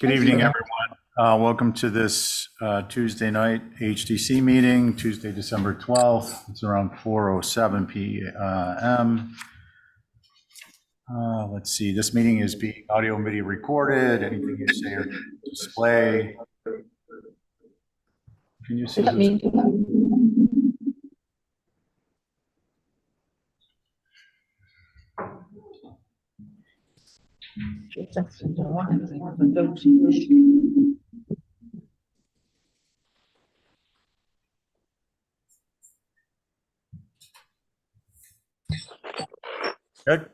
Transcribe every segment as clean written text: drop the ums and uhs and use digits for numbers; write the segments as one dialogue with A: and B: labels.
A: Good evening, everyone. Welcome to this Tuesday night HDC meeting, Tuesday, December 12th. It's around 4:07 p.m. Let's see, this meeting is being audio and video recorded. Anything you say or display? Can you see? Good.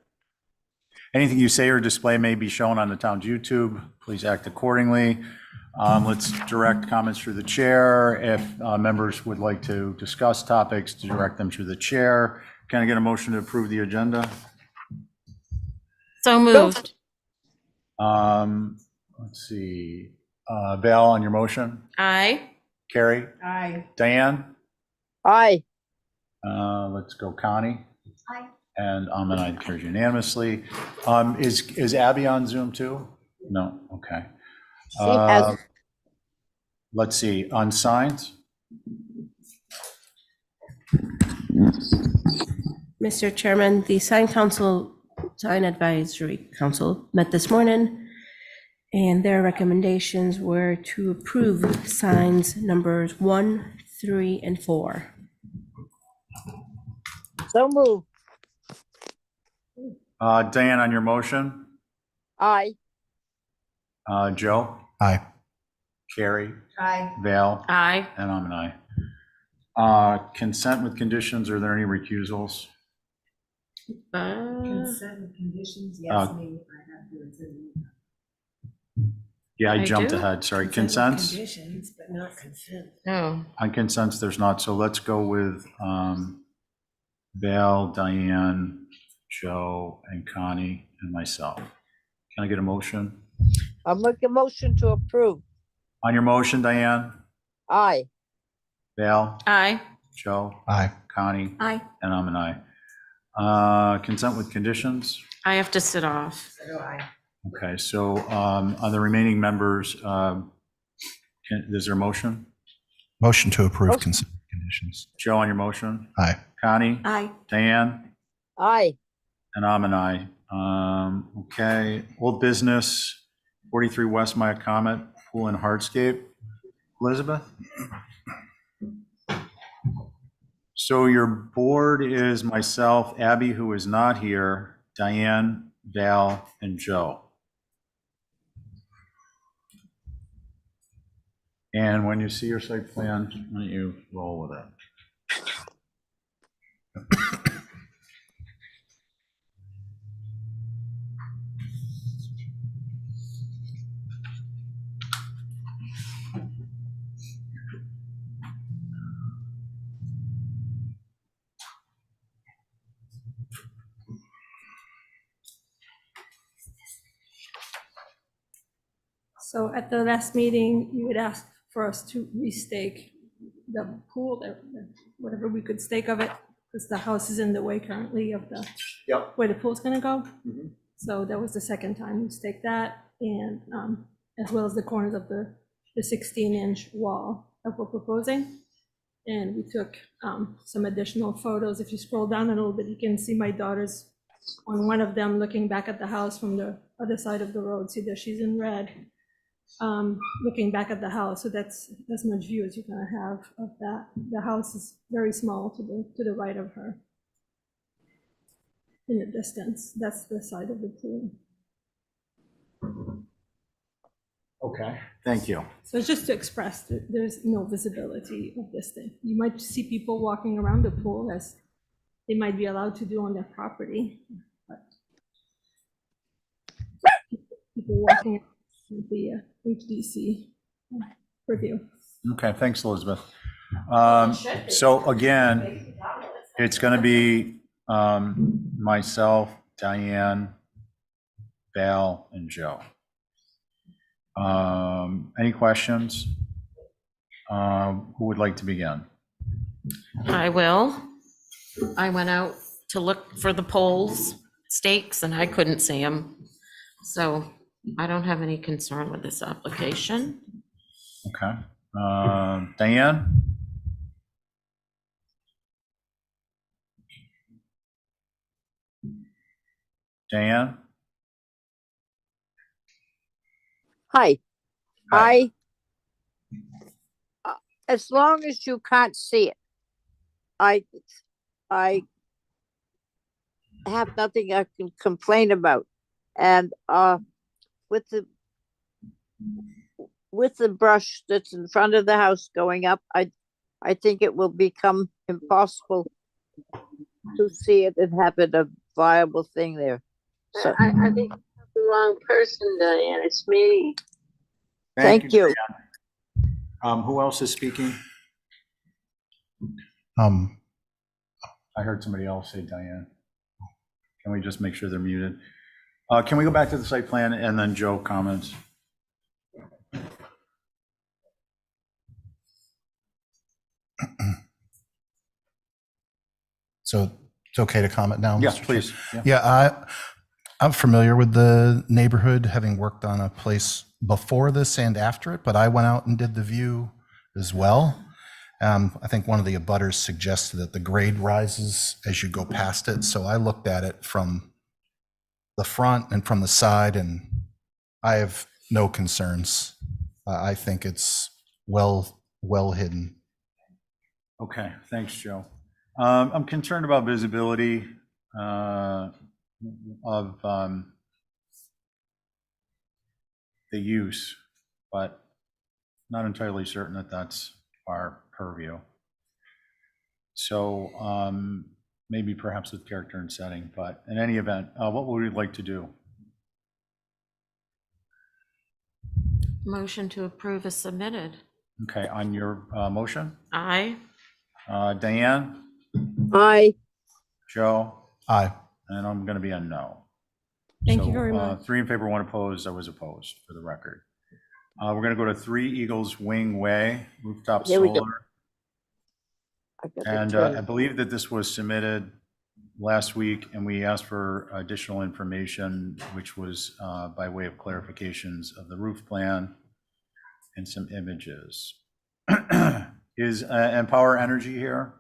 A: Anything you say or display may be shown on the town's YouTube. Please act accordingly. Let's direct comments through the chair. If members would like to discuss topics, to direct them through the chair. Can I get a motion to approve the agenda?
B: So moved.
A: Let's see. Val, on your motion?
B: Aye.
A: Carrie?
C: Aye.
A: Diane?
C: Aye.
A: Let's go Connie.
C: Aye.
A: And I'm an aye, carries unanimously. Is Abby on Zoom too? No, okay. Let's see, on signs?
B: Mr. Chairman, the Sign Advisory Council met this morning, and their recommendations were to approve signs numbers 1, 3, and 4.
C: So moved.
A: Diane, on your motion?
C: Aye.
A: Joe?
D: Aye.
A: Carrie?
C: Aye.
A: Val?
B: Aye.
A: And I'm an aye. Consent with conditions, are there any recusals?
C: Consent with conditions, yes, me, I have to attend.
A: Yeah, I
B: I
A: jumped
B: do.
A: ahead, sorry.
C: Consent with
A: Consents?
C: Conditions, but not consent.
B: No.
A: On consents, there's not, so let's go with Val, Diane, Joe, and Connie, and myself. Can I get a motion?
C: I'll make a motion to approve.
A: On your motion, Diane,
C: Aye.
A: Val,
B: Aye.
A: Joe,
D: Aye.
A: Connie,
B: Aye.
A: and I'm an aye. Consent with conditions?
B: I have to sit off.
A: Okay, so on the remaining members, is there a motion?
D: Motion to approve
C: Motion.
D: consent conditions.
A: Joe, on your motion?
D: Aye.
A: Connie?
B: Aye.
A: Diane?
C: Aye.
A: And I'm an aye. Okay, old business, 43 West Maya Comet, pool and hardscape. Elizabeth? So your board is myself, Abby, who is not here, Diane, Val, and Joe. And when you see your site plan, why don't you roll with it?
E: So at the last meeting, you had asked for us to restake the pool, whatever we could stake of it, because the house is in the way currently of the,
A: Yep.
E: where the pool's gonna go.
A: Mhm.
E: So that was the second time we staked that, and as well as the corners of the 16-inch wall that we're proposing. And we took some additional photos. If you scroll down a little bit, you can see my daughter's on one of them looking back at the house from the other side of the road. See that she's in red, looking back at the house. So that's as much view as you're gonna have of that. The house is very small to the right of her. In the distance, that's the side of the pool.
A: Okay, thank you.
E: So it's just to express that there's no visibility of this thing. You might see people walking around the pool as they might be allowed to do on their property, but people walking with the HDC review.
A: Okay, thanks, Elizabeth. So again, it's going to be myself, Diane, Val, and Joe. Any questions? Who would like to begin?
B: I will. I went out to look for the poles, stakes, and I couldn't see them. So
F: I don't have any concern with this application.
A: Okay. Diane? Diane?
G: Hi,
A: Hi.
G: as long as you can't see it, I have nothing I can complain about. And, with the, with the brush that's in front of the house going up, I think it will become impossible to see it and have it a viable thing there. So,
H: I think you have the wrong person, Diane. It's me.
G: thank you.
A: Diane. Who else is speaking?
D: Um,
A: I heard somebody else say Diane. Can we just make sure they're muted? Can we go back to the site plan and then Joe comments?
D: so it's okay to comment now?
A: Yeah,
D: Mr. Chair?
A: please. Yeah.
D: Yeah, I'm familiar with the neighborhood, having worked on a place before this and after it, but I went out and did the view as well. I think one of the abutters suggested that the grade rises as you go past it, so I looked at it from the front and from the side, and I have no concerns. I think it's well hidden.
A: Okay, thanks, Joe. I'm concerned about visibility of the use, but not entirely certain that that's our purview. So maybe perhaps with character and setting, but in any event, what would we like to do?
F: Motion to approve is submitted.
A: Okay, on your motion,
F: Aye.
A: Diane,
G: I,
A: Joe,
D: Aye.
A: and I'm going to be a no.
B: Thank
A: So,
B: you very much.
A: 3 in favor, 1 opposed. I was opposed, for the record. We're going to go to 3 Eagles Wing Way, rooftop
G: Here we go.
A: solar.
G: I got
A: And
G: to turn
A: I believe that this was submitted last week, and we asked for additional information, which was by way of clarifications of the roof plan and some images. Is Empower Energy here?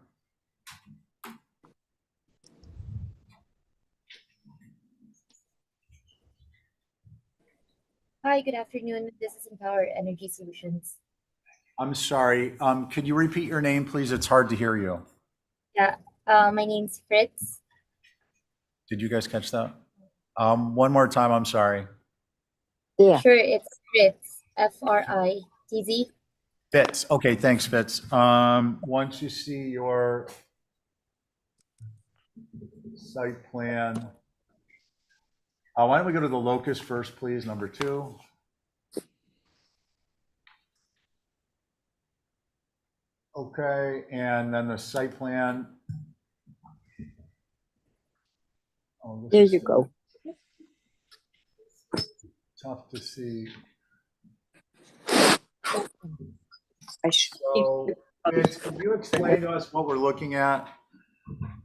C: Hi, good afternoon. This is Empower Energy Solutions.
A: I'm sorry. Could you repeat your name, please? It's hard to hear you.
C: Yeah, my name's Fritz.
A: Did you guys catch that? One more time. I'm sorry.
G: Yeah.
C: Sure, it's Fritz, Fritz.
A: Fitz. Okay, thanks, Fitz. Once you see your site plan, why don't we go to the locus first, please, number 2. Okay, and then the site plan. Oh, this
G: There
A: is
G: you go.
A: tough to see.
G: I should
A: So, Fitz, can you explain to us what we're looking at?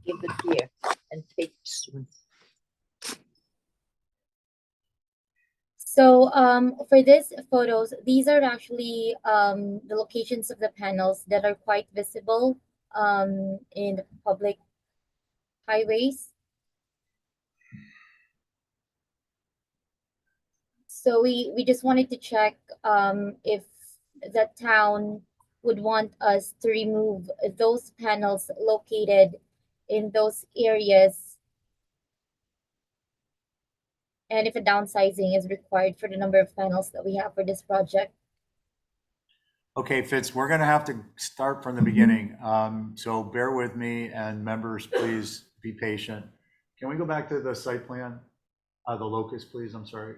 G: give it here and take this one.
C: So for this photos, these are actually the locations of the panels that are quite visible in the public highways. So we just wanted to check if the town would want us to remove those panels located in those areas, and if a downsizing is required for the number of panels that we have for this project.
A: Okay, Fitz, we're going to have to start from the beginning. So bear with me, and members, please be patient. Can we go back to the site plan? The locus, please, I'm sorry.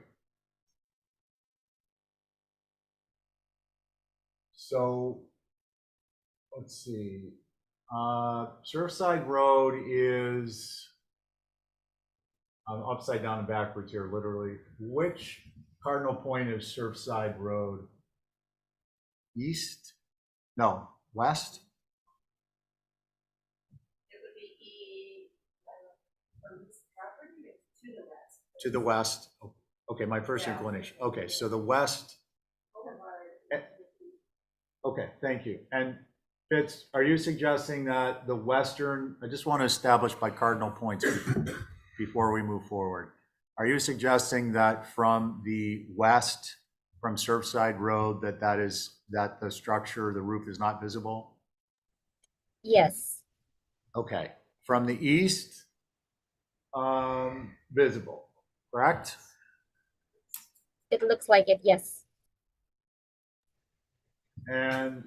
A: So, let's see. Surfside Road is upside down and backwards here, literally. Which cardinal point is Surfside Road? East? No, west?
H: It would be from this property to the west.
A: To the west. Okay, my first inclination. Okay, so the west. Okay, thank you. And Fitz, are you suggesting that the western, I just want to establish my cardinal points before we move forward. Are you suggesting that from the west, from Surfside Road, that the structure, the roof is not visible?
C: Yes,
A: Okay, from the east, visible, correct?
C: it looks like it, yes.
A: And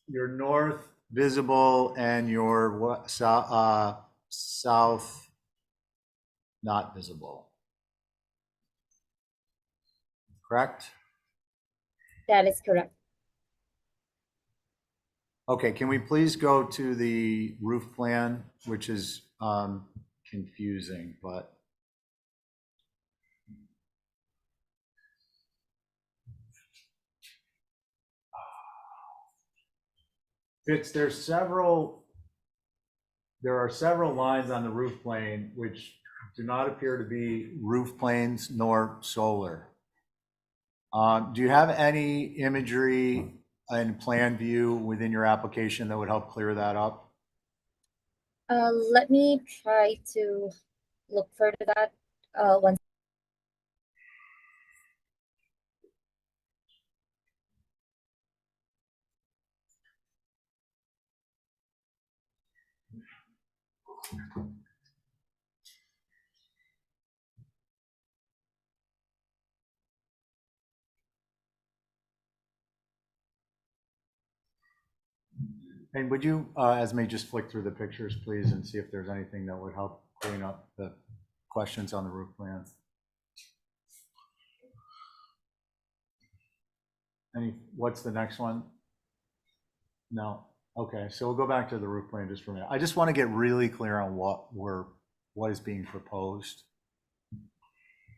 A: your north visible and your south not visible, correct?
C: That is correct.
A: Okay, can we please go to the roof plan, which is confusing, but. There are several lines on the roof plane which do not appear to be roof planes nor solar. Do you have any imagery and plan view within your application that would help clear that up?
C: Let me try to look for that. One.
A: And would you, Esme, just flick through the pictures, please, and see if there's anything that would help clean up the questions on the roof plan? What's the next one? No. Okay, so we'll go back to the roof plan just for a minute. I just want to get really clear on what is being proposed.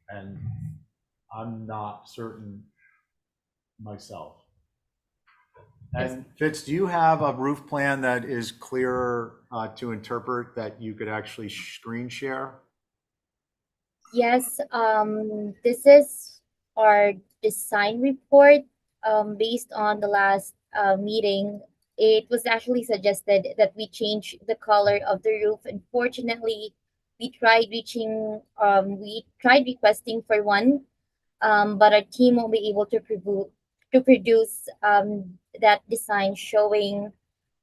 A: And I'm not certain myself. And Fitz, do you have a roof plan that is clear to interpret that you could actually screen share?
C: Yes, this is our design report based on the last meeting. It was actually suggested that we change the color of the roof. Unfortunately, we tried requesting for one, but our team won't be able to produce that design showing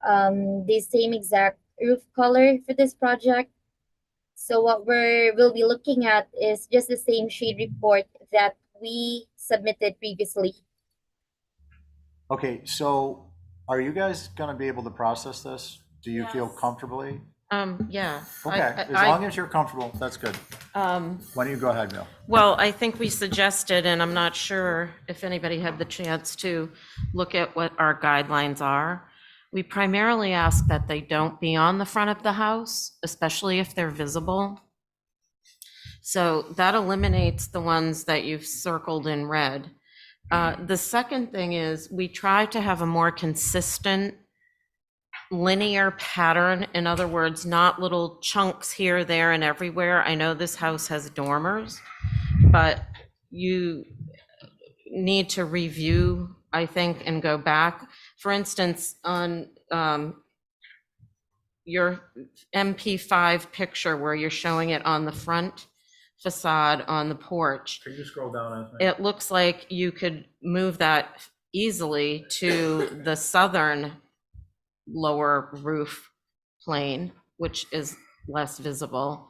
C: the same exact roof color for this project. So what we'll be looking at is just the same shade report that we submitted previously.
A: Okay, so are you guys going to be able to process this? Do you feel comfortably?
F: Yeah.
A: Okay, as long as you're comfortable, that's good. Why don't you go ahead, Bill?
F: Well, I think we suggested, and I'm not sure if anybody had the chance to look at what our guidelines are. We primarily ask that they don't be on the front of the house, especially if they're visible. So that eliminates the ones that you've circled in red. The second thing is we try to have a more consistent linear pattern. In other words, not little chunks here, there, and everywhere. I know this house has dormers, but you need to review, I think, and go back. For instance, on your MP5 picture where you're showing it on the front facade on the porch,
A: Can you scroll down?
F: it looks like you could move that easily to the southern lower roof plane, which is less visible,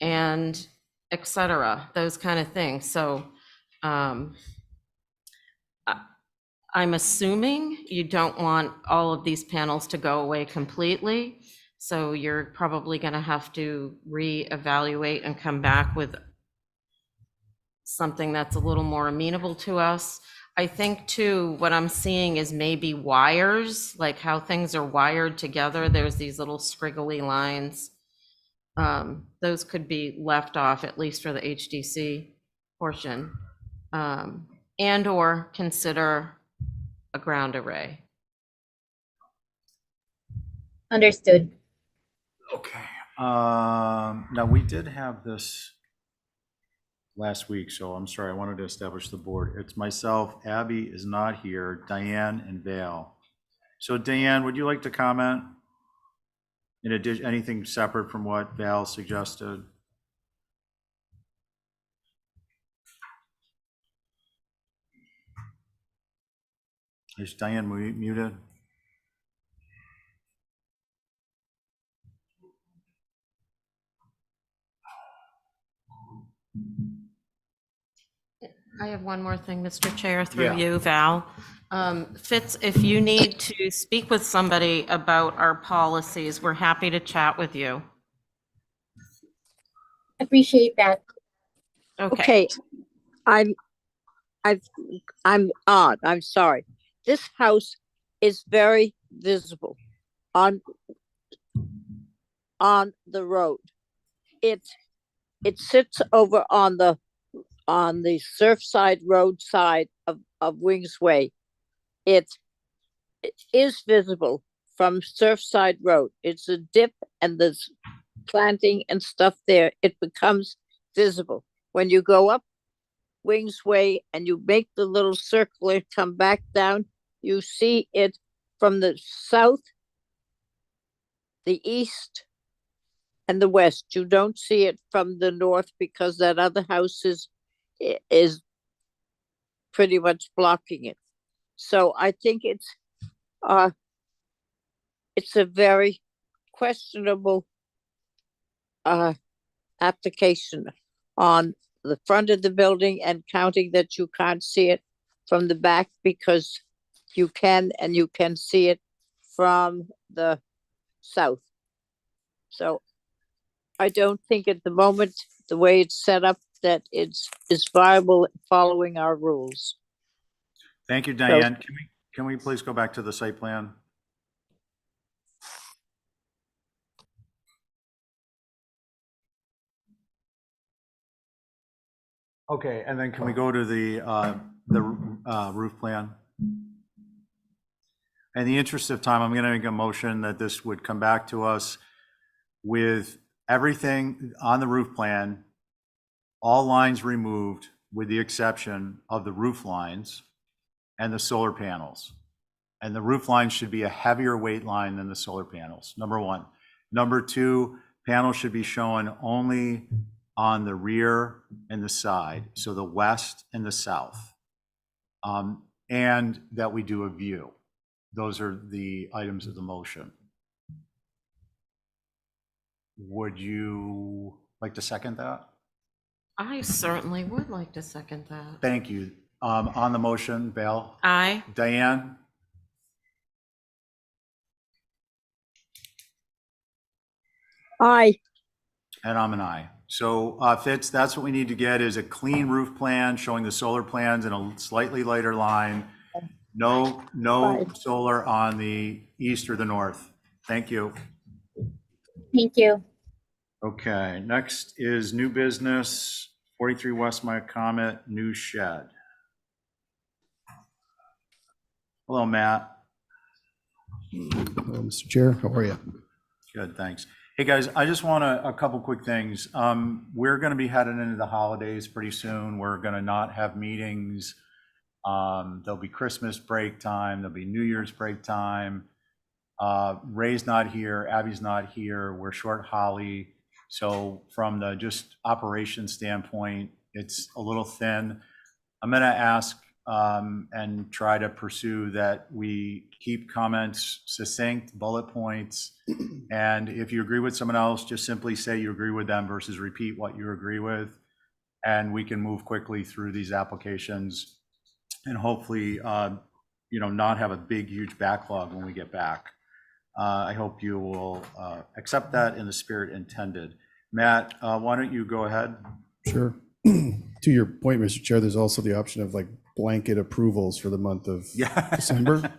F: and et cetera, those kind of things. So I'm assuming you don't want all of these panels to go away completely. So you're probably going to have to reevaluate and come back with something that's a little more amenable to us. I think too, what I'm seeing is maybe wires, like how things are wired together. There's these little squiggly lines. Those could be left off, at least for the HDC portion. And or consider a ground array.
C: Understood.
A: Okay. Now we did have this last week, so I'm sorry, I wanted to establish the board. It's myself, Abby is not here, Diane and Val. So Diane, would you like to comment? In addition, anything separate from what Val suggested? Is Diane muted?
F: I have one more thing, Mr. Chair, through
A: Yeah.
F: you, Val. Fitz, if you need to speak with somebody about our policies, we're happy to chat with you.
C: Appreciate that.
F: Okay.
G: Okay, I'm, I'm odd, I'm sorry. This house is very visible on, on the road. It sits over on the Surfside Road side of Wings Way. It is visible from Surfside Road. It's a dip and there's planting and stuff there. It becomes visible. When you go up Wings Way and you make the little circle and come back down, you see it from the south, the east, and the west. You don't see it from the north because that other house is pretty much blocking it. So I think it's a very questionable application on the front of the building and counting that you can't see it from the back because you can, and you can see it from the south. So I don't think at the moment, the way it's set up, that is viable following our rules.
A: Thank you, Diane. Can we please go back to the site plan? Okay, and then can we go to the roof plan? In the interest of time, I'm going to make a motion that this would come back to us with everything on the roof plan, all lines removed with the exception of the roof lines and the solar panels. And the roof line should be a heavier weight line than the solar panels, number one. Number two, panels should be shown only on the rear and the side, so the west and the south. And that we do a view. Those are the items of the motion. Would you like to second that?
F: I certainly would like to second that.
A: Thank you. On the motion, Val?
F: Aye.
A: Diane?
G: Aye.
A: And I'm an aye. So Fitz, that's what we need to get is a clean roof plan showing the solar plans in a slightly lighter line. No
G: Aye.
A: solar on the east or the north. Thank you.
C: Thank you.
A: Okay, next is new business, 43 West My Comet, new shed. Hello, Matt.
I: Hello, Mr. Chair, how are you?
A: Good, thanks. Hey, guys, I just want a couple quick things. We're going to be heading into the holidays pretty soon. We're going to not have meetings. There'll be Christmas break time. There'll be New Year's break time. Ray's not here. Abby's not here. We're short Holly. So from the just operation standpoint, it's a little thin. I'm going to ask and try to pursue that we keep comments succinct, bullet points. And if you agree with someone else, just simply say you agree with them versus repeat what you agree with. And we can move quickly through these applications and hopefully, not have a big, huge backlog when we get back. I hope you will accept that in the spirit intended. Matt, why don't you go ahead?
I: Sure. To your point, Mr. Chair, there's also the option of like blanket approvals for the month of
A: Yeah.
I: December.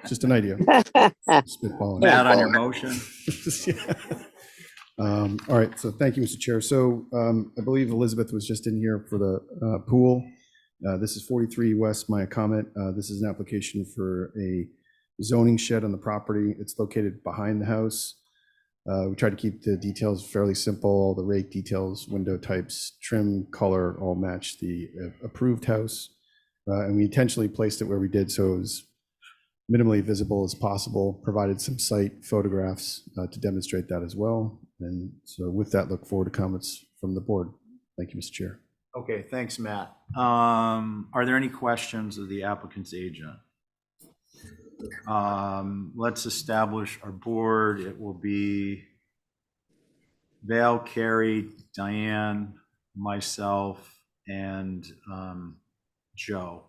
I: Just an idea. Spitballing.
A: Matt, on your motion.
I: Yeah. All right, so thank you, Mr. Chair. So I believe Elizabeth was just in here for the pool. This is 43 West Maya Comet. This is an application for a zoning shed on the property. It's located behind the house. We tried to keep the details fairly simple. The rake details, window types, trim, color all match the approved house. And we intentionally placed it where we did so it was minimally visible as possible, provided some site photographs to demonstrate that as well. And so with that, look forward to comments from the board. Thank you, Mr. Chair.
A: Okay, thanks, Matt. Are there any questions of the applicant's agent? Let's establish our board. It will be Val, Carrie, Diane, myself, and Joe.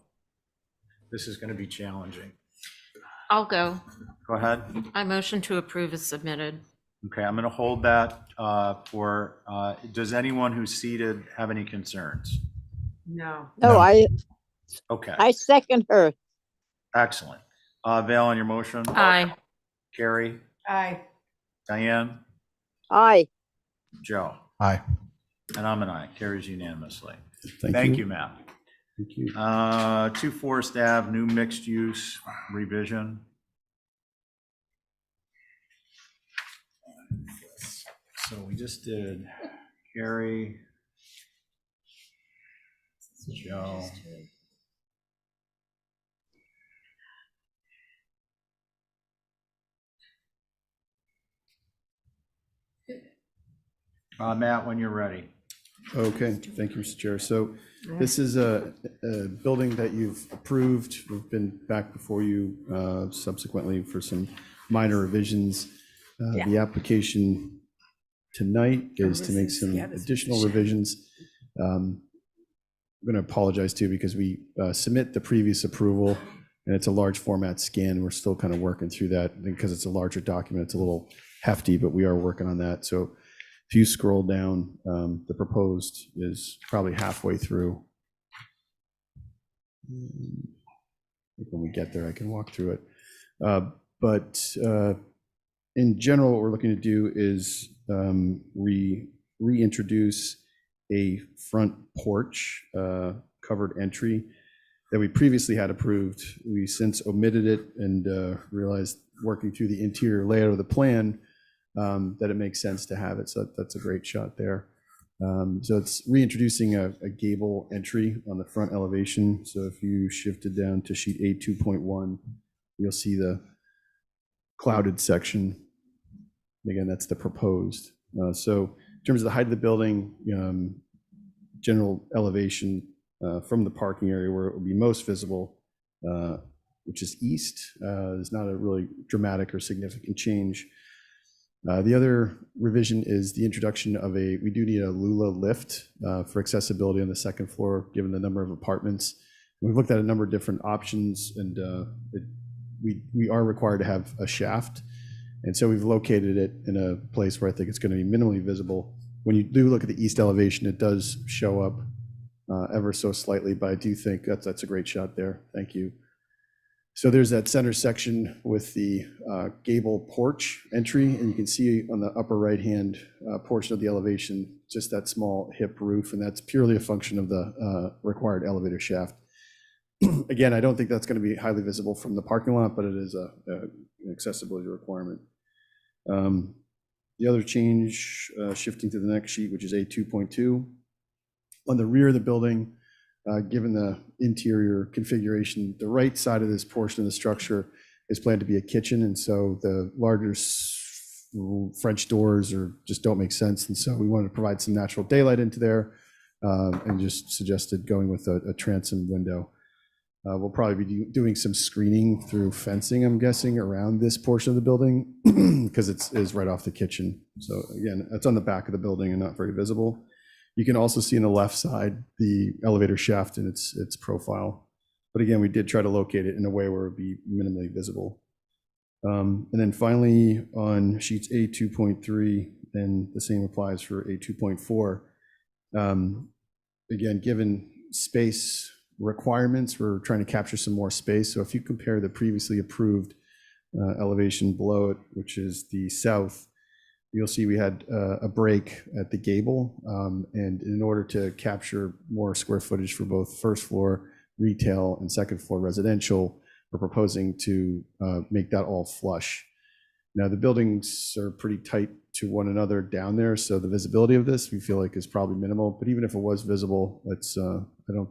A: This is going to be challenging.
F: I'll go.
A: Go ahead.
F: I motion to approve as submitted.
A: Okay, I'm going to hold that for, does anyone who's seated have any concerns?
F: No.
G: No,
D: No.
A: Okay,
G: I second her.
A: excellent. Val, on your motion?
F: Aye.
A: Carrie?
F: Aye.
A: Diane?
G: Aye.
A: Joe?
D: Aye.
A: And I'm an aye. Carries unanimously.
I: Thank
A: Thank
I: you.
A: you, Matt.
I: Thank you.
A: 2 Forest Ave, new mixed use revision. So we just did Carrie, Joe. Matt, when you're ready.
I: Okay, thank you, Mr. Chair. So this is a building that you've approved. We've been back before you subsequently for some minor revisions. The application tonight is to make some additional revisions. I'm going to apologize too, because we submit the previous approval and it's a large format scan. We're still kind of working through that because it's a larger document. It's a little hefty, but we are working on that. So if you scroll down, the proposed is probably halfway through. I think when we get there, I can walk through it. But in general, what we're looking to do is reintroduce a front porch covered entry that we previously had approved. We since omitted it and realized working through the interior layout of the plan that it makes sense to have it. So that's a great shot there. So it's reintroducing a gable entry on the front elevation. So if you shifted down to sheet A2.1, you'll see the clouded section. Again, that's the proposed. So in terms of the height of the building, general elevation from the parking area where it will be most visible, which is east, is not a really dramatic or significant change. The other revision is the introduction of we do need a Lula lift for accessibility on the second floor, given the number of apartments. We've looked at a number of different options, and we are required to have a shaft. And so we've located it in a place where I think it's going to be minimally visible. When you do look at the east elevation, it does show up ever so slightly, but I do think that's a great shot there. Thank you. So there's that center section with the gable porch entry, and you can see on the upper right-hand portion of the elevation, just that small hip roof, and that's purely a function of the required elevator shaft. Again, I don't think that's going to be highly visible from the parking lot, but it is an accessibility requirement. The other change, shifting to the next sheet, which is A2.2, on the rear of the building, given the interior configuration, the right side of this portion of the structure is planned to be a kitchen, and so the larger French doors just don't make sense, and so we wanted to provide some natural daylight into there, and just suggested going with a transom window. We'll probably be doing some screening through fencing, I'm guessing, around this portion of the building because it is right off the kitchen. So again, it's on the back of the building and not very visible. You can also see on the left side the elevator shaft in its profile. But again, we did try to locate it in a way where it would be minimally visible. And then finally, on sheets A2.3, and the same applies for A2.4. Again, given space requirements, we're trying to capture some more space. So if you compare the previously approved elevation below it, which is the south, you'll see we had a break at the gable. And in order to capture more square footage for both first floor retail and second floor residential, we're proposing to make that all flush. Now, the buildings are pretty tight to one another down there, so the visibility of this, we feel like is probably minimal, but even if it was visible, I don't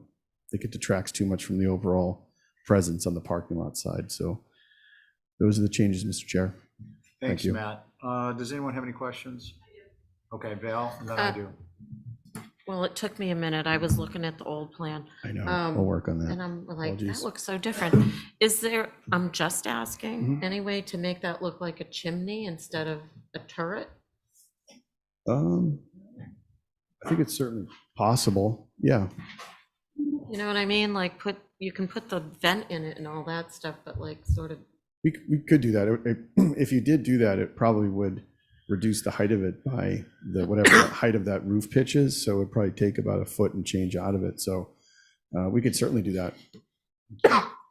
I: think it detracts too much from the overall presence on the parking lot side. So those are the changes, Mr. Chair.
A: Thanks,
I: you.
A: Matt. Does anyone have any questions? Okay, Val, and then I do.
F: Well, it took me a minute. I was looking at the old plan.
I: I know, we'll work on
F: And
I: that.
F: I'm like,
I: Apologies.
F: that looks so different. Is there, I'm just asking,
I: Mhm.
F: any way to make that look like a chimney instead of a turret?
I: I think it's certainly possible, yeah.
F: You know what I mean? Like you can put the vent in it and all that stuff, but like sort of,
I: We could do that. If you did do that, it probably would reduce the height of it by whatever the height of that roof pitch is. So it'd probably take about a foot and change out of it. So we could certainly do that.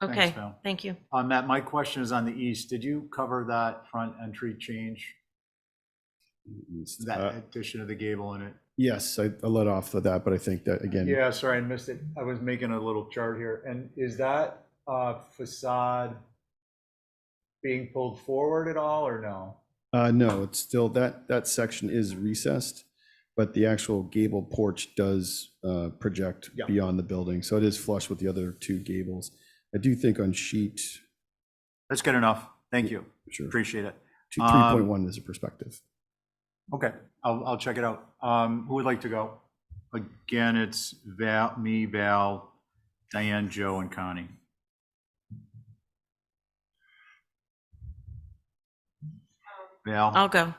F: okay,
A: Val.
F: thank you.
A: Matt, my question is on the east. Did you cover that front entry change? That addition of the gable in it?
I: Yes, I let off of that, but I think that, again,
A: Yeah, sorry, I missed it. I was making a little chart here. And is that facade being pulled forward at all or no?
I: no, it's still, that section is recessed, but the actual gable porch does project
A: Yeah.
I: beyond the building. So it is flush with the other two gables. I do think on sheet,
A: That's good enough. Thank you.
I: sure,
A: Appreciate it.
I: 3.1 is a perspective.
A: Okay, I'll check it out. Who would like to go? Again, it's Val, me, Val, Diane, Joe, and Connie. Val?
F: I'll go.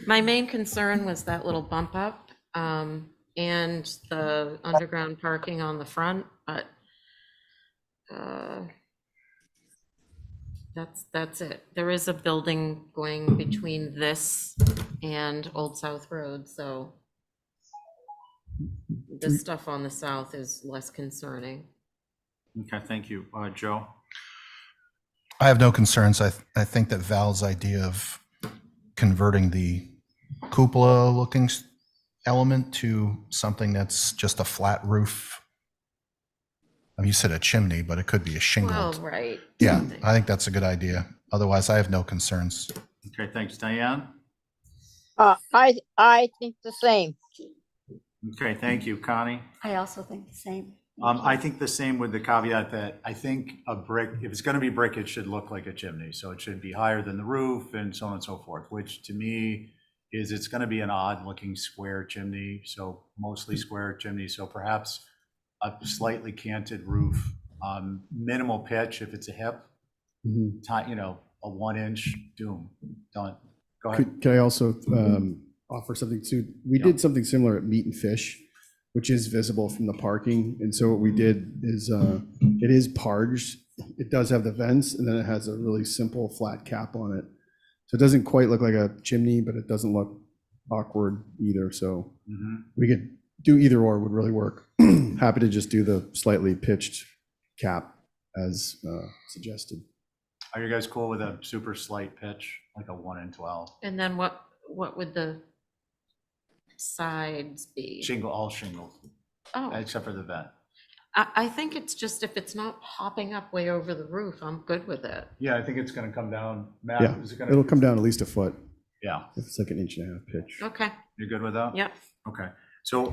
F: My main concern was that little bump up and the underground parking on the front, but that's it. There is a building going between this and Old South Road, so the stuff on the south is less concerning.
A: Okay, thank you. Joe?
D: I have no concerns. I think that Val's idea of converting the cupola looking element to something that's just a flat roof. I mean, you said a chimney, but it could be a
F: Well,
D: shingled.
F: right.
D: Yeah, I think that's a good idea. Otherwise, I have no concerns.
A: Okay, thanks. Diane?
G: I think the same.
A: Okay, thank you. Connie?
J: I also think the same.
A: I think the same with the caveat that I think a brick, if it's going to be brick, it should look like a chimney. So it should be higher than the roof and so on and so forth, which to me is it's going to be an odd looking square chimney. So mostly square chimney. So perhaps a slightly canted roof, minimal pitch if it's a hip, you know, a 1 inch doom. Done. Go ahead.
I: Can I also offer something too? We did something similar at Meat and Fish, which is visible from the parking. And so what we did is it is parged. It does have the vents, and then it has a really simple flat cap on it. So it doesn't quite look like a chimney, but it doesn't look awkward either. So we could do either or, would really work. Happy to just do the slightly pitched cap as suggested.
A: Are you guys cool with a super slight pitch, like a 1 in 12?
F: And then what would the sides be?
A: Shingle, all shingles,
F: Oh,
A: except for the vent.
F: I think it's just if it's not popping up way over the roof, I'm good with it.
A: Yeah, I think it's going to come down. Matt,
I: Yeah,
A: is it going
I: it'll come down at least a foot.
A: Yeah,
I: If it's like 1.5 inch pitch.
F: Okay,
A: you're good with that?
F: yep.
A: Okay. So,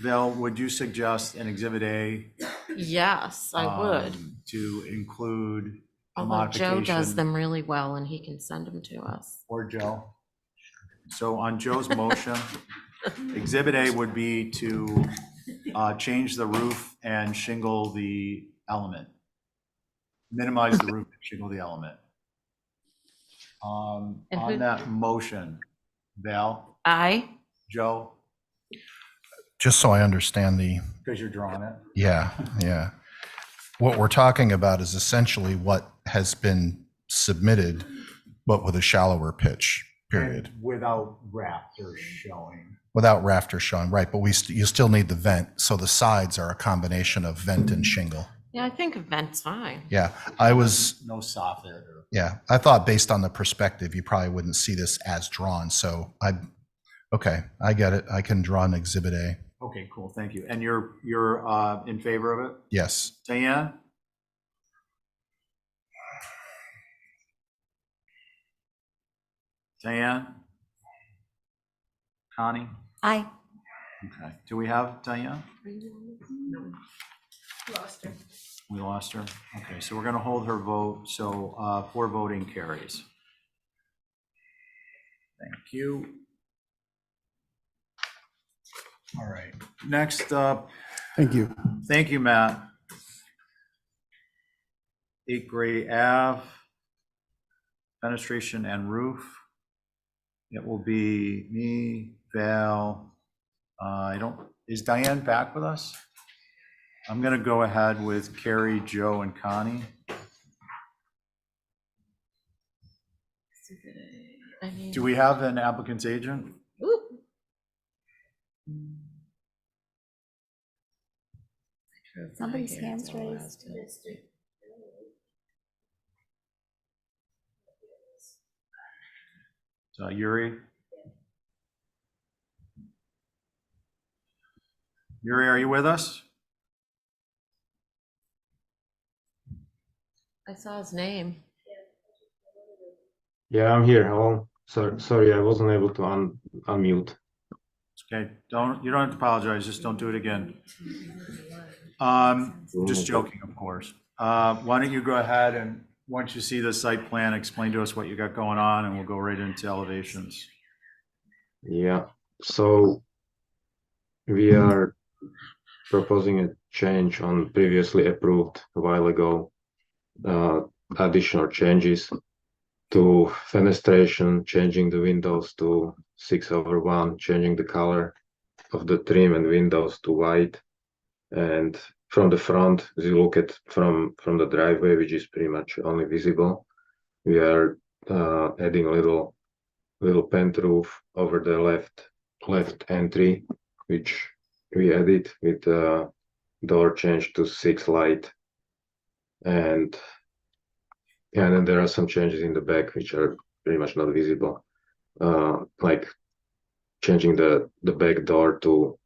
A: Val, would you suggest an Exhibit A?
F: Yes, I would.
A: To include a
F: Although Joe does
A: modification,
F: them really well and he can send them to us.
A: or Joe? So on Joe's motion, Exhibit A would be to change the roof and shingle the element. Minimize the roof and shingle the element.
F: And
A: On
F: who-
A: that motion, Val,
F: Aye.
A: Joe,
D: Just so I understand
A: because you're drawing it.
D: yeah. What we're talking about is essentially what has been submitted, but with a shallower pitch, period.
A: And without rafters showing.
D: Without rafter showing, right, but you still need the vent, so the sides are a combination of vent and shingle.
F: Yeah, I think a vent's fine.
D: Yeah, I was,
A: No soffit or.
D: yeah, I thought based on the perspective, you probably wouldn't see this as drawn, so okay, I get it, I can draw an Exhibit A,
A: Okay, cool, thank you. And you're in favor of it?
D: yes.
A: Diane? Diane? Connie?
B: Aye.
A: Okay. Do we have Diane?
E: Lost her.
A: We lost her? Okay, so we're going to hold her vote, so 4 voting carries. Thank you. All right, next up,
I: Thank you.
A: thank you, Matt. 8 Gray Ave, fenestration and roof. It will be me, Val, is Diane back with us? I'm going to go ahead with Carrie, Joe, and Connie.
F: I mean,
A: Do we have an applicant's agent?
F: ooh.
J: Somebody's hands raised.
A: Yuri? Yuri, are you with us?
F: I saw his name.
K: Yeah, I'm here. Hello. Sorry, I wasn't able to unmute.
A: Okay, you don't have to apologize, just don't do it again. Just joking, of course. Why don't you go ahead and, once you see the site plan, explain to us what you got going on, and we'll go right into elevations.
K: Yeah. So we are proposing a change on previously approved a while ago. Additional changes to fenestration, changing the windows to 6/1, changing the color of the trim and windows to white. And from the front, as you look at from the driveway, which is pretty much only visible, we are adding a little pent roof over the left entry, which we added with door change to 6 light. And then there are some changes in the back which are pretty much not visible, like changing the back door to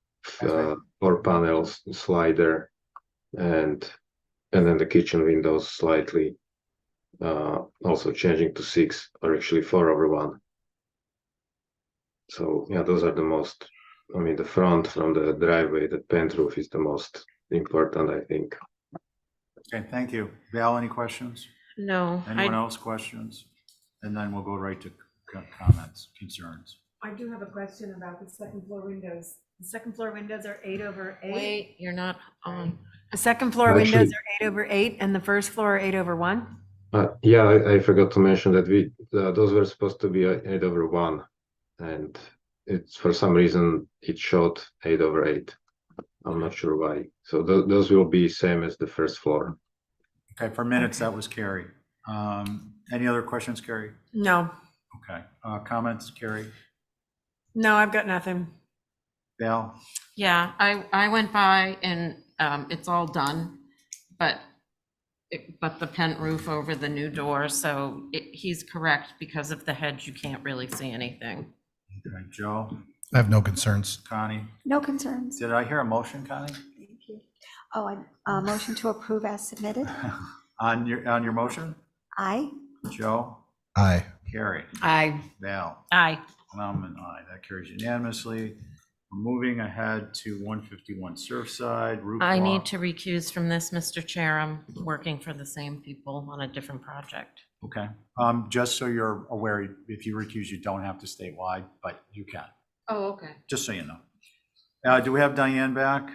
K: 4 panels slider, and then the kitchen windows slightly also changing to 6, or actually 4/1. So yeah, those are the most, I mean, the front from the driveway, the pent roof is the most important, I think.
A: Okay, thank you. Val, any questions?
F: No,
A: Anyone else questions? And then we'll go right to comments, concerns.
L: I do have a question about the second floor windows. The second floor windows are 8/8.
F: wait, you're not on.
L: The second floor
K: Actually-
L: windows are 8/8 and the first floor are 8/1.
K: Yeah, I forgot to mention that those were supposed to be 8/1, and it's for some reason it showed 8/8. I'm not sure why. So those will be same as the first floor.
A: Okay, for minutes, that was Carrie. Any other questions, Carrie?
L: No,
A: Okay, comments, Carrie?
L: no, I've got nothing.
A: Val?
F: Yeah, I went by and it's all done, but the pent roof over the new door, so he's correct, because of the hedge, you can't really see anything.
A: Okay, Joe?
D: I have no concerns.
A: Connie?
J: No concerns.
A: Did I hear a motion, Connie?
J: Thank you. Oh, motion to approve as submitted.
A: On your motion?
J: Aye.
A: Joe?
D: Aye.
A: Carrie?
L: Aye.
A: Val?
F: Aye.
A: And I'm an aye. That carries unanimously. We're moving ahead to 151 Surfside, roof
F: I need
A: walk.
F: to recuse from this, Mr. Chair. I'm working for the same people on a different project.
A: Okay, just so you're aware, if you recuse, you don't have to statewide, but you can,
F: Oh, okay.
A: just so you know. Do we have Diane back?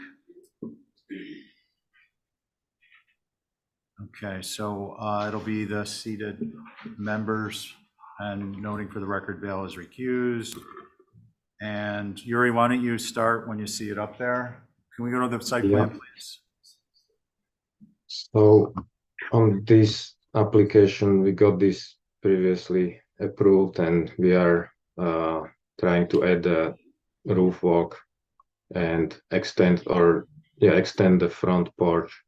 A: Okay, so it'll be the seated members, and noting for the record, Val is recused. And Yuri, why don't you start when you see it up there? Can we go to the site plan, please?
K: So on this application, we got this previously approved, and we are trying to add a roof walk and extend the front porch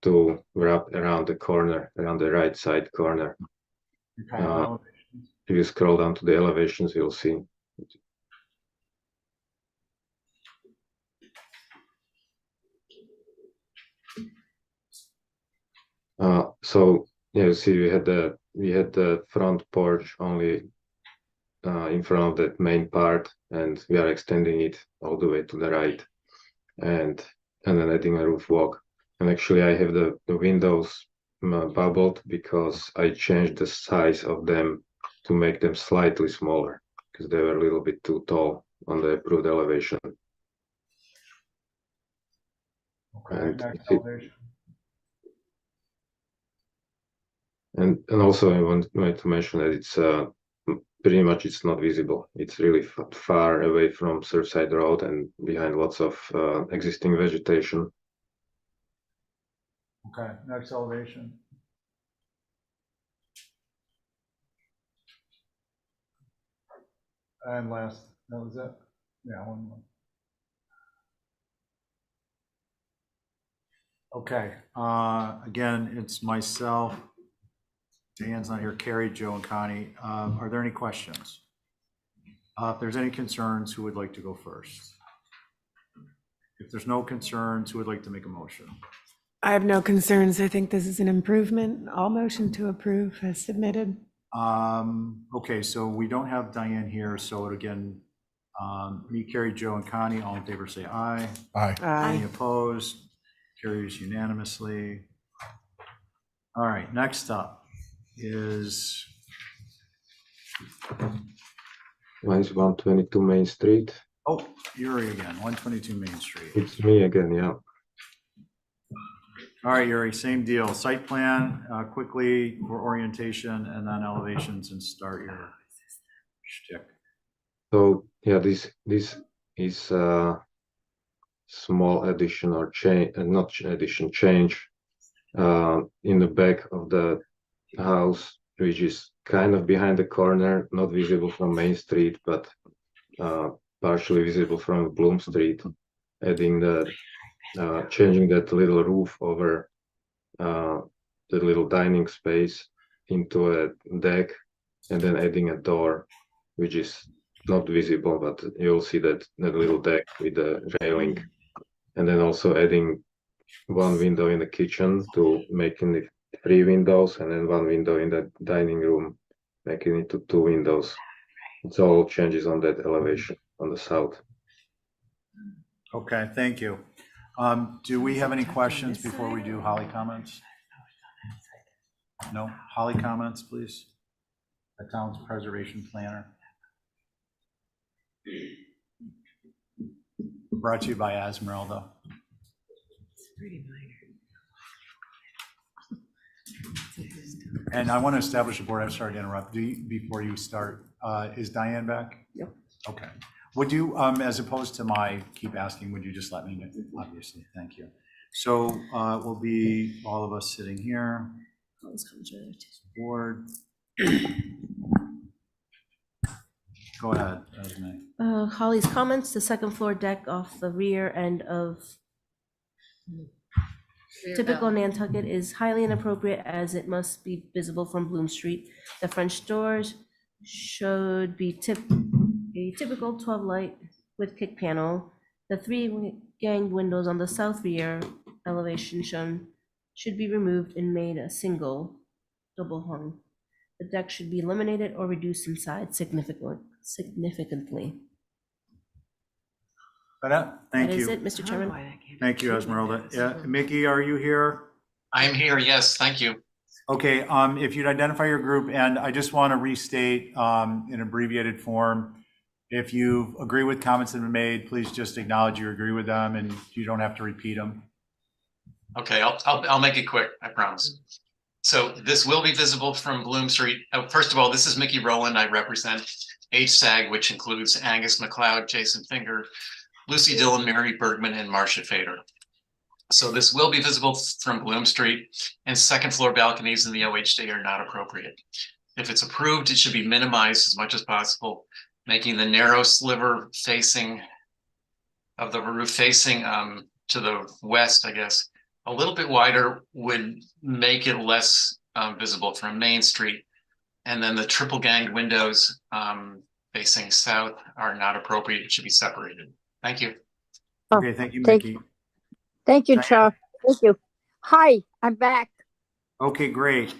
K: to wrap around the corner, around the right side corner.
A: Okay,
K: If you scroll down to the elevations, you'll see. So yeah, you see we had the front porch only in front of that main part, and we are extending it all the way to the right, and then adding a roof walk. And actually, I have the windows bubbled because I changed the size of them to make them slightly smaller because they were a little bit too tall on the approved elevation.
A: Okay,
K: And
A: next
K: it-
A: elevation.
K: And also I wanted to mention that it's pretty much it's not visible. It's really far away from Surfside Road and behind lots of existing vegetation.
A: Okay, next elevation. And last, that was it? Yeah, one more. Okay, again, it's myself, Dan's not here, Carrie, Joe, and Connie. Are there any questions? If there's any concerns, who would like to go first? If there's no concerns, who would like to make a motion?
L: I have no concerns. I think this is an improvement. I'll motion to approve as submitted.
A: Okay, so we don't have Diane here, so again, me, Carrie, Joe, and Connie, all in favor say aye.
D: Aye.
A: Any opposed? Carries unanimously. All right, next up is,
K: Mine's 122 Main Street.
A: oh, Yuri again, 122 Main Street.
K: It's me again, yeah.
A: All right, Yuri, same deal. Site plan, quickly for orientation and then elevations and start your shtick.
K: So yeah, this is a small addition or change, not addition, change in the back of the house, which is kind of behind the corner, not visible from Main Street, but partially visible from Bloom Street, adding the changing that little roof over the little dining space into a deck, and then adding a door, which is not visible, but you'll see that little deck with the railing, and then also adding one window in the kitchen to making it 3 windows, and then 1 window in the dining room, making it to 2 windows. It's all changes on that elevation on the south.
A: Okay, thank you. Do we have any questions before we do Holly comments? No? Holly comments, please. The town's preservation planner. Brought to you by Esmeralda. And I want to establish a board, I'm sorry to interrupt, before you start, is Diane back?
B: Yep.
A: Okay. Would you, as opposed to my keep asking, would you just let me know? Obviously, thank you. So we'll be all of us sitting here. Board. Go ahead, Esme.
B: Holly's comments, the second floor deck off the rear end of typical Nantucket is highly inappropriate as it must be visible from Bloom Street. The French doors should be a typical 12 light with kick panel. The 3 gang windows on the south rear elevation shown should be removed and made a single double hung. The deck should be eliminated or reduced in size significantly.
A: Thank
B: That is
A: you.
B: it, Mr. Chairman.
A: Thank you, Esmeralda. Yeah, Mickey, are you here?
M: I'm here, yes, thank you.
A: Okay, if you'd identify your group, and I just want to restate in abbreviated form, if you agree with comments that have been made, please just acknowledge you agree with them, and you don't have to repeat them.
M: Okay, I'll make it quick, I promise. So this will be visible from Bloom Street. First of all, this is Mickey Rowland. I represent HSAG, which includes Angus McLeod, Jason Finger, Lucy Dillon, Mary Bergman, and Marcia Fader. So this will be visible from Bloom Street, and second floor balconies in the OHD are not appropriate. If it's approved, it should be minimized as much as possible, making the narrow sliver facing of the roof facing to the west, I guess, a little bit wider would make it less visible from Main Street. And then the triple ganged windows facing south are not appropriate. It should be separated. Thank you.
A: Okay, thank you, Mickey.
G: Thank you, Chuck. Thank you. Hi, I'm back.
A: Okay, great.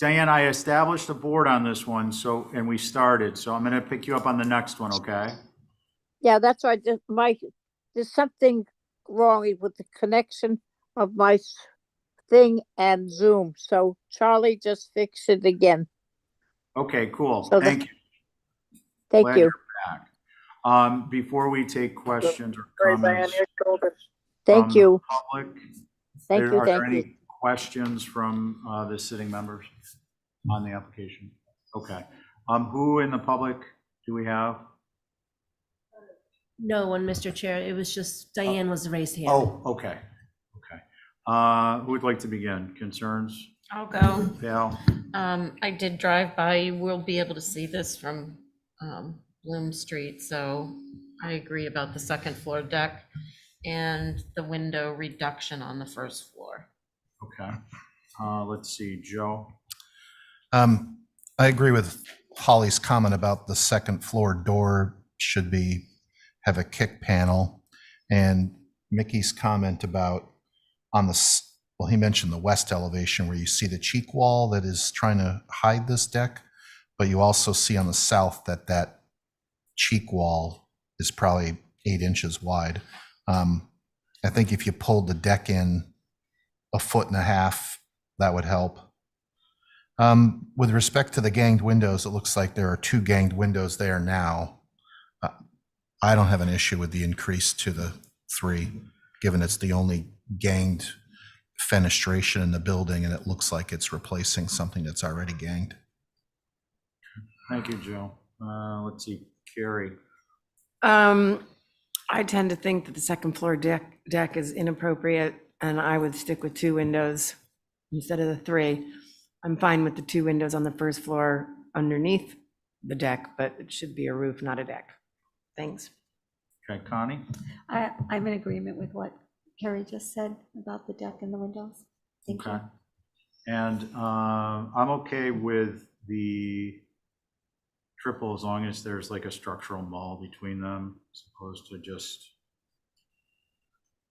A: Diane, I established a board on this one, so, and we started, so I'm gonna pick you up on the next one, okay?
G: Yeah, that's right. There's something wrong with the connection of my thing and Zoom. So Charlie just fixed it again.
A: Okay, cool.
G: So
A: Thank you.
G: thank
A: Glad
G: you.
A: you're back. Before we take questions or comments
G: Thank
A: from the
G: you.
A: public,
G: Thank you.
A: are there
G: Thank you.
A: any questions from the sitting members on the application? Okay. Who in the public do we have?
B: No one, Mr. Chair. It was just Diane was raised hand.
A: Oh, okay. Okay. Who would like to begin? Concerns?
F: I'll go.
A: Val?
F: I did drive by. You will be able to see this from Bloom Street, so I agree about the second floor deck and the window reduction on the first floor.
A: Okay. Let's see, Joe?
D: I agree with Holly's comment about the second floor door should have a kick panel, and Mickey's comment about well, he mentioned the west elevation where you see the cheek wall that is trying to hide this deck, but you also see on the south that cheek wall is probably 8 inches wide. I think if you pulled the deck in 1.5 feet, that would help. With respect to the ganged windows, it looks like there are 2 ganged windows there now. I don't have an issue with the increase to the 3, given it's the only ganged fenestration in the building, and it looks like it's replacing something that's already ganged.
A: Thank you, Joe. Let's see, Carrie.
L: I tend to think that the second floor deck is inappropriate, and I would stick with 2 windows instead of the 3. I'm fine with the 2 windows on the first floor underneath the deck, but it should be a roof, not a deck. Thanks.
A: Okay, Connie?
J: I'm in agreement with what Carrie just said about the deck and the windows. Thank
A: Okay.
J: you.
A: And I'm okay with the triple as long as there's like a structural mall between them as opposed to just.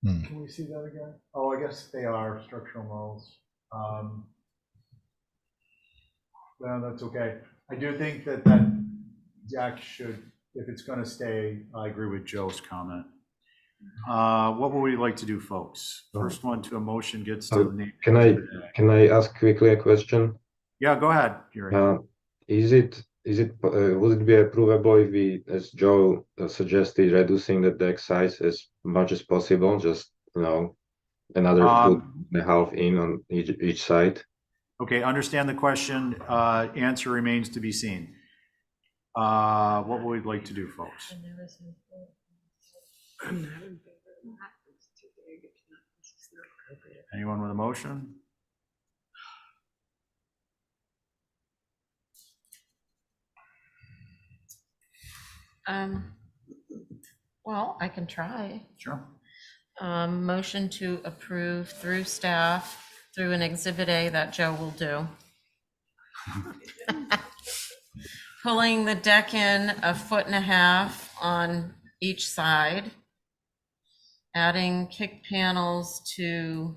A: Can we see that again? Oh, I guess they are structural malls. Well, that's okay. I do think that deck should, if it's going to stay, I agree with Joe's comment. What would we like to do, folks? First one to a motion gets to the name.
K: Can I ask quickly a question?
A: Yeah, go ahead, Yuri.
K: Would it be approvable if we, as Joe suggested, reducing the deck size as much as possible, just another 1.5 feet in on each side?
A: Okay, understand the question. Answer remains to be seen. What would we like to do, folks? Anyone with a motion?
F: Well, I can try.
A: Sure.
F: Motion to approve through staff, through an Exhibit A that Joe will do. Pulling the deck in 1.5 feet on each side, adding kick panels to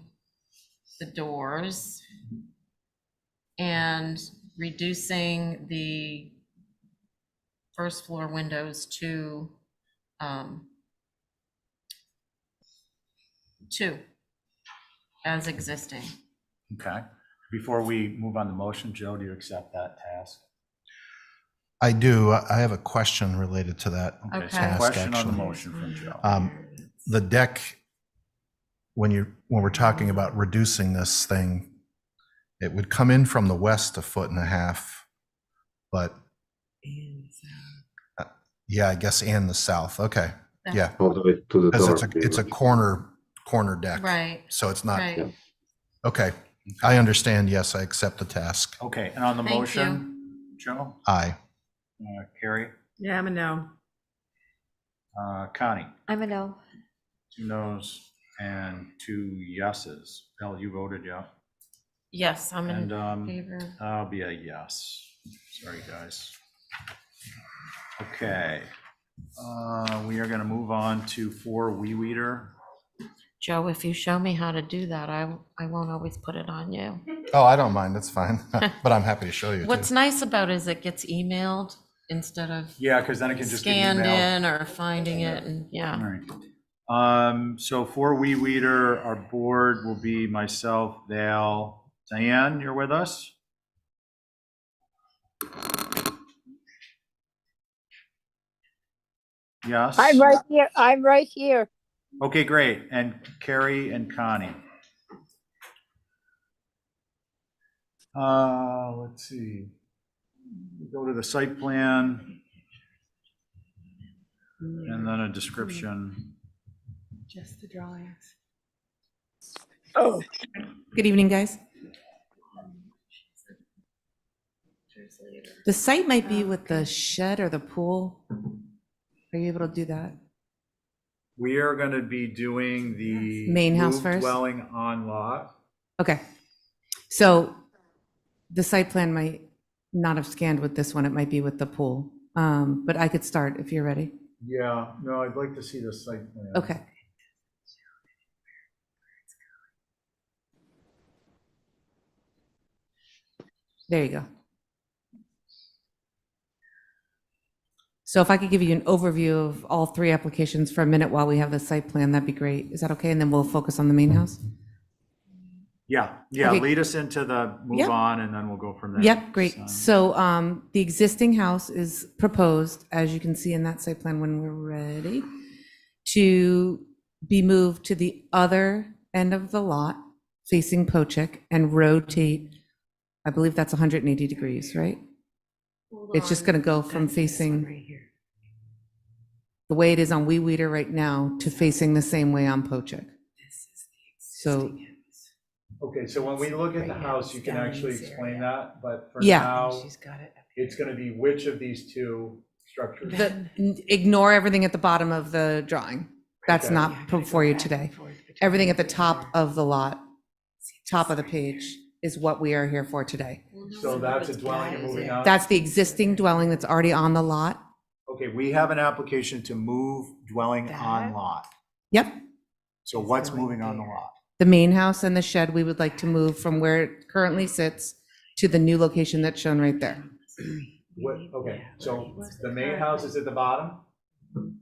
F: the doors, and reducing the first floor windows to 2 as existing.
A: Okay. Before we move on to motion, Joe, do you accept that task?
D: I do. I have a question related to that
F: Okay.
D: task,
A: Question on the
D: actually.
A: motion from Joe.
D: The deck, when we're talking about reducing this thing, it would come in from the west 1.5 feet, but yeah, I guess and the south. Okay, yeah,
K: All the way to the
D: because
K: door.
D: it's a corner deck,
F: Right.
D: so it's not.
F: Right.
D: Okay, I understand. Yes, I accept the task.
A: Okay, and on the
F: Thank
A: motion, Joe?
D: Aye.
A: Carrie?
L: Yeah, I'm a no.
A: Connie?
J: I'm a no.
A: 2 noes and 2 yeses. Bill, you voted yeah?
F: Yes, I'm in
A: And
F: favor.
A: I'll be a yes. Sorry, guys. Okay. We are going to move on to 4 Wee Weeder.
F: Joe, if you show me how to do that, I won't always put it on you.
D: Oh, I don't mind, that's fine, but I'm happy to show you
F: What's
D: too.
F: nice about it is it gets emailed instead of
A: Yeah, because then it can just get
F: scanned
A: emailed.
F: in or finding it, and
A: All
F: yeah.
A: right. So for Wee Weeder, our board will be myself, Val, Diane, you're with us? Yes?
G: I'm right here. I'm right here.
A: Okay, great. And Carrie and Connie. Let's see. Go to the site plan and then a description.
L: Just the drawings.
G: Oh,
N: Good evening, guys. The site might be with the shed or the pool. Are you able to do that?
A: We are going to be doing the
N: Main house
A: moved
N: first?
A: dwelling on lot.
N: Okay. So the site plan might not have scanned with this one. It might be with the pool. But I could start if you're ready.
A: Yeah, no, I'd like to see the site plan.
N: Okay. There you go. So if I could give you an overview of all three applications for a minute while we have the site plan, that'd be great. Is that okay? And then we'll focus on the main house?
A: Yeah,
N: Okay.
A: lead us into the move
N: Yep.
A: on and then we'll go from there.
N: Yep, great. So the existing house is proposed, as you can see in that site plan when we're ready, to be moved to the other end of the lot facing Pochek and rotate, I believe that's 180 degrees, right? It's just going to go from facing the way it is on Wee Weeder right now to facing the same way on Pochek. So,
A: Okay, so when we look at the house, you can actually explain that, but for
N: Yeah.
A: now, it's going to be which of these two structures?
N: ignore everything at the bottom of the drawing. That's
A: Okay.
N: not before you today. Everything at the top of the lot, top of the page, is what we are here for today.
A: So that's a dwelling you're moving on?
N: That's the existing dwelling that's already on the lot.
A: Okay, we have an application to move dwelling on lot.
N: Yep.
A: So what's moving on the lot?
N: The main house and the shed, we would like to move from where it currently sits to the new location that's shown right there.
A: What, okay, so the main house is at the bottom?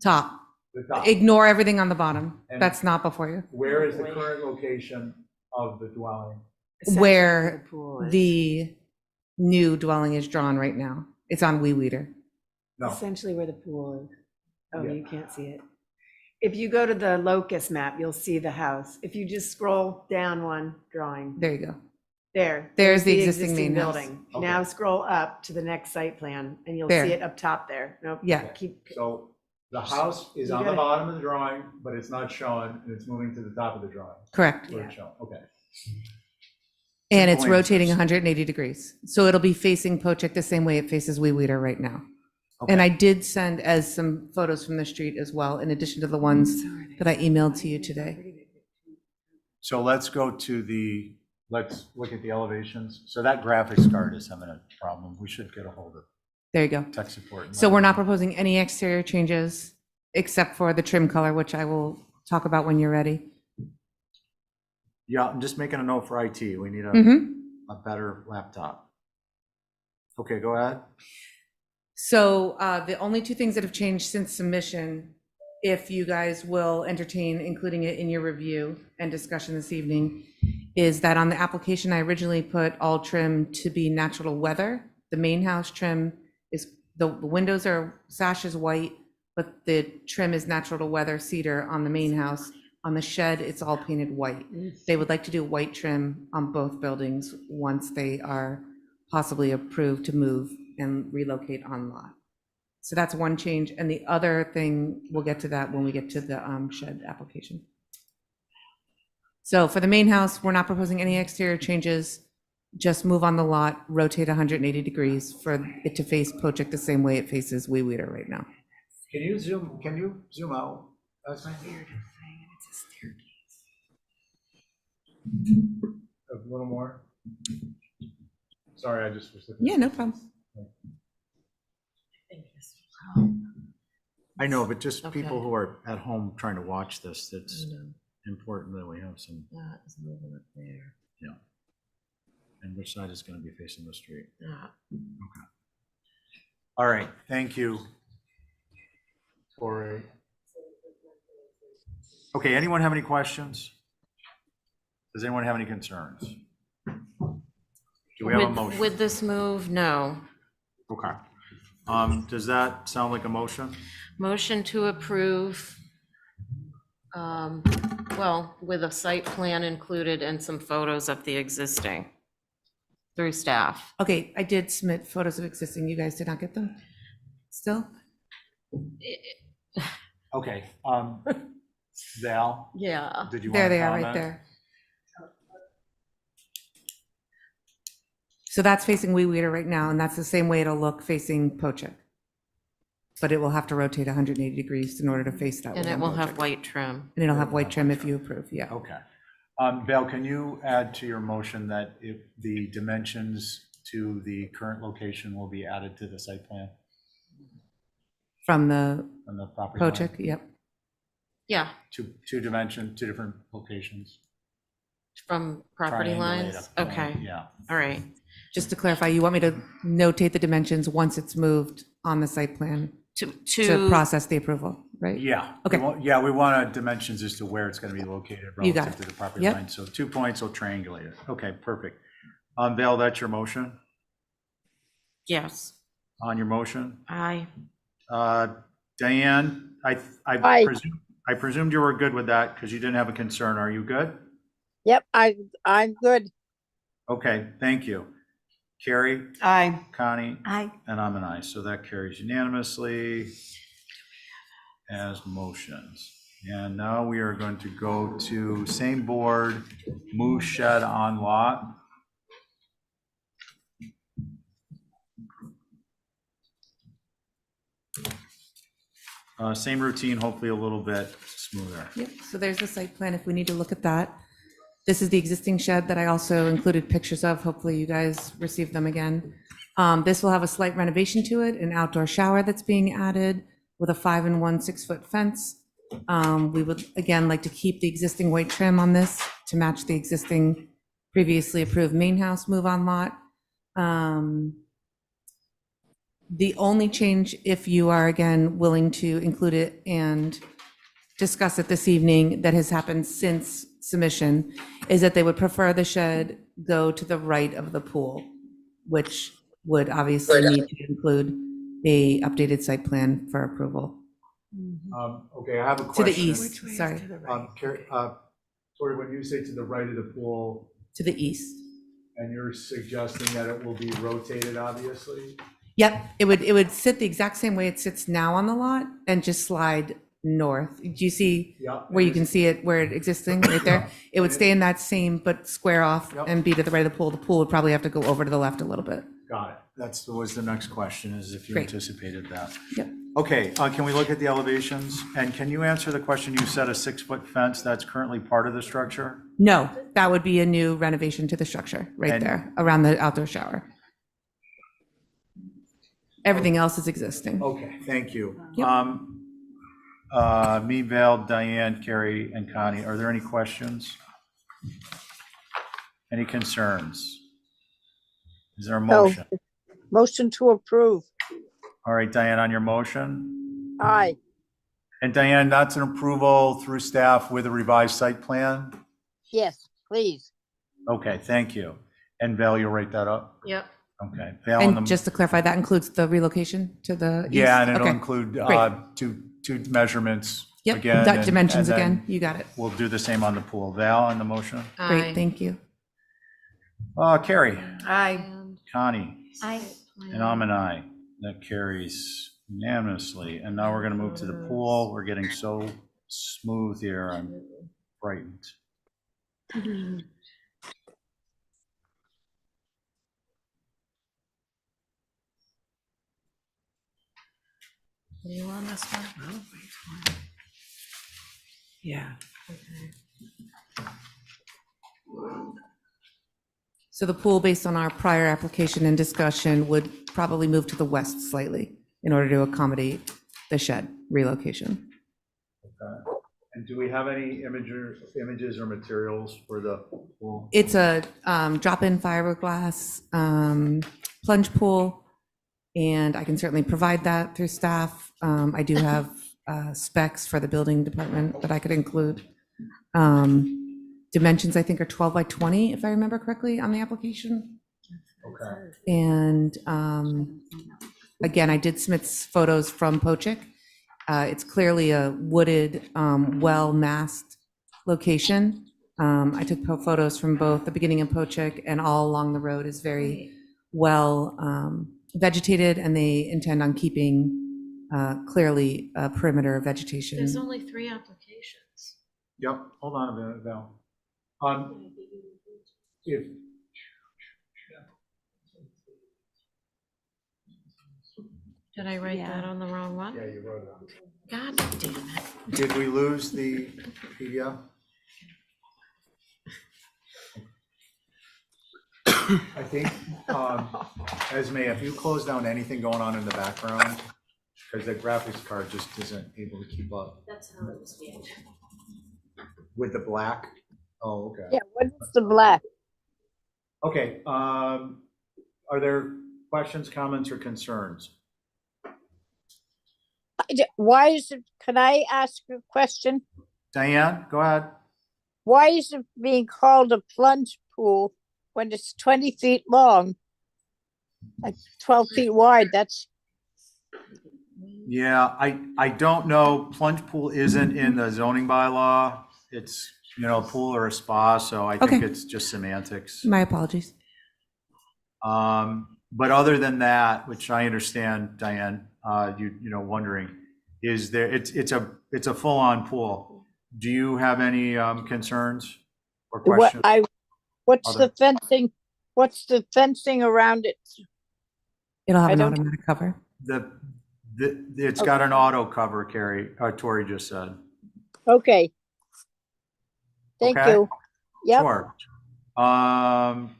N: Top.
A: The top.
N: Ignore everything on the bottom.
A: And-
N: That's not before you.
A: Where is the current location of the dwelling?
N: Where the new dwelling is drawn right now. It's on Wee Weeder.
A: No,
L: Essentially where the pool is. Oh,
A: Yeah.
L: you can't see it. If you go to the locus map, you'll see the house. If you just scroll down one drawing,
N: There you go.
L: there's
N: the existing main house.
L: building.
A: Okay.
L: Now scroll up to the next site plan and you'll
N: There.
L: see it up top there. Nope.
N: Yeah.
L: Keep,
A: so the house is
L: You
A: on
L: got
A: the
L: it.
A: bottom of the drawing, but it's not shown, and it's moving to the top of the drawing.
N: Correct.
A: Where it's shown, okay.
N: And it's
A: Simple
N: rotating
A: answers.
N: 180 degrees. So it'll be facing Pochek the same way it faces Wee Weeder right now. And
A: Okay.
N: I did send as some photos from the street as well, in addition to the ones that I emailed to you today.
A: So let's go to the, let's look at the elevations. So that graphics card is having a problem. We should get a hold of
N: There you go.
A: tech support. and
N: So
A: let
N: we're
A: them
N: not
A: know.
N: proposing any exterior changes except for the trim color, which I will talk about when you're ready.
A: Yeah, I'm just making a note for IT. We need
N: Mhm.
A: a better laptop. Okay, go ahead.
N: So the only two things that have changed since submission, if you guys will entertain including it in your review and discussion this evening, is that on the application, I originally put all trim to be natural weather. The main house trim is, the windows are, sash is white, but the trim is natural to weather cedar on the main house. On the shed, it's all painted white. They would like to do white trim on both buildings once they are possibly approved to move and relocate on lot. So that's one change. And the other thing, we'll get to that when we get to the shed application. So for the main house, we're not proposing any exterior changes. Just move on the lot, rotate 180 degrees for it to face Pochek the same way it faces Wee Weeder right now.
A: Can you zoom out? That's a little more? Sorry, I just was looking.
N: Yeah, no problem.
A: I know, but just
F: Okay.
A: people who are at home trying to watch this, it's important that we have some,
F: That is moving up there.
A: And which side is going to be facing the street?
F: Yeah.
A: All right, thank you. Okay, anyone have any questions? Does anyone have any concerns? Do we have a motion?
F: With this move, no.
A: Okay. Does that sound like a motion?
F: Motion to approve, well, with a site plan included and some photos of the existing through staff.
N: Okay, I did submit photos of existing. You guys did not get them? Still?
A: Okay, Val,
F: Yeah.
A: did you want
N: There
A: to
N: they are, right
A: comment?
N: there. So that's facing Wee Weeder right now, and that's the same way it'll look facing Pochek. But it will have to rotate 180 degrees in order to face that way.
F: And it
N: on
F: will have
N: Pochek.
F: white trim.
N: And it'll have white trim if you approve, yeah.
A: Okay. Val, can you add to your motion that if the dimensions to the current location will be added to the site plan
N: From the
A: on the property line?
N: Pochek, yep.
F: Yeah,
A: Two dimension, two different locations.
F: from property
A: Triangulate
F: lines.
A: up the line,
F: Okay,
A: Yeah.
F: all right.
N: Just to clarify, you want me to notate the dimensions once it's moved on the site plan to process the approval, right?
A: Yeah.
N: Okay.
A: Yeah, we want dimensions as to where it's going to be located
N: You got
A: relative
N: it.
A: to the property
N: Yep.
A: line. So 2 points will triangulate it. Okay, perfect. Val, that's your motion?
F: Yes,
A: On your motion?
F: aye.
A: Diane,
G: Aye.
A: I presumed you were good with that because you didn't have a concern. Are you good?
G: Yep, I'm good.
A: Okay, thank you. Carrie,
L: Aye.
A: Connie,
J: Aye.
A: and I'm an aye, so that carries unanimously as motions. And now we are going to go to same board, move shed on lot. Same routine, hopefully a little bit smoother.
N: Yep, so there's the site plan if we need to look at that. This is the existing shed that I also included pictures of. Hopefully you guys received them again. This will have a slight renovation to it, an outdoor shower that's being added with a 5 and 1 6-foot fence. We would, again, like to keep the existing white trim on this to match the existing previously approved main house move-on lot. The only change, if you are again willing to include it and discuss it this evening, that has happened since submission, is that they would prefer the shed go to the right of the pool, which would obviously need to include a updated site plan for approval.
A: Okay, I have a
N: To
A: question.
N: the east, sorry,
A: Tori, when you say to the right of the pool,
N: to the east.
A: and you're suggesting that it will be rotated, obviously?
N: Yep, it would sit the exact same way it sits now on the lot and just slide north. Do you see
A: Yep.
N: where you can see it, where it existing, right there? It would stay in that same, but square off
A: Yep.
N: and be to the right of the pool. The pool would probably have to go over to the left a little bit.
A: Got it. That's was the next question, is if you
N: Great.
A: anticipated that.
N: Yep.
A: Okay, can we look at the elevations? And can you answer the question, you said a 6-foot fence, that's currently part of the structure?
N: No, that would be a new renovation to the structure right
A: And-
N: there around the outdoor shower. Everything else is existing.
A: Okay, thank you.
N: Yep.
A: Me, Val, Diane, Carrie, and Connie, are there any questions? Any concerns? Is there a
G: No.
A: motion?
G: Motion to approve.
A: All right, Diane, on your motion?
G: Aye.
A: And Diane, that's an approval through staff with a revised site plan?
G: Yes, please.
A: Okay, thank you. And Val, you'll write that up?
F: Yep.
A: Okay. Val, on
N: And
A: the-
N: just to clarify, that includes the relocation to the east?
A: Yeah, and it'll
N: Okay.
A: include
N: Great.
A: two measurements
N: Yep,
A: again.
N: that
A: and-
N: dimensions
A: and then
N: again, you got it.
A: We'll do the same on the pool. Val, on the motion?
N: Great, thank you.
A: Carrie,
L: Aye.
A: Connie,
J: Aye.
A: and I'm an aye. That carries unanimously. And now we're going to move to the pool. We're getting so smooth here. I'm frightened.
F: Are you on this one?
L: Yeah.
N: So the pool, based on our prior application and discussion, would probably move to the west slightly in order to accommodate the shed relocation.
A: And do we have any images or materials for the pool?
N: It's a drop-in fiberglass plunge pool, and I can certainly provide that through staff. I do have specs for the building department that I could include. Dimensions, I think, are 12 by 20, if I remember correctly, on the application.
A: Okay.
N: And again, I did submit photos from Pochik. It's clearly a wooded, well-masked location. I took photos from both the beginning of Pochik and all along the road is very well vegetated, and they intend on keeping clearly a perimeter of vegetation.
F: There's only 3 applications.
A: Yep, hold on a minute, Val. If,
F: Did I write that on the wrong one?
A: yeah, you wrote it on.
F: God damn it.
A: Did we lose the PDF? I think, Esme, if you close down anything going on in the background, because the graphics card just isn't able to keep up.
B: That's how it was made.
A: With the black? Oh, okay.
G: Yeah, what is the black?
A: Okay, are there questions, comments, or concerns?
G: Why is it, can I ask a question?
A: Diane, go ahead.
G: Why is it being called a plunge pool when it's 20 feet long? Like 12 feet wide, that's,
A: Yeah, I don't know. Plunge pool isn't in the zoning bylaw. It's, a pool or a spa, so I think
N: Okay.
A: it's just semantics.
N: My apologies.
A: But other than that, which I understand, Diane, wondering, is there, it's a full-on pool. Do you have any concerns or questions?
G: what's the fencing? What's the fencing around it?
N: It'll have
G: I
N: an
G: don't-
N: automatic cover.
A: It's got an auto cover, Tori just said.
G: Okay. Thank
A: Okay.
G: you. Yep.
A: Sure.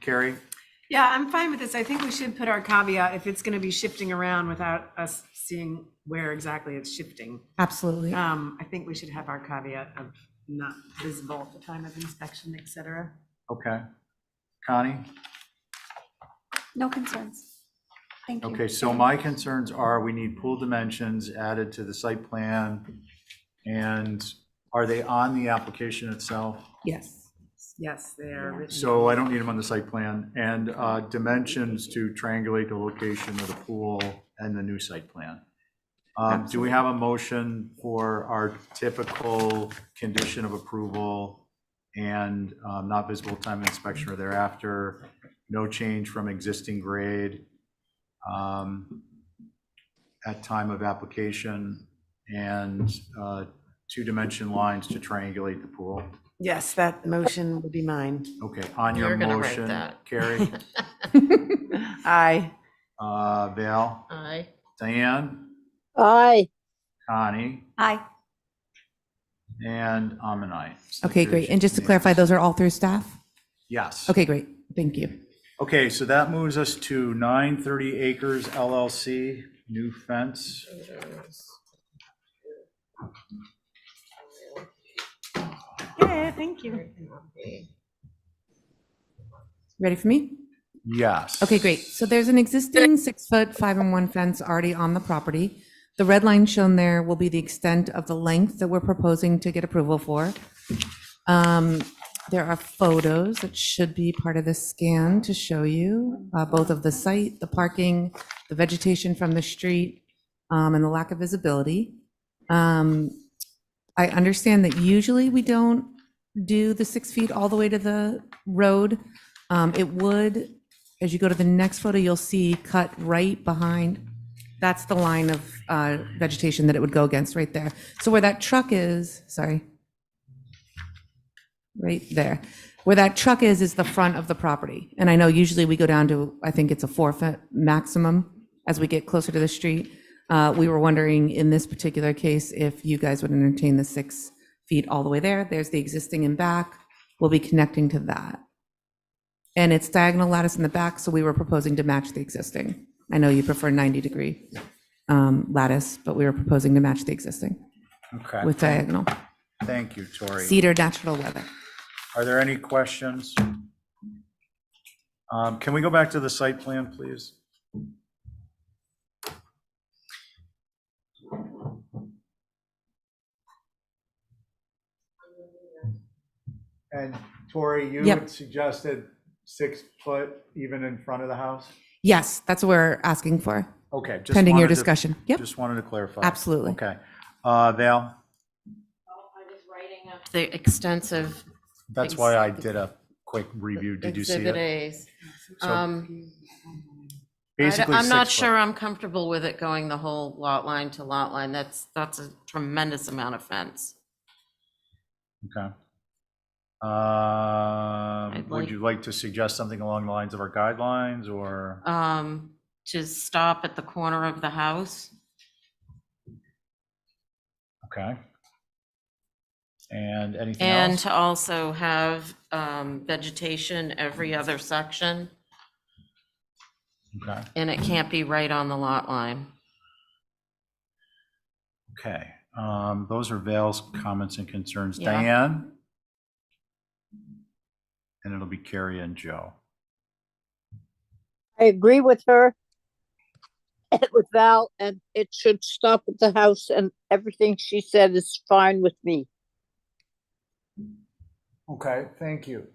A: Carrie?
L: Yeah, I'm fine with this. I think we should put our caveat if it's going to be shifting around without us seeing where exactly it's shifting.
N: Absolutely.
L: I think we should have our caveat of not visible at the time of inspection, et cetera.
A: Okay. Connie?
J: No concerns. Thank you.
A: Okay, so my concerns are we need pool dimensions added to the site plan. And are they on the application itself?
N: Yes.
L: Yes, they are written.
A: So I don't need them on the site plan. And dimensions to triangulate the location of the pool and the new site plan. Do we have a motion for our typical condition of approval and not visible time of inspection or thereafter, no change from existing grade at time of application, and 2-dimension lines to triangulate the pool?
L: Yes, that motion would be mine.
A: Okay, on your
F: You're gonna write
A: motion,
F: that.
A: Carrie,
L: Aye.
A: Val,
F: Aye.
A: Diane,
G: Aye.
A: Connie,
J: Aye.
A: and I'm an aye.
N: Okay, great. And just to clarify, those are all through staff?
A: Yes.
N: Okay, great. Thank you.
A: Okay, so that moves us to 930 Acres LLC, new fence.
L: Yeah, thank you.
N: Ready for me?
A: Yes.
N: Okay, great. So there's an existing 6-foot 5-in-1 fence already on the property. The red line shown there will be the extent of the length that we're proposing to get approval for. There are photos that should be part of this scan to show you both of the site, the parking, the vegetation from the street, and the lack of visibility. I understand that usually we don't do the 6 feet all the way to the road. It would, as you go to the next photo, you'll see cut right behind. That's the line of vegetation that it would go against right there. So where that truck is, sorry, right there. Where that truck is the front of the property. And I know usually we go down to, I think it's a 4-foot maximum as we get closer to the street. We were wondering in this particular case if you guys would entertain the 6 feet all the way there. There's the existing in back. We'll be connecting to that. And it's diagonal lattice in the back, so we were proposing to match the existing. I know you prefer 90-degree lattice, but we were proposing to match the existing
A: Okay.
N: with diagonal.
A: Thank you, Tori.
N: Cedar natural weather.
A: Are there any questions? Can we go back to the site plan, please? And Tori, you
N: Yep.
A: had suggested 6 foot even in front of the house?
N: Yes, that's what we're asking for,
A: Okay. just
N: pending your
A: wanted to-
N: discussion. Yep,
A: Just wanted to clarify.
N: absolutely.
A: Okay. Val,
F: I was writing up the extensive.
A: that's why I did a quick review. Did you see
F: Exhibit
A: it?
F: A's.
A: So basically
F: I'm not
A: 6 foot.
F: sure I'm comfortable with it going the whole lot line to lot line. That's a tremendous amount of fence.
A: Okay. Would
F: like-
A: you like to suggest something along the lines of our guidelines or?
F: To stop at the corner of the house.
A: Okay. And anything
F: And
A: else?
F: to also have vegetation every other section,
A: Okay.
F: and it can't be right on the lot line.
A: Okay. Those are Val's comments and concerns.
F: Yeah.
A: Diane? And it'll be Carrie and Joe.
G: I agree with her and with Val, and it should stop at the house, and everything she said is fine with me.
A: Okay, thank you.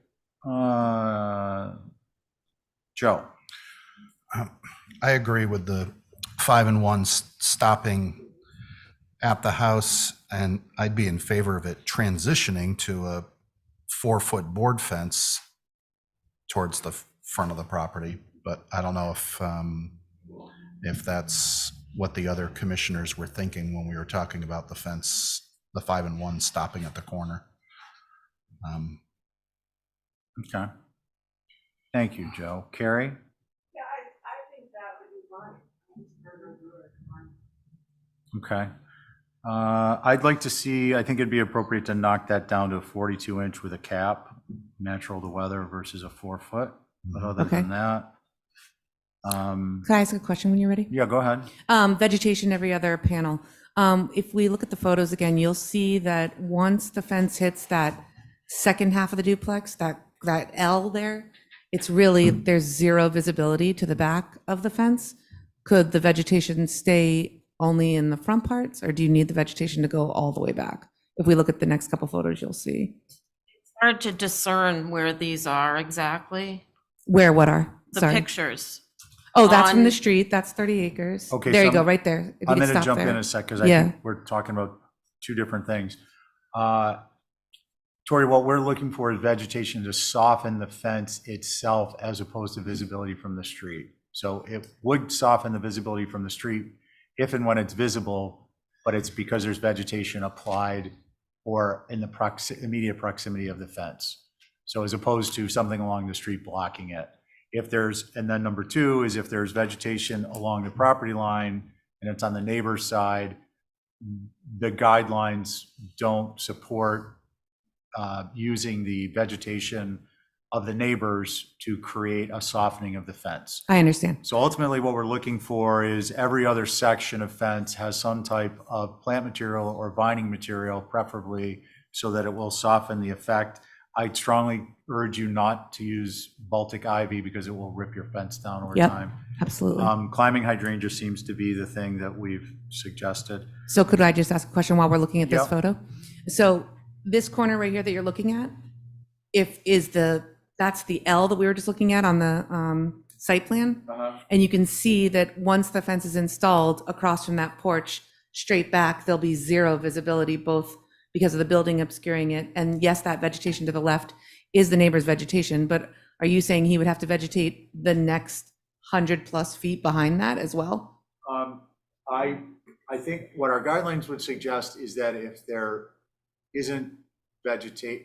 A: Joe?
D: I agree with the 5 and 1 stopping at the house, and I'd be in favor of it transitioning to a 4-foot board fence towards the front of the property. But I don't know if that's what the other commissioners were thinking when we were talking about the fence, the 5 and 1 stopping at the corner.
A: Okay. Thank you, Joe. Carrie?
L: Yeah, I think that would be fine.
A: Okay. I'd like to see, I think it'd be appropriate to knock that down to a 42 inch with a cap, natural to weather versus a 4 foot. But other
N: Okay.
A: than that,
N: Can I ask a question when you're ready?
A: yeah, go ahead.
N: Vegetation every other panel. If we look at the photos again, you'll see that once the fence hits that second half of the duplex, that L there, it's really, there's zero visibility to the back of the fence. Could the vegetation stay only in the front parts, or do you need the vegetation to go all the way back? If we look at the next couple photos, you'll see.
F: Hard to discern where these are exactly.
N: Where, what are?
F: The
N: Sorry.
F: pictures.
N: Oh, that's from the
F: on-
N: street. That's 30 acres.
A: Okay,
N: There you
A: so
N: go, right there. If you
A: I'm
N: could
A: going to
N: stop
A: jump in
N: there.
A: a sec because I
N: Yeah.
A: think we're talking about two different things. Tori, what we're looking for is vegetation to soften the fence itself as opposed to visibility from the street. So it would soften the visibility from the street if and when it's visible, but it's because there's vegetation applied or in the immediate proximity of the fence. So as opposed to something along the street blocking it. If there's, and then number two is if there's vegetation along the property line and it's on the neighbor's side, the guidelines don't support using the vegetation of the neighbors to create a softening of the fence.
N: I understand.
A: So ultimately what we're looking for is every other section of fence has some type of plant material or vining material, preferably so that it will soften the effect. I strongly urge you not to use Baltic ivy because it will rip your fence down over
N: Yep.
A: time.
N: Absolutely.
A: Climbing hydrangea seems to be the thing that we've suggested.
N: So could I just ask a question while we're looking at this
A: Yep.
N: photo? So this corner right here that you're looking at, that's the L that we were just looking at on the site plan? And you can see that once the fence is installed across from that porch, straight back, there'll be zero visibility, both because of the building obscuring it. And yes, that vegetation to the left is the neighbor's vegetation, but are you saying he would have to vegetate the next 100+ feet behind that as well?
A: I think what our guidelines would suggest is that if there isn't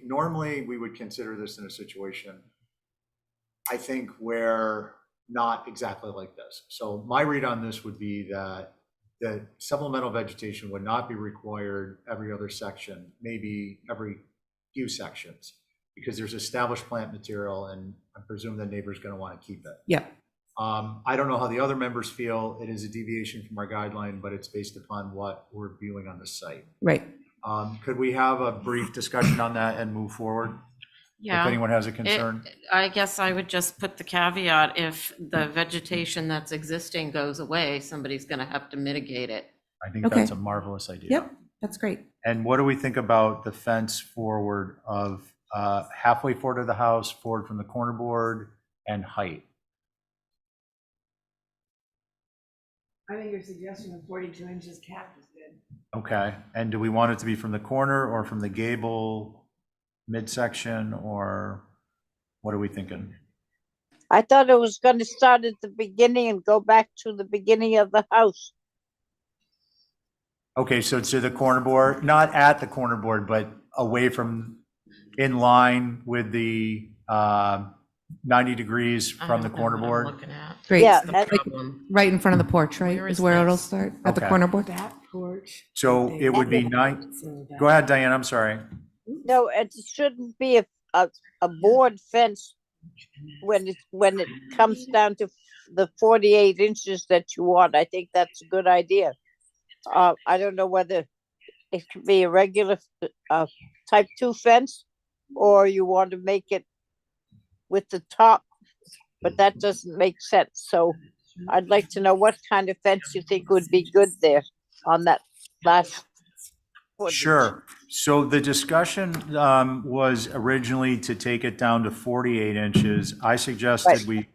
A: normally we would consider this in a situation, I think, where not exactly like this. So my read on this would be that supplemental vegetation would not be required every other section, maybe every few sections, because there's established plant material and I presume the neighbor's going to want to keep it.
N: Yep.
A: I don't know how the other members feel. It is a deviation from our guideline, but it's based upon what we're viewing on the site.
N: Right.
A: Could we have a brief discussion on that and move forward? If
F: Yeah.
A: anyone has a concern?
F: I guess I would just put the caveat, if the vegetation that's existing goes away, somebody's going to have to mitigate it.
A: I think
N: Okay.
A: that's a marvelous idea.
N: Yep, that's great.
A: And what do we think about the fence forward of halfway forward of the house, forward from the corner board, and height?
L: I think your suggestion of 42 inches cap is good.
A: Okay, and do we want it to be from the corner or from the gable midsection, or what are we thinking?
G: I thought it was going to start at the beginning and go back to the beginning of the house.
A: Okay, so to the corner board, not at the corner board, but away from, in line with the 90 degrees from the corner board?
N: Great.
G: Yeah,
F: The
G: that's-
F: problem.
N: Right in front of the porch, right?
F: Where
N: Is
F: is
N: where it'll
F: this?
N: start, at the
A: Okay.
N: corner board?
L: That porch.
A: So it would be go ahead, Diane, I'm sorry.
G: No, it shouldn't be a board fence when it comes down to the 48 inches that you want. I think that's a good idea. I don't know whether it could be a regular type 2 fence, or you want to make it with the top, but that doesn't make sense. So I'd like to know what kind of fence you think would be good there on that last footage.
A: Sure. So the discussion was originally to take it down to 48 inches. I suggested
G: Right.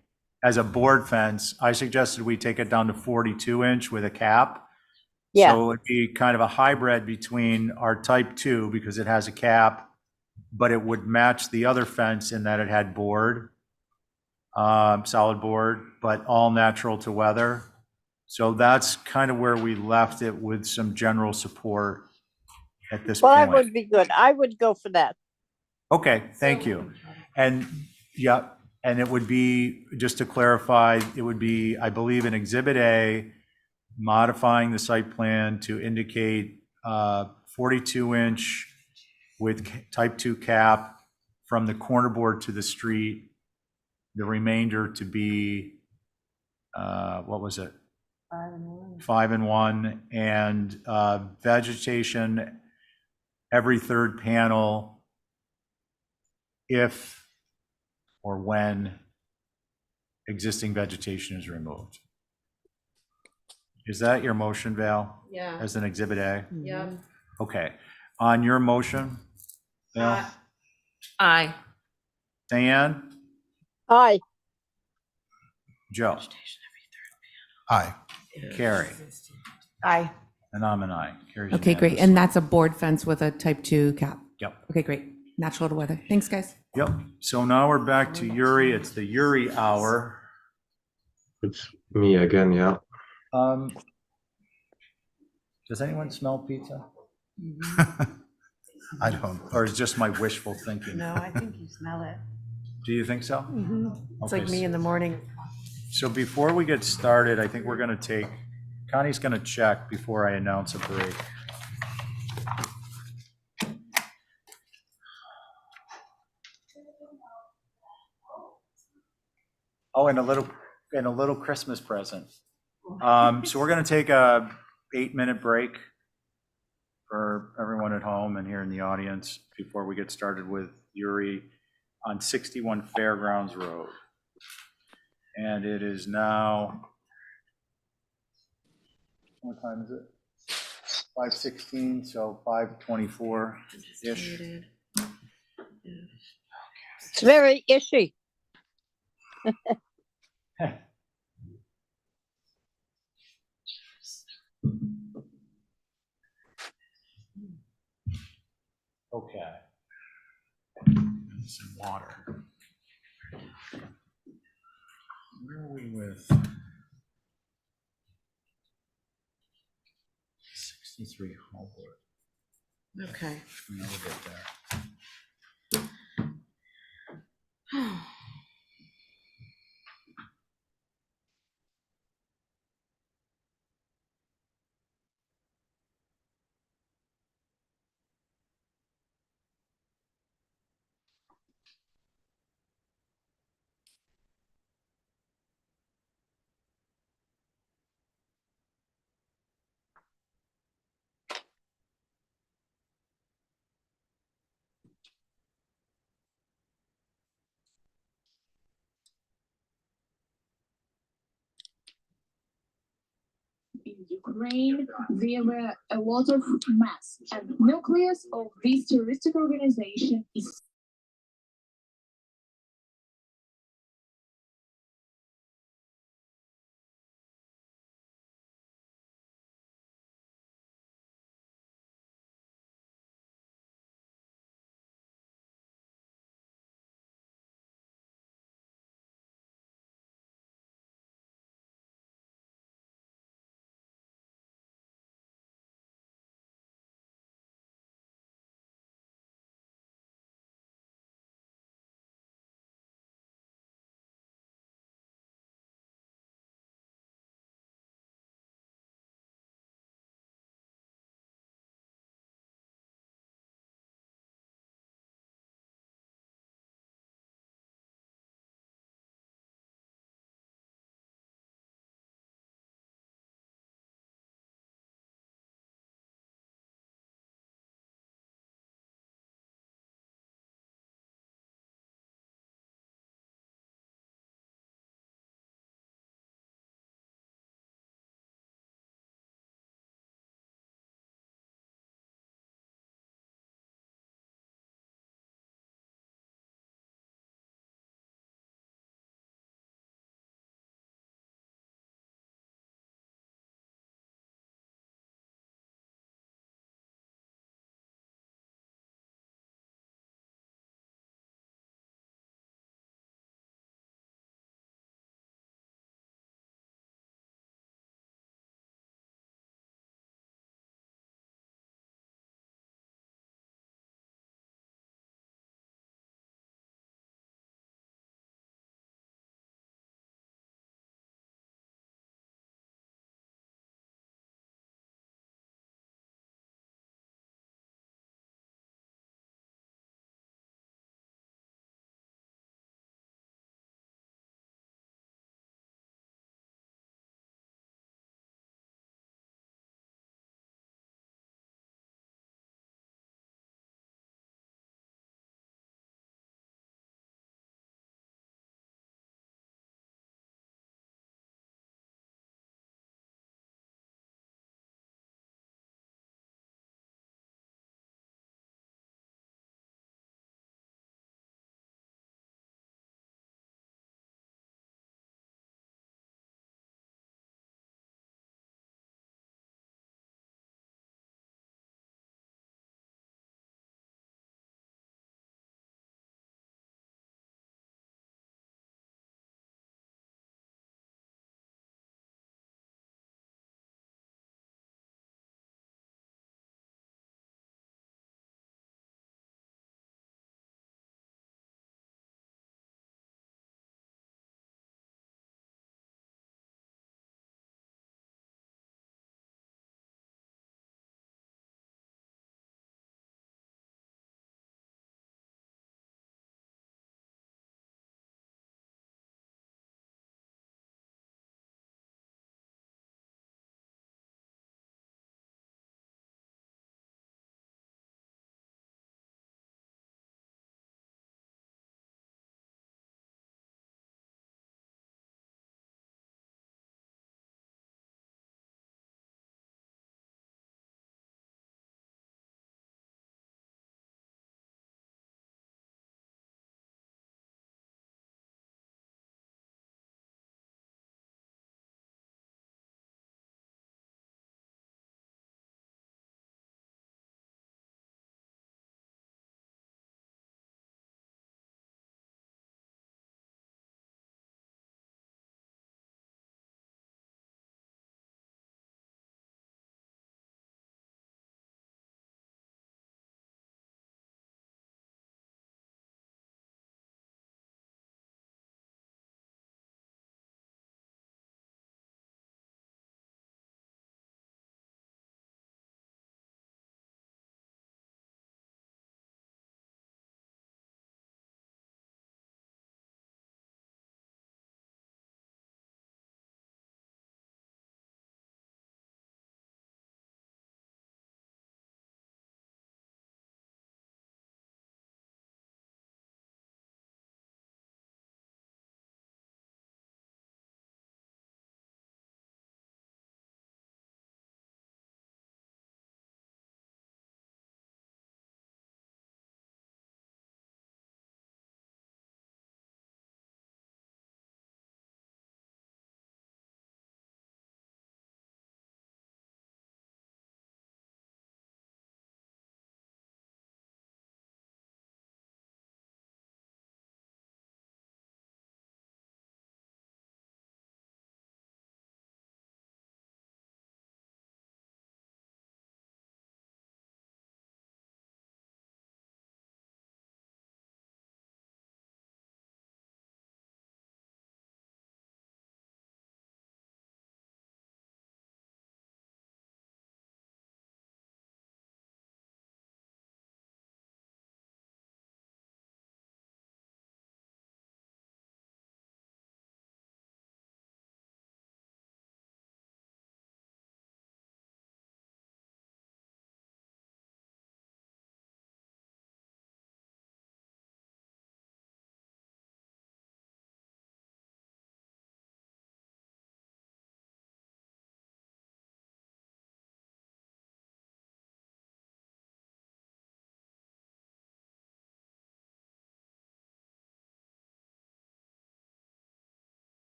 A: as a board fence, I suggested we take it down to 42 inch with a cap.
G: Yeah.
A: So it'd be kind of a hybrid between our type 2, because it has a cap, but it would match the other fence in that it had board, solid board, but all natural to weather. So that's kind of where we left it, with some general support at this
G: Well, that
A: point.
G: would be good. I would go for that.
A: Okay, thank you. And, yeah, and it would be, just to clarify, it would be, I believe, in Exhibit A, modifying the site plan to indicate 42-inch with type 2 cap from the corner board to the street, the remainder to be, what was it? 5 and 1, and vegetation every third panel if or when existing vegetation is removed. Is that your motion, Val?
F: Yeah.
A: As an Exhibit A?
F: Yep.
A: Okay. On your motion, Val?
F: Aye.
A: Diane?
G: Aye.
A: Joe?
D: Aye.
A: Carrie?
L: Aye.
A: And I'm an aye. Carries
N: Okay, great.
A: unanimously.
N: And that's a board fence with a type 2 cap.
A: Yep.
N: Okay, great. Natural to weather. Thanks, guys.
A: Yep. So now we're back to Yuri. It's the Yuri hour.
K: It's me again, yeah.
A: Does anyone smell pizza?
D: I don't.
A: Or is it just my wishful thinking?
L: No, I think you smell it.
A: Do you think so?
L: It's
A: Okay,
L: like me in the morning.
A: So before we get started, I think we're going to take, Connie's going to check before I announce a break. Oh, and a little Christmas present. So we're going to take a 8-minute break for everyone at home and here in the audience before we get started with Yuri on 61 Fairgrounds Road. And it is now, what time is it? 5:16, so 5:24-ish.
G: It's very ishy.
A: Okay. Some water. Where are we with? 63 Holbrook.
F: Okay.
A: We'll get there.
O: in Ukraine, there were a lot of mess, and nucleus of this terroristic organization is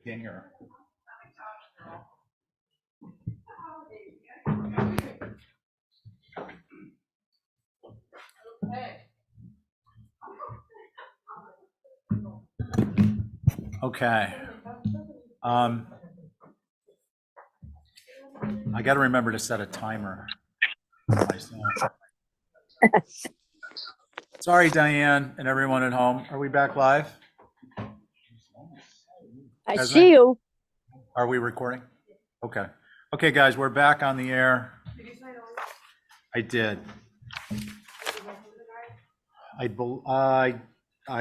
A: Can't hear. Okay. I got to remember to set a timer for myself. Sorry, Diane and everyone at home. Are we back live?
G: I
A: Esme?
G: see you.
A: Are we recording? Okay. Okay, guys, we're back on the air. I did. I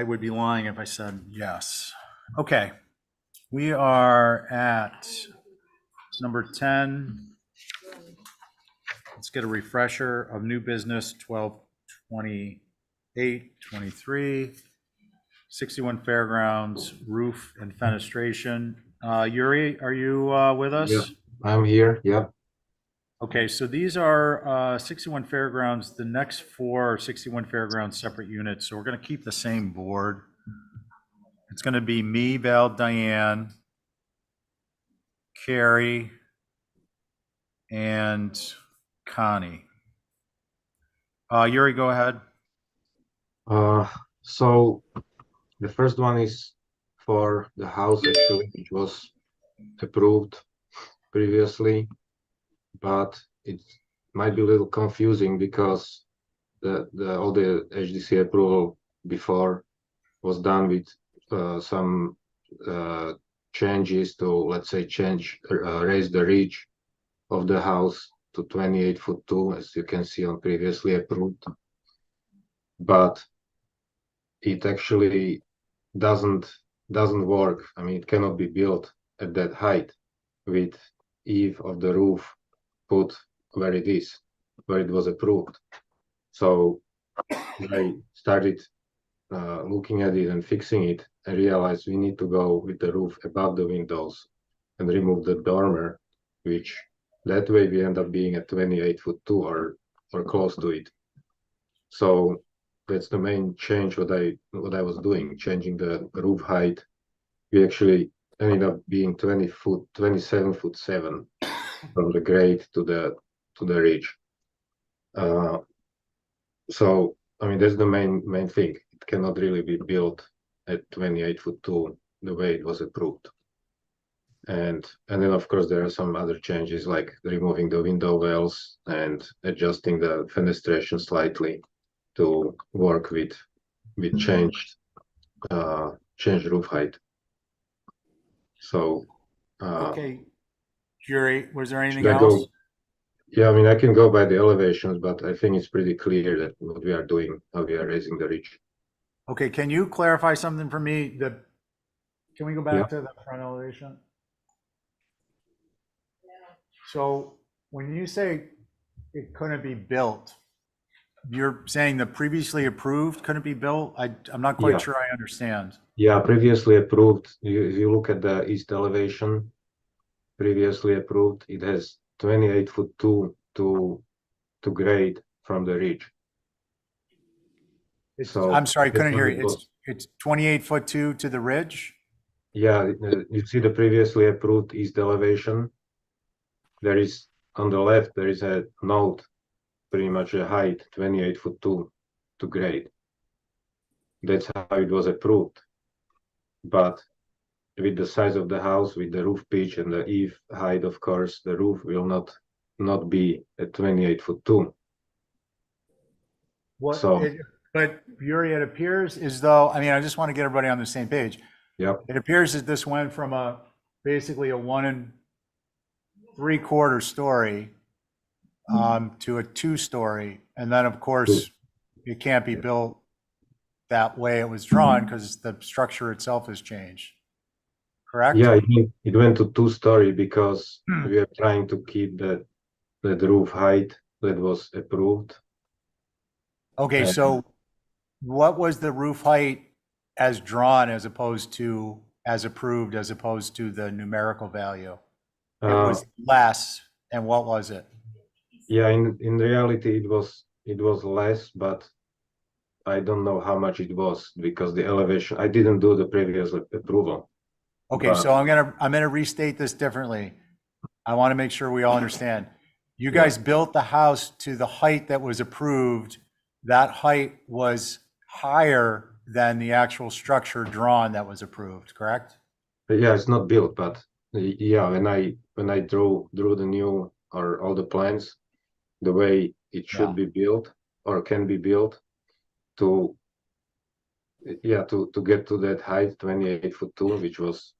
A: would be lying if I said yes. Okay. We are at number 10. Let's get a refresher of new business, 12/28/23, 61 Fairgrounds, roof and fenestration. Yuri, are you with us?
K: Yeah, I'm here. Yeah.
A: Okay, so these are 61 Fairgrounds. The next four are 61 Fairgrounds separate units, so we're going to keep the same board. It's going to be me, Val, Diane, Carrie, and Connie. Yuri, go ahead.
K: So the first one is for the house actually, which was approved previously, but it might be a little confusing because all the HDC approval before was done with some changes to, let's say, raise the reach of the house to 28'2", as you can see on previously approved. But it actually doesn't work. I mean, it cannot be built at that height with eave of the roof put where it is, where it was approved. So I started looking at it and fixing it, I realized we need to go with the roof above the windows and remove the dormer, which that way we end up being at 28'2" or close to it. So that's the main change what I was doing, changing the roof height. We actually ended up being 27'7" from the grade to the ridge. So I mean that's the main thing. It cannot really be built at 28'2" the way it was approved. And then of course there are some other changes like removing the window wells and adjusting the fenestration slightly to work with changed roof height. So
A: Okay, Yuri, was there anything
K: should I go?
A: else?
K: Yeah, I mean I can go by the elevations, but I think it's pretty clear that what we are doing, how we are raising the ridge.
A: Okay, can you clarify something for me? Can we go back
K: Yeah.
A: to the front elevation? So when you say it couldn't be built, you're saying the previously approved couldn't be built? I'm not quite
K: Yeah.
A: sure I understand.
K: Yeah, previously approved. If you look at the east elevation, previously approved, it has 28'2" to grade from the ridge. So
A: I'm sorry, I couldn't hear
K: it
A: you.
K: was-
A: It's 28'2" to the ridge?
K: Yeah, you see the previously approved east elevation. There is on the left, there is a note, pretty much a height, 28'2" to grade. That's how it was approved. But with the size of the house, with the roof pitch and the eave height, of course, the roof will not be at 28'2". So
A: But Yuri, it appears as though, I mean, I just want to get everybody on the same page.
K: yeah,
A: It appears that this went from basically a 1 3/4 story to a 2-story. And then, of course, it can't be built that way it was drawn because the structure itself has changed. Correct?
K: yeah, it went to 2-story because we are trying to keep that roof height that was approved.
A: Okay, so what was the roof height as drawn as opposed to as approved, as opposed to the numerical value? It was less, and what was it?
K: Yeah, in reality it was less, but I don't know how much it was because the elevation, I didn't do the previous approval.
A: Okay, so I'm gonna restate this differently. I want to make sure we all understand. You guys built the house to the height that was approved. That height was higher than the actual structure drawn that was approved, correct?
K: Yeah, it's not built, but yeah, when I drew the new or all the plans, the way it should be built or can be built to to get to that height, 28 foot 2, which was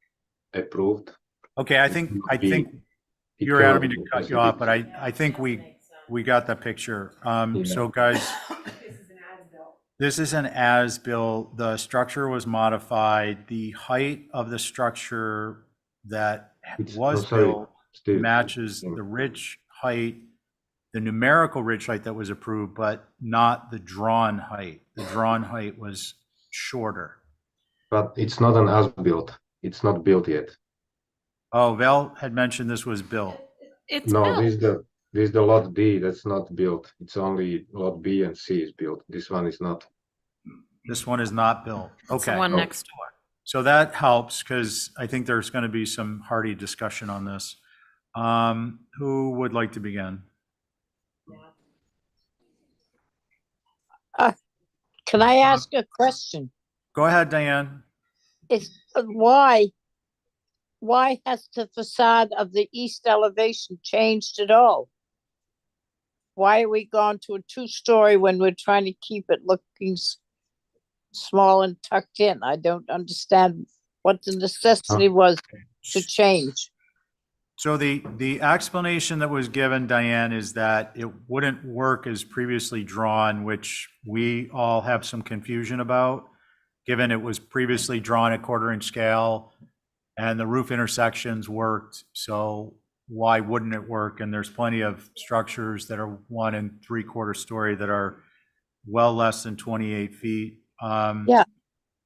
K: approved.
A: Okay, I think
K: It
A: you're, I don't
K: cannot
A: mean to
K: be
A: cut you off, but I think we got the picture. So guys, this is an as-built. The structure was modified. The height of the structure that was
K: sorry,
A: built
K: Steve.
A: matches the ridge height, the numerical ridge height that was approved, but not the drawn height. The drawn height was shorter.
K: But it's not an as-built. It's not built yet.
A: Oh, Val had mentioned this was built.
F: It's
K: No,
F: built.
K: this is the lot B that's not built. It's only lot B and C is built. This one is not.
A: This one is not built.
F: It's the
A: Okay.
F: one next door.
A: So that helps because I think there's going to be some hearty discussion on this. Who would like to begin?
G: Can I ask a question?
A: Go ahead, Diane.
G: Is why has the facade of the east elevation changed at all? Why are we going to a 2-story when we're trying to keep it looking small and tucked in? I don't understand what the necessity was to change.
A: So the explanation that was given, Diane, is that it wouldn't work as previously drawn, which we all have some confusion about, given it was previously drawn at 1/4 inch scale and the roof intersections worked. So why wouldn't it work? And there's plenty of structures that are 1 3/4 story that are well less than 28 feet.
G: Yeah.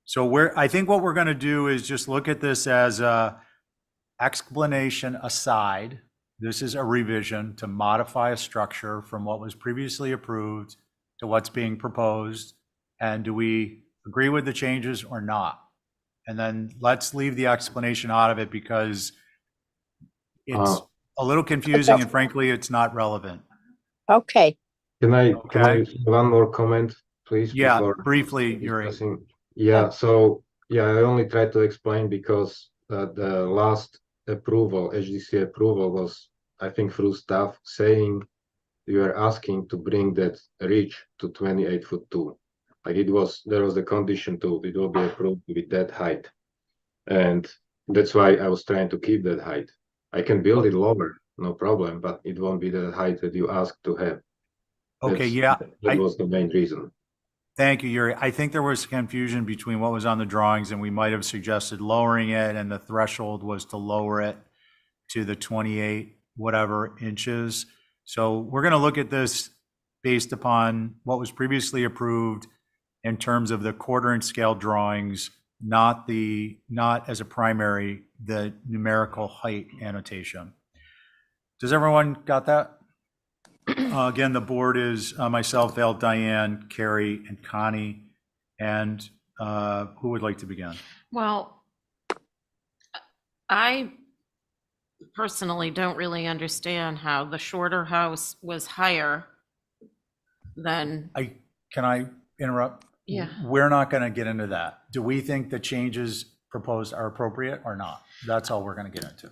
A: So I think what we're going to do is just look at this as a explanation aside. This is a revision to modify a structure from what was previously approved to what's being proposed. And do we agree with the changes or not? And then let's leave the explanation out of it because it's a little confusing and frankly, it's not relevant.
G: Okay.
K: Can I
A: Okay.
K: one more comment, please?
A: Yeah,
K: before
A: briefly, Yuri.
K: discussing? Yeah, so yeah, I only tried to explain because the last approval, HDC approval, was I think through staff saying you are asking to bring that ridge to 28 foot 2. Like there was the condition to it will be approved with that height, and that's why I was trying to keep that height. I can build it lower, no problem, but it won't be the height that you asked to have.
A: Okay, yeah.
K: That was the main reason.
A: Thank you, Yuri. I think there was confusion between what was on the drawings and we might have suggested lowering it and the threshold was to lower it to the 28 whatever inches. So we're going to look at this based upon what was previously approved in terms of the 1/4 inch scale drawings, not as a primary, the numerical height annotation. Does everyone got that? Again, the board is myself, Val, Diane, Carrie, and Connie. And who would like to begin?
F: Well, I personally don't really understand how the shorter house was higher than,
A: Can I interrupt?
F: Yeah.
A: We're not going to get into that. Do we think the changes proposed are appropriate or not? That's all we're going to get into.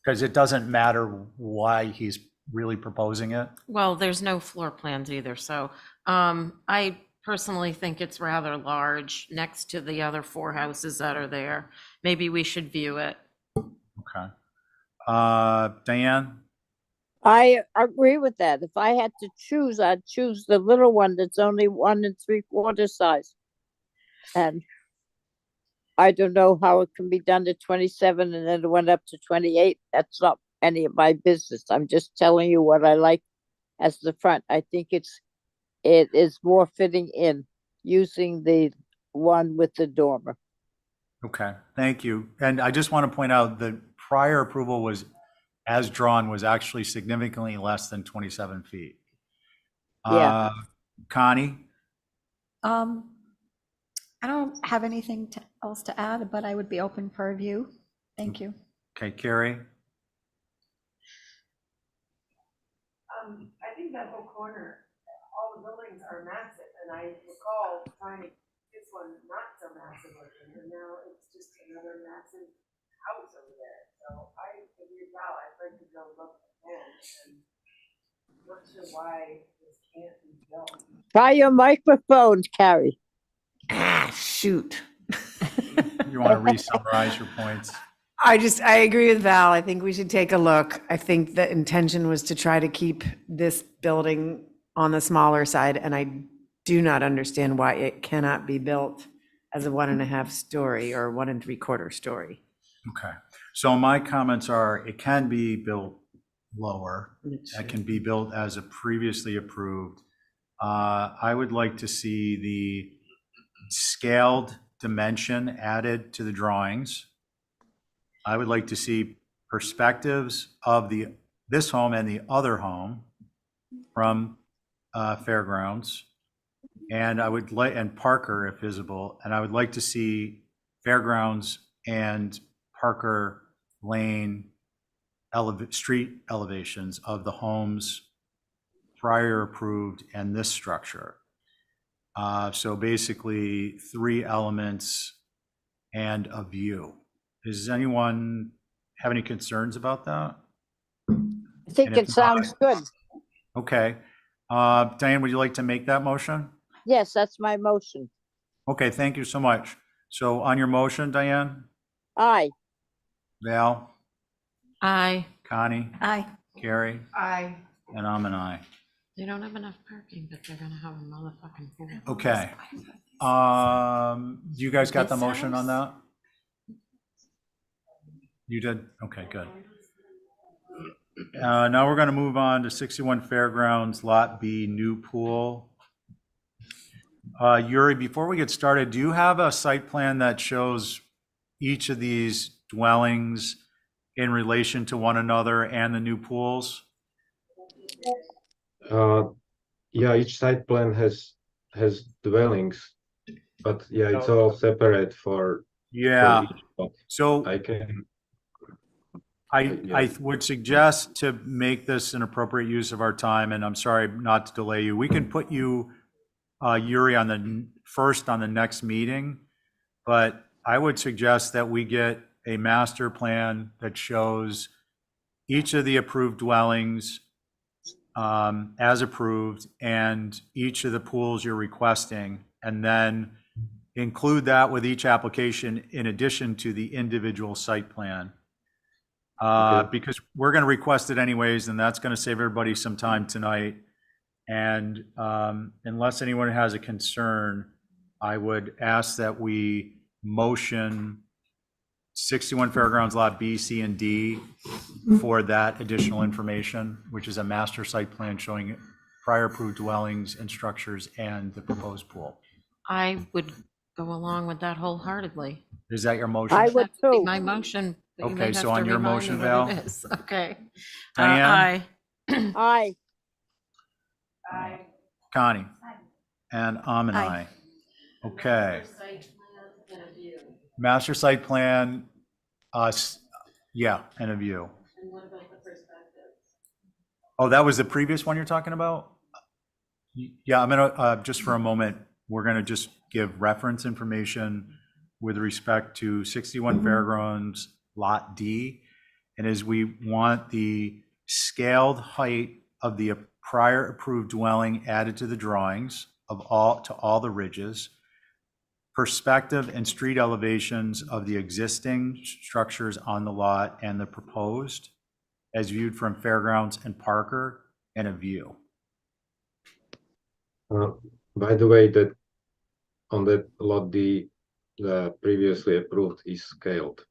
A: Because it doesn't matter why he's really proposing it.
F: well, there's no floor plans either, so I personally think it's rather large next to the other 4 houses that are there. Maybe we should view it.
A: Okay. Diane?
G: I agree with that. If I had to choose, I'd choose the little one that's only 1 3/4 size. And I don't know how it can be done to 27 and then it went up to 28. That's not any of my business. I'm just telling you what I like as the front. I think it is more fitting in using the one with the dormer.
A: Okay, thank you. And I just want to point out the prior approval was, as drawn, was actually significantly less than 27 feet.
G: Yeah.
A: Connie?
J: I don't have anything else to add, but I would be open for a view. Thank you.
A: Okay, Carrie?
L: I think that whole corner, all the buildings are massive, and I recall trying to get this one not so massive looking, and now it's just another massive house over there. So I agree, wow, I'd like to go look again, and not sure why this can't be built.
G: Try your microphone, Carrie.
L: Shoot.
A: You want to re-summarize your points?
L: I agree with Val. I think we should take a look. I think the intention was to try to keep this building on the smaller side, and I do not understand why it cannot be built as a 1.5 story or 1 3/4 story.
A: Okay, so my comments are, it can be built lower. It can be built as a previously approved. I would like to see the scaled dimension added to the drawings. I would like to see perspectives of this home and the other home from Fairgrounds. And I would like, and Parker if visible, and I would like to see Fairgrounds and Parker Lane street elevations of the homes prior approved and this structure. So basically 3 elements and a view. Does anyone have any concerns about that?
G: I think
A: And if
G: it sounds good.
A: Okay. Diane, would you like to make that motion?
G: Yes, that's my motion.
A: Okay, thank you so much. So on your motion, Diane,
G: Aye.
A: Val,
F: Aye.
A: Connie,
J: Aye.
A: Carrie,
L: Aye.
A: and I'm an aye.
F: They don't have enough parking, but they're gonna have a motherfucking pool.
A: Okay. You guys got the motion on that? You did? Okay, good. Now we're going to move on to 61 Fairgrounds, Lot B, new pool. Yuri, before we get started, do you have a site plan that shows each of these dwellings in relation to one another and the new pools?
K: Yeah, each site plan has dwellings, but yeah, it's all separate for
A: Yeah.
K: each lot.
A: So
K: I can.
A: I would suggest to make this an appropriate use of our time, and I'm sorry not to delay you. We can put you, Yuri, on the next meeting, but I would suggest that we get a master plan that shows each of the approved dwellings as approved and each of the pools you're requesting, and then include that with each application in addition to the individual site plan. Because we're going to request it anyways, and that's going to save everybody some time tonight. And unless anyone has a concern, I would ask that we motion 61 Fairgrounds Lot B, C, and D for that additional information, which is a master site plan showing prior approved dwellings and structures and the proposed pool.
F: I would go along with that wholeheartedly.
A: Is that your motion?
G: I would
F: That would be
G: too.
F: my motion. but you may
A: Okay, so
F: have to
A: on your
F: remind
A: motion,
F: me what it
A: Val?
F: is. Okay.
A: Diane?
F: Aye.
G: Aye.
L: Aye.
A: Connie? And I'm an
J: Aye.
A: aye. Okay. Master site plan, yeah, and a view.
F: And what about the perspectives?
A: Oh, that was the previous one you're talking about? Yeah, I'm gonna, just for a moment, we're gonna just give reference information with respect to 61 Fairgrounds Lot D. And as we want the scaled height of the prior approved dwelling added to the drawings to all the ridges, perspective and street elevations of the existing structures on the lot and the proposed as viewed from Fairgrounds and Parker, and a view.
K: By the way, that on that lot D, the previously approved is scaled.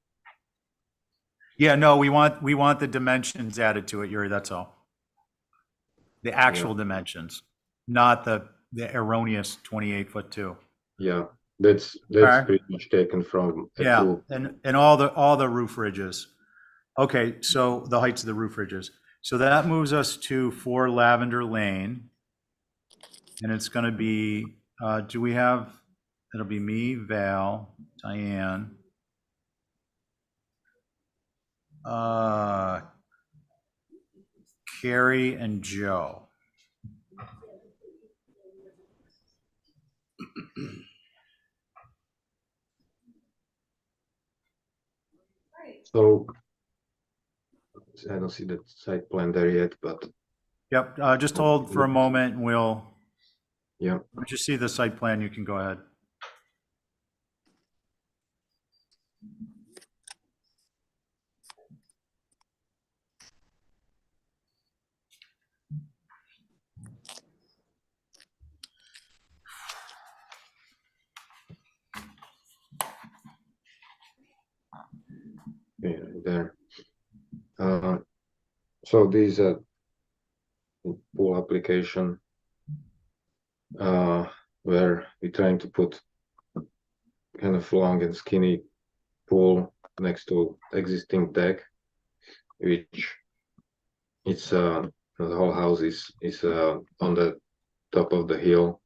A: Yeah, no, we want the dimensions added to it, Yuri, that's all. The actual dimensions, not the erroneous 28'2".
K: Yeah, that's
A: Okay.
K: pretty much taken from
A: Yeah,
K: approved.
A: and all the roof ridges. Okay, so the heights of the roof ridges. So that moves us to 4 Lavender Lane. And it's gonna be, do we have It'll be me, Val, Diane. Carrie and Joe.
K: So I don't see the site plan there yet, but
A: Yep, just hold for a moment and we'll,
K: yeah.
A: once you see the site plan, you can go ahead.
K: Yeah, there. So these pool application where we're trying to put kind of long and skinny pool next to existing deck, which it's the whole house is on the top of the hill,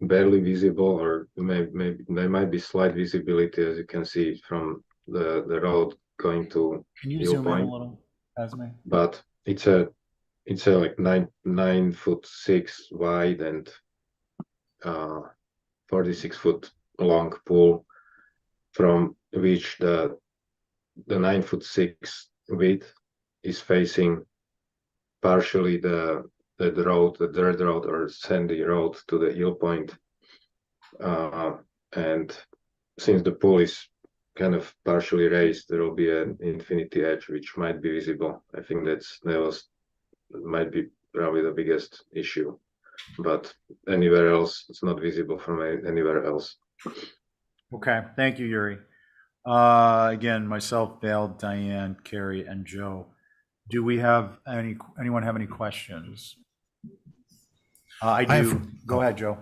K: barely visible, or maybe there might be slight visibility as you can see from the road going to
A: Can you
K: Hill
A: zoom in a
K: Point.
A: little, Esme?
K: But it's a like 9'6" wide and 46-foot long pool, from which the 9'6" width is facing partially the road, the dirt road or sandy road to the Hill Point. And since the pool is kind of partially raised, there will be an infinity edge which might be visible. I think might be probably the biggest issue, but anywhere else it's not visible from anywhere else.
A: Okay, thank you, Yuri. Again, myself, Val, Diane, Carrie, and Joe. Do we have anyone have any questions? I do. Go ahead, Joe.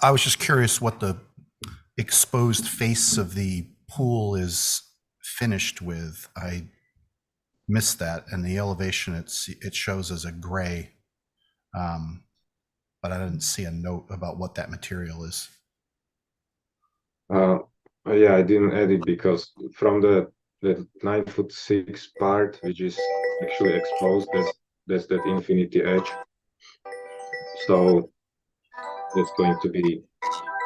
D: I was just curious what the exposed face of the pool is finished with. I missed that, and the elevation it shows as a gray, but I didn't see a note about what that material is.
K: Yeah, I didn't add it because from the 9'6" part, which is actually exposed, that's that infinity edge. So that's going to be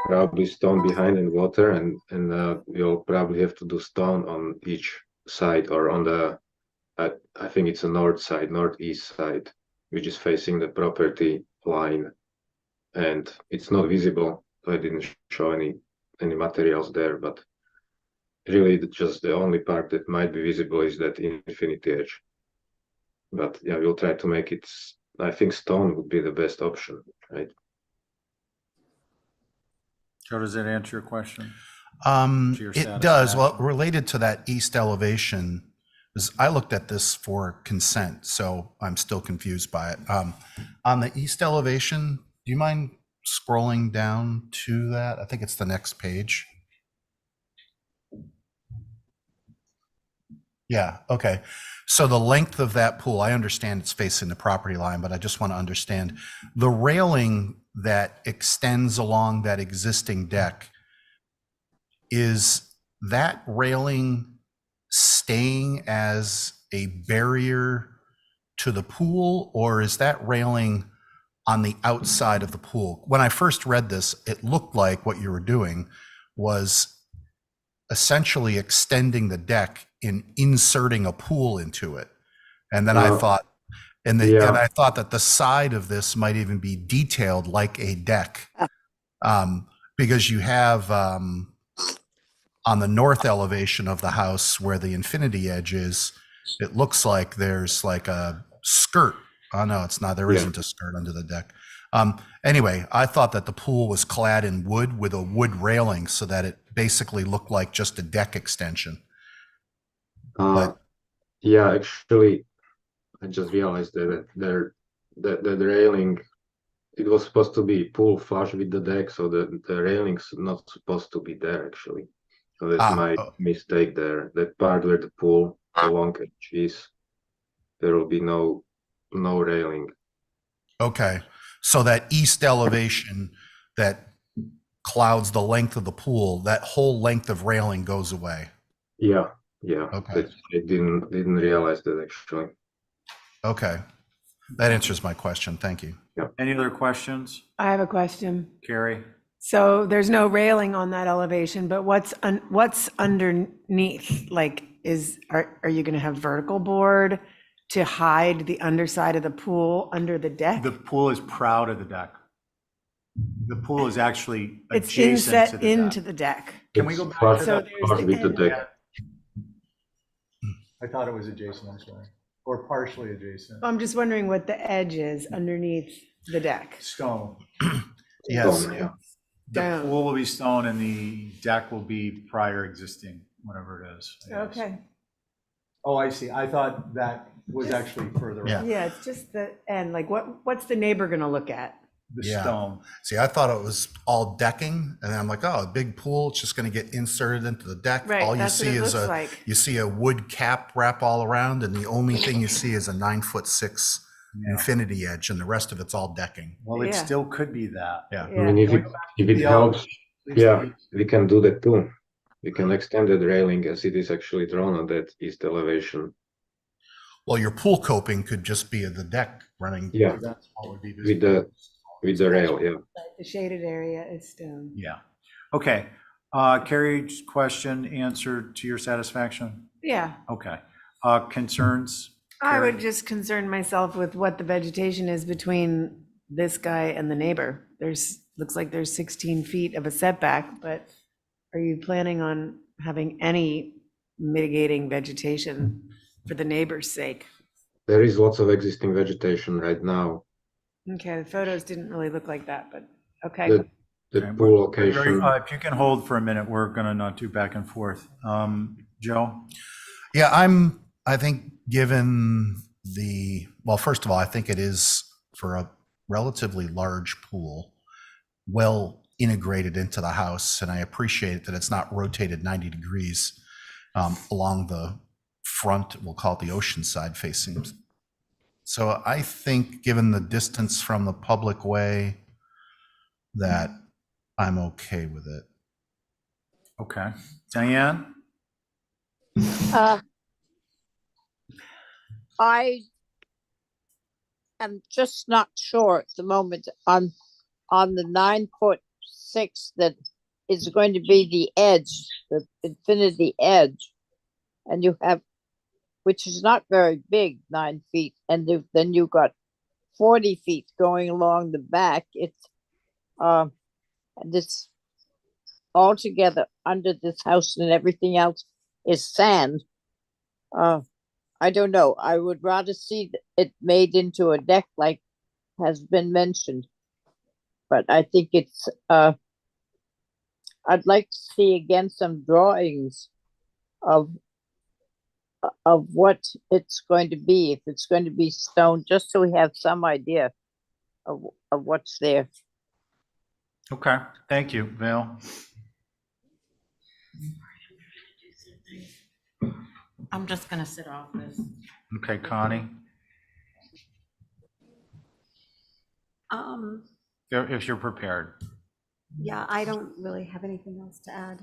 K: probably stone behind in water, and you'll probably have to do stone on each side, or on the I think it's a northeast side, which is facing the property line, and it's not visible. So I didn't show any materials there, but really just the only part that might be visible is that infinity edge. But yeah, we'll try to make it. I think stone would be the best option, right?
A: Joe, does that answer your question?
D: It does. Well, related to that east elevation, is I looked at this for consent, so I'm still confused by it. On the east elevation, do you mind scrolling down to that? I think it's the next page. Yeah, okay. So the length of that pool, I understand it's facing the property line, but I just want to understand the railing that extends along that existing deck. Is that railing staying as a barrier to the pool, or is that railing on the outside of the pool? When I first read this, it looked like what you were doing was essentially extending the deck and inserting a pool into it. And then I thought, and I thought that the side of this might even be detailed like a deck, because you have on the north elevation of the house where the infinity edge is, it looks like there's like a skirt. Oh no, it's not. There isn't a skirt under the deck. Anyway, I thought that the pool was clad in wood with a wood railing so that it basically looked like just a deck extension.
K: Yeah, actually, I just realized that the railing, it was supposed to be pool flush with the deck, so the railing's not supposed to be there actually. So that's my mistake there. That part where the pool, the long edge is, there will be no railing.
D: Okay, so that east elevation that clouds the length of the pool, that whole length of railing goes away.
K: Yeah,
D: Okay.
K: I didn't realize that actually.
D: Okay. That answers my question. Thank you.
A: Any other questions?
L: I have a question.
A: Carrie?
L: So there's no railing on that elevation, but what's underneath? Like, are you going to have vertical board to hide the underside of the pool under the deck?
A: The pool is proud of the deck. The pool is actually
L: It's
A: adjacent
L: inset
A: to the
L: into
A: deck.
L: the deck.
A: Can we go back
K: Part-
A: to
L: So
A: that?
L: there's
K: part
L: the
K: with the
L: end.
K: deck.
A: I thought it was adjacent, I'm sorry. Or partially adjacent.
L: I'm just wondering what the edge is underneath the deck.
A: Stone.
D: Yes.
K: Stone, yeah.
A: The
L: Stone.
A: pool will be stone and the deck will be prior existing, whatever it is. I guess.
L: Okay.
A: Oh, I see. I thought that was actually further
D: Yeah.
A: up.
L: Yeah, it's just the end. Like, what's the neighbor going to look at?
A: The
D: Yeah.
A: stone.
D: See, I thought it was all decking, and then I'm like, oh, a big pool, it's just going to get inserted into the deck.
L: Right,
D: All you
L: that's what
D: see
L: it
D: is
L: looks like.
D: you see a wood cap wrap all around, and the only thing you see is a 9'6" infinity edge, and the rest of it's all decking.
A: Well, it
L: Yeah.
A: still could be that.
D: Yeah.
K: I mean, if it helps, yeah, we can do that too. We can extend the railing as it is actually drawn on that east elevation.
D: Well, your pool coping could just be the deck running.
K: Yeah,
A: That's all would be
K: with
A: visible.
K: the rail, yeah.
L: The shaded area is stone.
A: Yeah. Okay. Carrie's question answered to your satisfaction?
L: Yeah.
A: Okay. Concerns?
L: I would just concern myself with what the vegetation is between this guy and the neighbor. Looks like there's 16 feet of a setback, but are you planning on having any mitigating vegetation for the neighbor's sake?
K: There is lots of existing vegetation right now.
L: Okay, the photos didn't really look like that, but okay.
K: The
A: Okay,
K: pool location,
A: If you can hold for a minute, we're going to not do back and forth. Joe?
D: Yeah, I think given well, first of all, I think it is for a relatively large pool, well integrated into the house. And I appreciate that it's not rotated 90 degrees along the front, we'll call it the ocean side facing. So I think given the distance from the public way, that I'm okay with it.
A: Okay. Diane?
G: I am just not sure at the moment on the 9'6" that is going to be the edge, the infinity edge, and you have, which is not very big, 9 feet, and then you've got 40 feet going along the back. It's and it's all together under this house, and everything else is sand. I don't know. I would rather see it made into a deck like has been mentioned. But I think it's, I'd like to see again some drawings of what it's going to be, if it's going to be stone, just so we have some idea of what's there.
A: Okay. Thank you, Val.
F: I'm just going to sit off this.
A: Okay, Connie? If you're prepared.
J: Yeah, I don't really have anything else to add.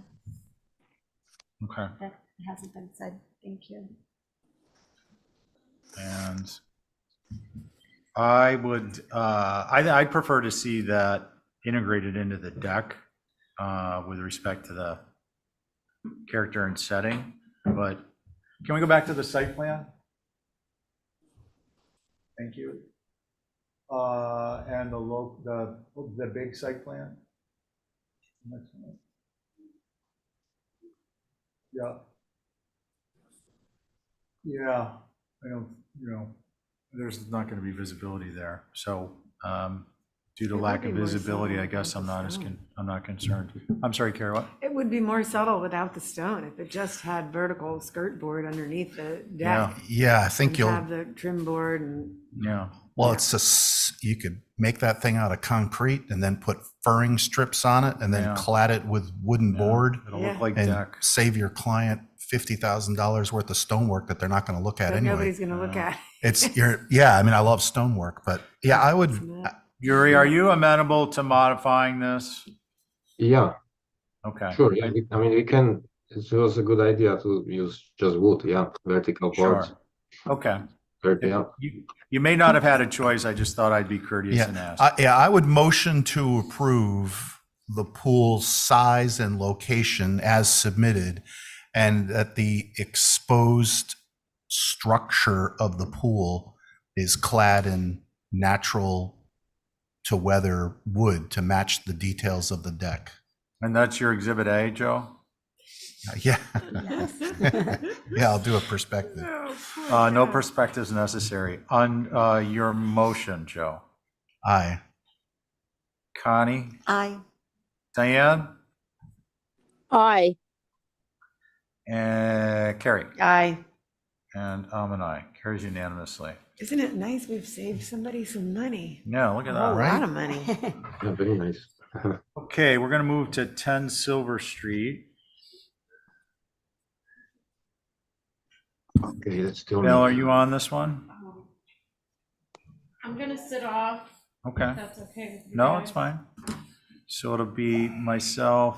A: Okay.
J: That hasn't been said. Thank you.
A: And I would, I'd prefer to see that integrated into the deck with respect to the character and setting, but can we go back to the site plan? Thank you. And the big site plan? Yeah. Yeah, I don't, there's not going to be visibility there. So due to
L: It would
A: lack
L: be
A: of
L: more
A: visibility,
L: subtle
A: I guess I'm
L: without
A: not
L: the stone.
A: I'm not concerned. I'm sorry, Carrie, what?
L: It would be more subtle without the stone if it just had vertical skirt board underneath the deck.
D: Yeah, I think
L: And
D: you'll,
L: have the trim board and,
A: Yeah.
D: well, it's just, you could make that thing out of concrete and then put furring strips on it and then
A: Yeah.
D: clad it with wooden board
A: It'll
L: Yeah.
A: look like
D: and
A: deck.
D: save your client $50,000 worth of stonework that they're not going to look at
L: that
D: anyway.
L: nobody's gonna look at.
D: Yeah, I mean, I love stonework, but yeah, I would,
L: It's not-
A: Yuri, are you amenable to modifying this?
K: Yeah,
A: Okay.
K: sure. Yeah, I mean, we can. It was a good idea to use just wood. Yeah, vertical boards.
A: Sure. Okay.
K: Yeah.
A: You may not have had a choice. I just thought I'd be courteous and
D: Yeah,
A: ask.
D: I would motion to approve the pool's size and location as submitted, and that the exposed structure of the pool is clad in natural to weather wood to match the details of the deck.
A: And that's your Exhibit A, Joe?
D: Yeah. Yeah, I'll do a perspective.
A: No perspectives necessary. On your motion, Joe.
D: Aye.
A: Connie?
J: Aye.
A: Diane?
G: Aye.
A: And Carrie?
L: Aye.
A: And I'm an aye. Carries unanimously.
L: Isn't it nice we've saved somebody some money?
A: Yeah, look at
L: A
A: that.
L: whole
D: Right?
L: lot of money.
K: Yeah, very nice.
A: Okay, we're going to move to 10 Silver Street.
K: Okay, that's still.
A: Bill, are you on this one?
F: I'm gonna sit off.
A: Okay.
F: If that's okay with you
A: No,
F: guys.
A: it's fine. So it'll be myself,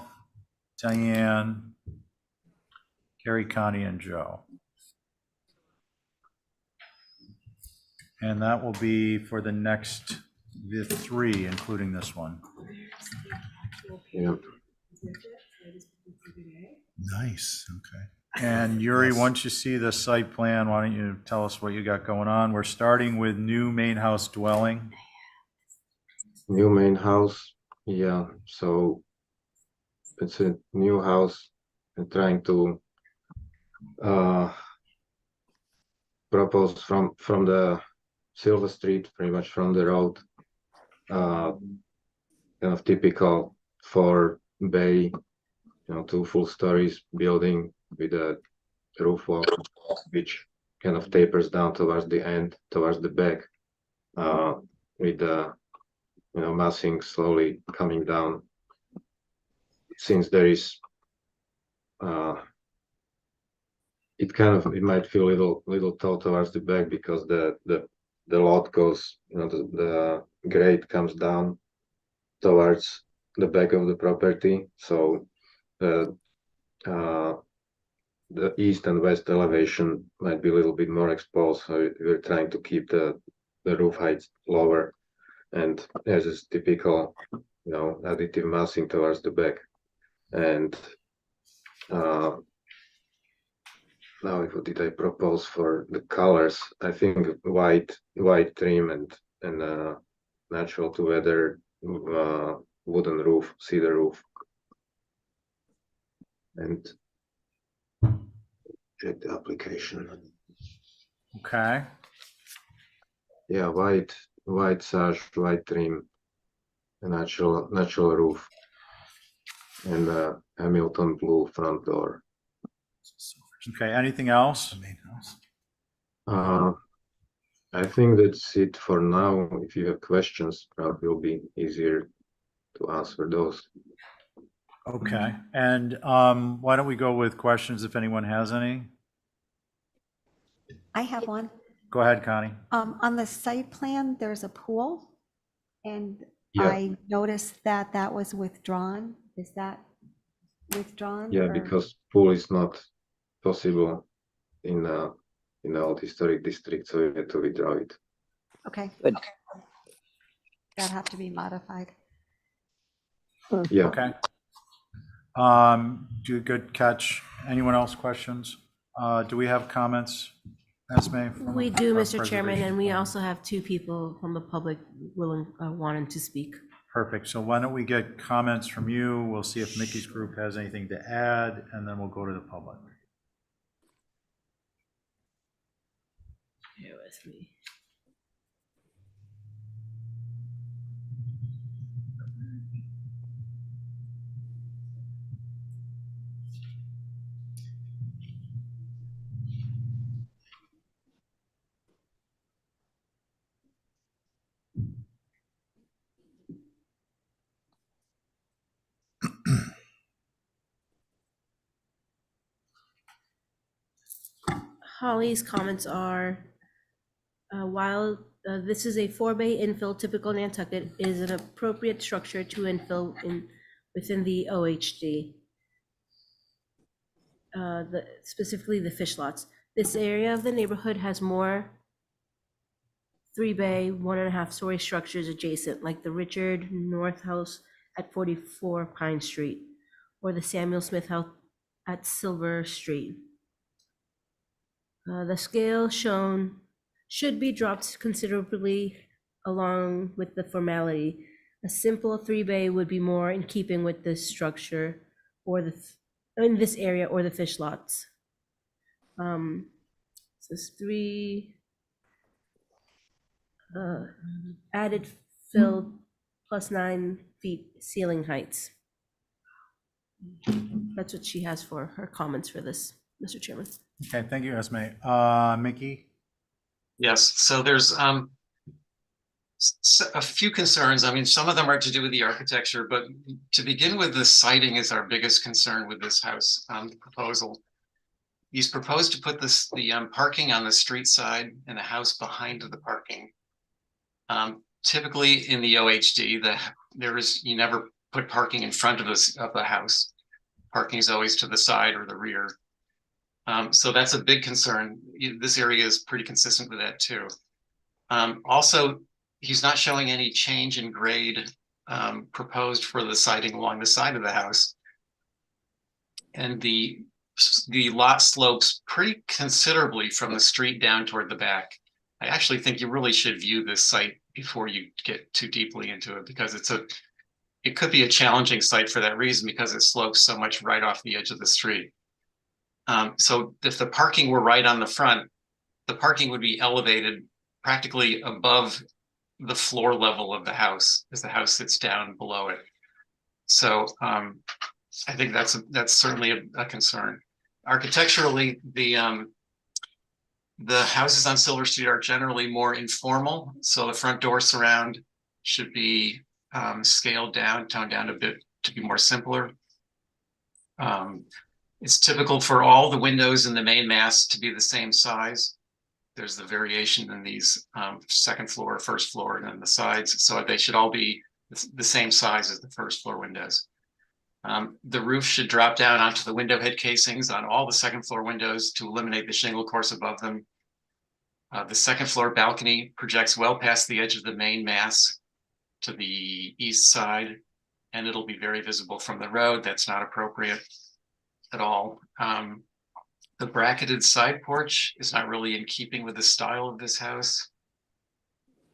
A: Diane, Carrie, Connie, and Joe. And that will be for the next, the 3, including this one.
K: Yeah.
D: Nice, okay.
A: And Yuri,
D: Yes.
A: once you see the site plan, why don't you tell us what you got going on? We're starting with new main house dwelling.
K: New main house. Yeah. So it's a new house and trying to propose from the Silver Street, pretty much from the road. Kind of typical for bay, 2 full stories building with a roof wall, which kind of tapers down towards the end, towards the back, with the massing slowly coming down. Since there is, it might feel a little tall towards the back because the lot goes, the grade comes down towards the back of the property. So the east and west elevation might be a little bit more exposed. So we're trying to keep the roof height lower, and as is typical, additive massing towards the back. And now, what did I propose for the colors? I think white trim and natural to weather wooden roof, cedar roof, and check the application.
A: Okay.
K: Yeah, white sash, white trim, a natural roof, and Hamilton blue front door.
A: Okay, anything else?
D: Main house.
K: I think that's it for now. If you have questions, probably will be easier to answer those.
A: Okay, and why don't we go with questions if anyone has any?
J: I have one.
A: Go ahead, Connie.
J: On the site plan, there's a pool, and
K: Yeah.
J: I noticed that that was withdrawn. Is that withdrawn?
K: Yeah,
J: or-
K: because pool is not possible in old historic district, so you had to withdraw it.
J: Okay.
G: Good.
J: That have to be modified.
K: Yeah.
A: Okay. Good catch. Anyone else questions? Do we have comments, Esme? from
B: We do,
A: our
B: Mr. Chairman,
A: preservation
B: and we
A: plan?
B: also have 2 people from the public willing, wanting to speak.
A: Perfect. So why don't we get comments from you? We'll see if Mickey's group has anything to add, and then we'll go to the public.
B: Bear with me. Holly's comments are, while This is a 4-bay infill, typical Nantucket, is an appropriate structure to infill within the OHD. Specifically the fish lots. This area of the neighborhood has more 3-bay, 1.5-story structures adjacent, like the Richard North House at 44 Pine Street, or the Samuel Smith House at Silver Street. The scale shown should be dropped considerably along with the formality. A simple 3-bay would be more in keeping with this structure or in this area or the fish lots. So it's 3 added fill plus 9 feet ceiling heights. That's what she has for her comments for this, Mr. Chairman.
A: Okay, thank you, Esme. Mickey?
M: Yes, so there's a few concerns. I mean, some of them are to do with the architecture, but to begin with, the siding is our biggest concern with this house proposal. He's proposed to put the parking on the street side and the house behind the parking. Typically in the OHD, you never put parking in front of the house. Parking is always to the side or the rear. So that's a big concern. This area is pretty consistent with that too. Also, he's not showing any change in grade proposed for the siding along the side of the house. And the lot slopes pretty considerably from the street down toward the back. I actually think you really should view this site before you get too deeply into it, because it could be a challenging site for that reason, because it slopes so much right off the edge of the street. So if the parking were right on the front, the parking would be elevated practically above the floor level of the house as the house sits down below it. So I think that's certainly a concern. Architecturally, the houses on Silver Street are generally more informal, so the front door surround should be scaled down, toned down a bit to be more simpler. It's typical for all the windows in the main mass to be the same size. There's the variation in these second floor, first floor, and then the sides, so they should all be the same size as the first floor windows. The roof should drop down onto the window head casings on all the second floor windows to eliminate the shingle course above them. The second floor balcony projects well past the edge of the main mass to the east side, and it'll be very visible from the road. That's not appropriate at all. The bracketed side porch is not really in keeping with the style of this house.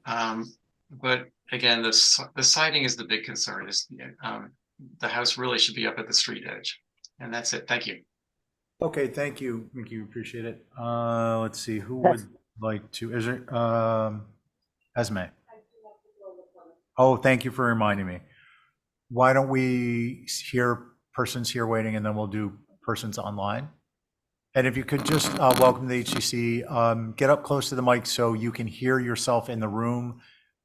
M: But again, the siding is the big concern. The house really should be up at the street edge. And that's it. Thank you.
A: Okay, thank you, Mickey. Appreciate it. Let's see, who would like to, is there, Esme? Oh, thank you for reminding me. Why don't we hear persons here waiting, and then we'll do persons online? And if you could just welcome the HCC, get up close to the mic so you can hear yourself in the room,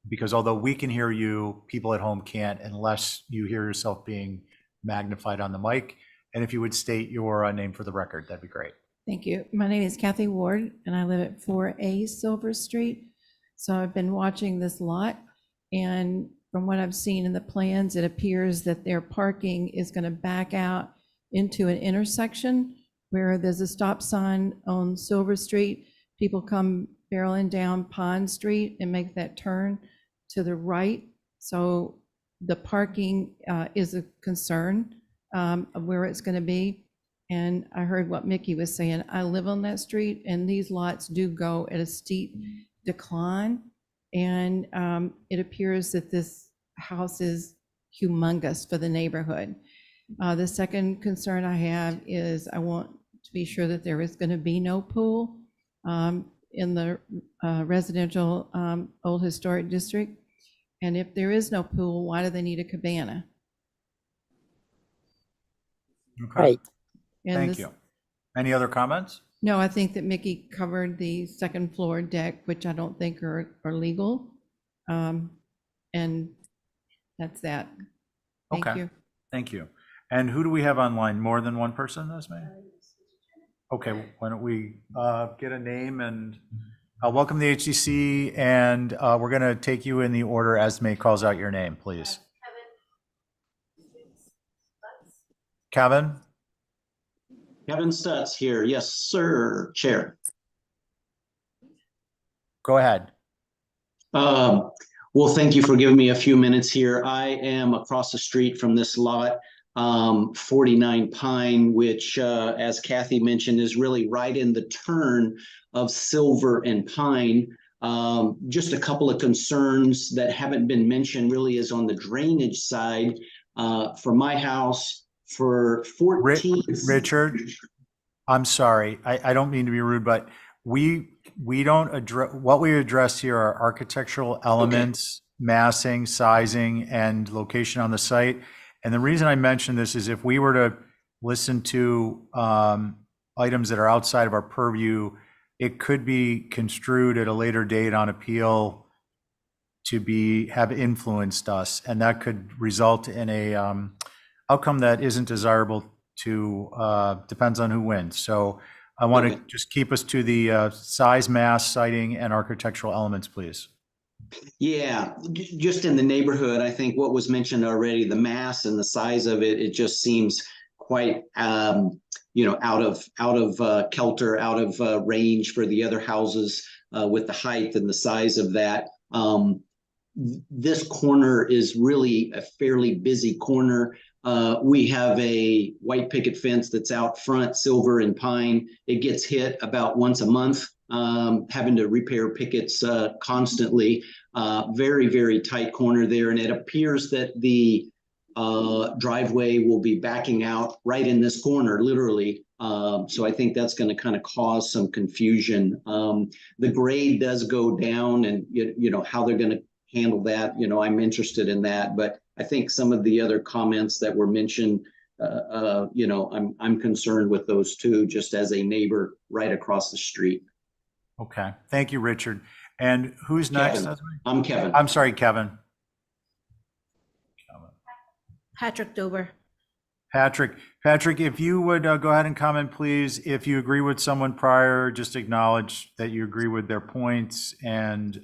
A: because although we can hear you, people at home can't unless you hear yourself being magnified on the mic. And if you would state your name for the record, that'd be great.
P: Thank you. My name is Kathy Ward, and I live at 4A Silver Street. So I've been watching this lot, and from what I've seen in the plans, it appears that their parking is going to back out into an intersection where there's a stop sign on Silver Street. People come barreling down Pond Street and make that turn to the right. So the parking is a concern of where it's going to be. And I heard what Mickey was saying. I live on that street, and these lots do go at a steep decline. And it appears that this house is humongous for the neighborhood. The second concern I have is I want to be sure that there is going to be no pool in the residential old historic district. And if there is no pool, why do they need a cabana?
A: Okay.
G: Right.
P: And
A: Thank you. Any other comments?
P: No, I think that Mickey covered the second floor deck, which I don't think are legal. And that's that. Thank
A: Okay.
P: you.
A: Thank you. And who do we have online? More than one person, Esme? Okay, why don't we get a name and Welcome to the HCC, and we're going to take you in the order as May calls out your name, please. Kevin?
Q: Kevin Stutz here. Yes, sir, Chair.
A: Go ahead.
Q: Well, thank you for giving me a few minutes here. I am across the street from this lot, 49 Pine, which, as Kathy mentioned, is really right in the turn of Silver and Pine. Just a couple of concerns that haven't been mentioned really is on the drainage side. For my house, for 14.
A: Richard, I'm sorry. I don't mean to be rude, but we don't address, what we address here are architectural elements, massing, sizing, and location on the site. And the reason I mention this is if we were to listen to items that are outside of our purview, it could be construed at a later date on appeal to have influenced us, and that could result in a outcome that isn't desirable to, depends on who wins. So I want to just keep us to the size, mass, siting, and architectural elements, please.
Q: Yeah, just in the neighborhood, I think what was mentioned already, the mass and the size of it, it just seems quite, out of kelter, out of range for the other houses with the height and the size of that. This corner is really a fairly busy corner. We have a white picket fence that's out front, Silver and Pine. It gets hit about once a month, having to repair pickets constantly. Very, very tight corner there. And it appears that the driveway will be backing out right in this corner, literally. So I think that's going to kind of cause some confusion. The grade does go down, and how they're going to handle that, I'm interested in that. But I think some of the other comments that were mentioned, I'm concerned with those too, just as a neighbor right across the street.
A: Okay, thank you, Richard. And who's next?
Q: Kevin. I'm Kevin.
A: I'm sorry, Kevin.
B: Patrick Dober.
A: Patrick, if you would go ahead and comment, please. If you agree with someone prior, just acknowledge that you agree with their points and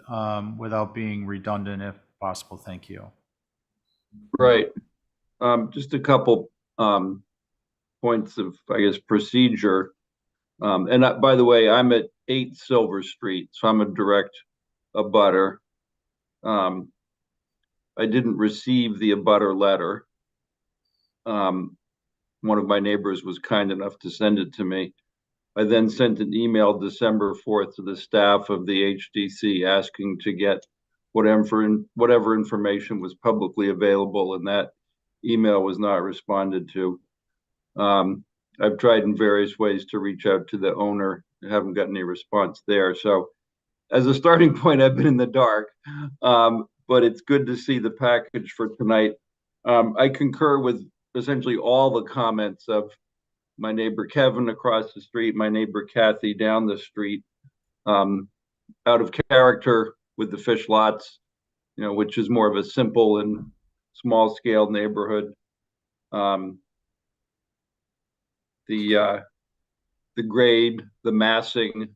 A: without being redundant if possible. Thank you.
R: Right. Just a couple points of, I guess, procedure. By the way, I'm at 8 Silver Street, so I'm a direct abutter. I didn't receive the abutter letter. One of my neighbors was kind enough to send it to me. I then sent an email December 4th to the staff of the HDC asking to get whatever information was publicly available, and that email was not responded to. I've tried in various ways to reach out to the owner. I haven't gotten any response there. So as a starting point, I've been in the dark, but it's good to see the package for tonight. I concur with essentially all the comments of my neighbor Kevin across the street, my neighbor Kathy down the street, out of character with the fish lots, which is more of a simple and small scale neighborhood. The grade, the massing,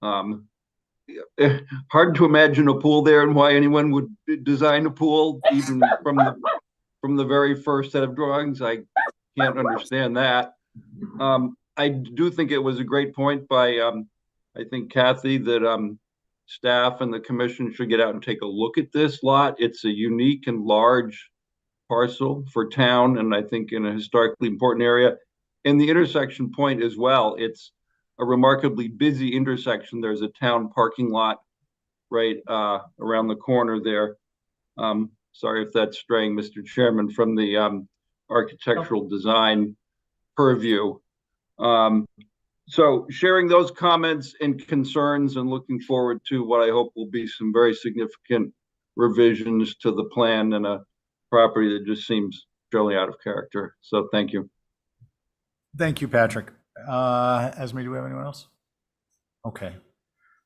R: hard to imagine a pool there and why anyone would design a pool, even from the very first set of drawings. I can't understand that. I do think it was a great point by, I think, Kathy, that staff and the commission should get out and take a look at this lot. It's a unique and large parcel for town, and I think in a historically important area. And the intersection point as well, it's a remarkably busy intersection. There's a town parking lot right around the corner there. Sorry if that's straying, Mr. Chairman, from the architectural design purview. So sharing those comments and concerns and looking forward to what I hope will be some very significant revisions to the plan and a property that just seems fairly out of character. So thank you.
A: Thank you, Patrick. Esme, do we have anyone else? Okay.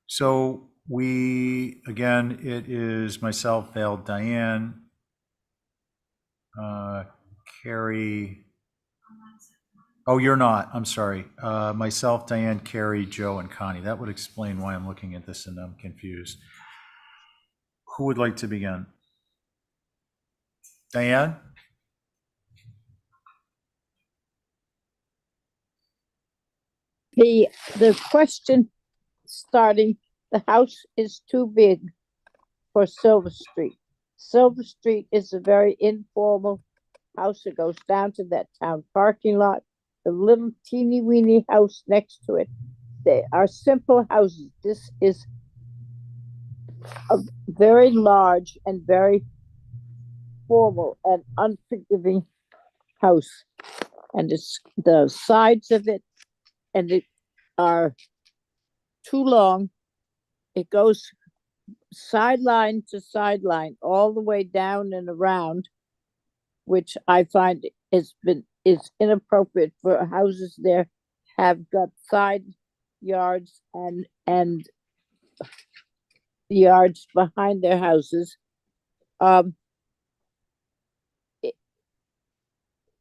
A: So again, it is myself, Val, Diane, Carrie, Oh, you're not. I'm sorry. Myself, Diane, Carrie, Joe, and Connie. That would explain why I'm looking at this and I'm confused. Who would like to begin? Diane?
G: The question starting, the house is too big for Silver Street. Silver Street is a very informal house that goes down to that town parking lot. The little teeny weeny house next to it. They are simple houses. This is a very large and very formal and unforgiving house. And it's the sides of it and it are too long. It goes sideline to sideline all the way down and around, which I find is inappropriate for houses there have got side yards and yards behind their houses.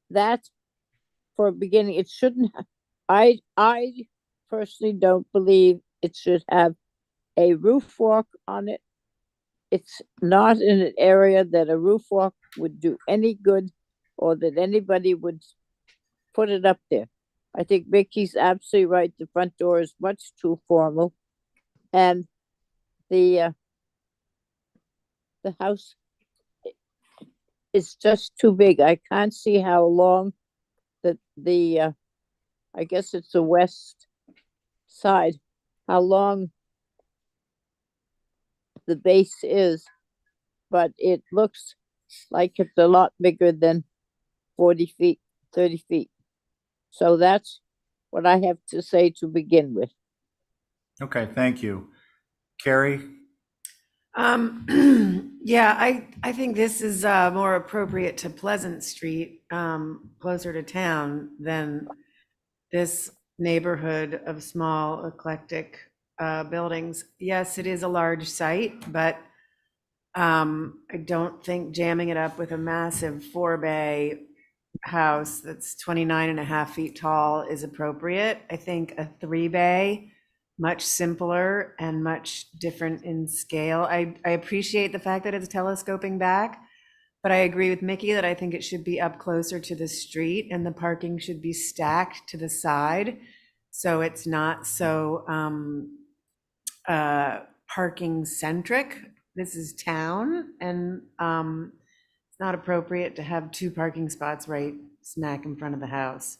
G: That for a beginning, it shouldn't. I personally don't believe it should have a roof walk on it. It's not in an area that a roof walk would do any good or that anybody would put it up there. I think Vicky's absolutely right. The front door is much too formal. And the house is just too big. I can't see how long I guess it's the west side, how long the base is, but it looks like it's a lot bigger than 40 feet, 30 feet. So that's what I have to say to begin with.
A: Okay, thank you. Carrie?
L: Yeah, I think this is more appropriate to Pleasant Street, closer to town than this neighborhood of small eclectic buildings. Yes, it is a large site, but I don't think jamming it up with a massive 4-bay house that's 29 and a half feet tall is appropriate. I think a 3-bay, much simpler and much different in scale. I appreciate the fact that it's telescoping back, but I agree with Mickey that I think it should be up closer to the street and the parking should be stacked to the side. So it's not so parking centric. This is town and it's not appropriate to have 2 parking spots right smack in front of the house.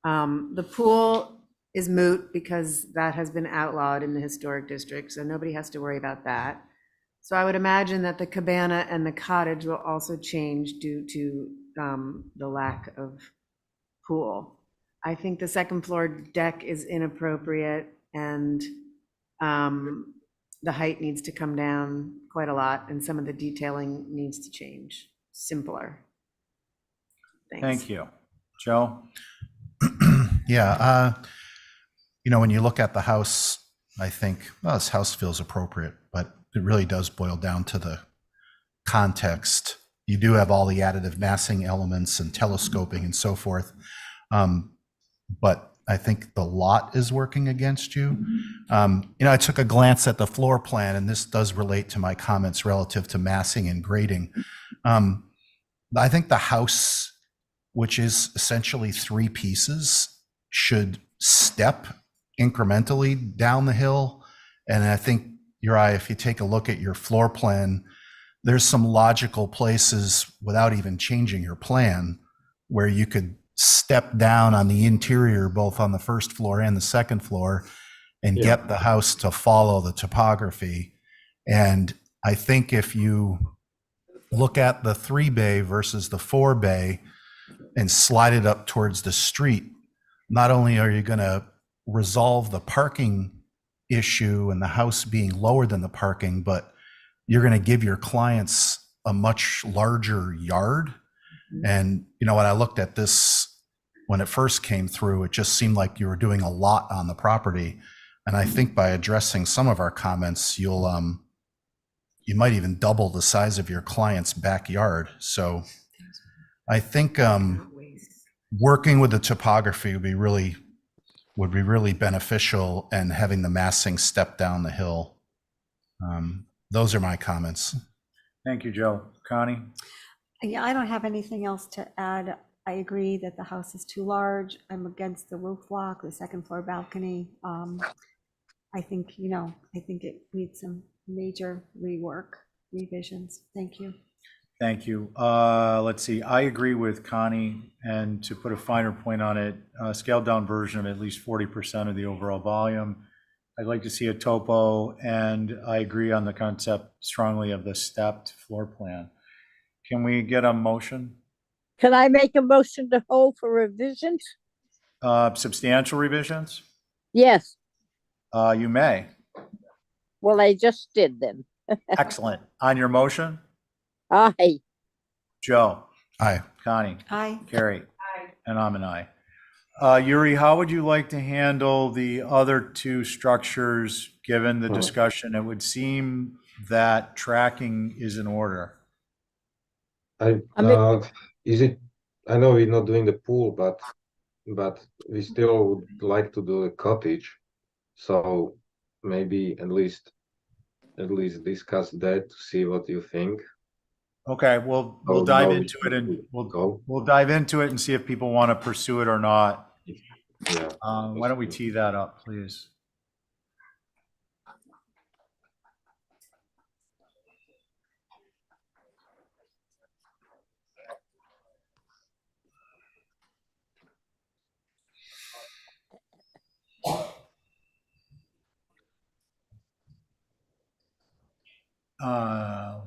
L: The pool is moot because that has been outlawed in the historic district, so nobody has to worry about that. So I would imagine that the cabana and the cottage will also change due to the lack of pool. I think the second floor deck is inappropriate and the height needs to come down quite a lot and some of the detailing needs to change. Simpler. Thanks.
A: Thank you. Joe?
D: Yeah, when you look at the house, I think, well, this house feels appropriate, but it really does boil down to the context. You do have all the additive massing elements and telescoping and so forth. But I think the lot is working against you. I took a glance at the floor plan, and this does relate to my comments relative to massing and grading. I think the house, which is essentially 3 pieces, should step incrementally down the hill. And I think, Uri, if you take a look at your floor plan, there's some logical places without even changing your plan where you could step down on the interior, both on the first floor and the second floor, and get the house to follow the topography. And I think if you look at the 3-bay versus the 4-bay and slide it up towards the street, not only are you going to resolve the parking issue and the house being lower than the parking, but you're going to give your clients a much larger yard. And, when I looked at this, when it first came through, it just seemed like you were doing a lot on the property. And I think by addressing some of our comments, you might even double the size of your client's backyard. So I think working with the topography would be really beneficial, and having the massing step down the hill. Those are my comments.
A: Thank you, Joe. Connie?
J: Yeah, I don't have anything else to add. I agree that the house is too large. I'm against the roof block, the second floor balcony. I think, I think it needs some major rework, revisions. Thank you.
A: Thank you. Let's see. I agree with Connie, and to put a finer point on it, scaled down version of at least 40% of the overall volume. I'd like to see a topo, and I agree on the concept strongly of the stepped floor plan. Can we get a motion?
G: Can I make a motion to hold for revisions?
A: Substantial revisions?
G: Yes.
A: You may.
G: Well, I just did then.
A: Excellent. On your motion?
G: Aye.
A: Joe?
D: Aye.
A: Connie?
J: Aye.
A: Carrie? Aye. And I'm an aye. Yuri, how would you like to handle the other two structures, given the discussion? It would seem that tracking is in order.
K: I know we're not doing the pool, but we still would like to do a cottage. So maybe at least discuss that to see what you think.
A: Okay, we'll dive into it, and we'll dive into it and see if people want to pursue it or not.
K: Yeah.
A: Why don't we tee that up, please?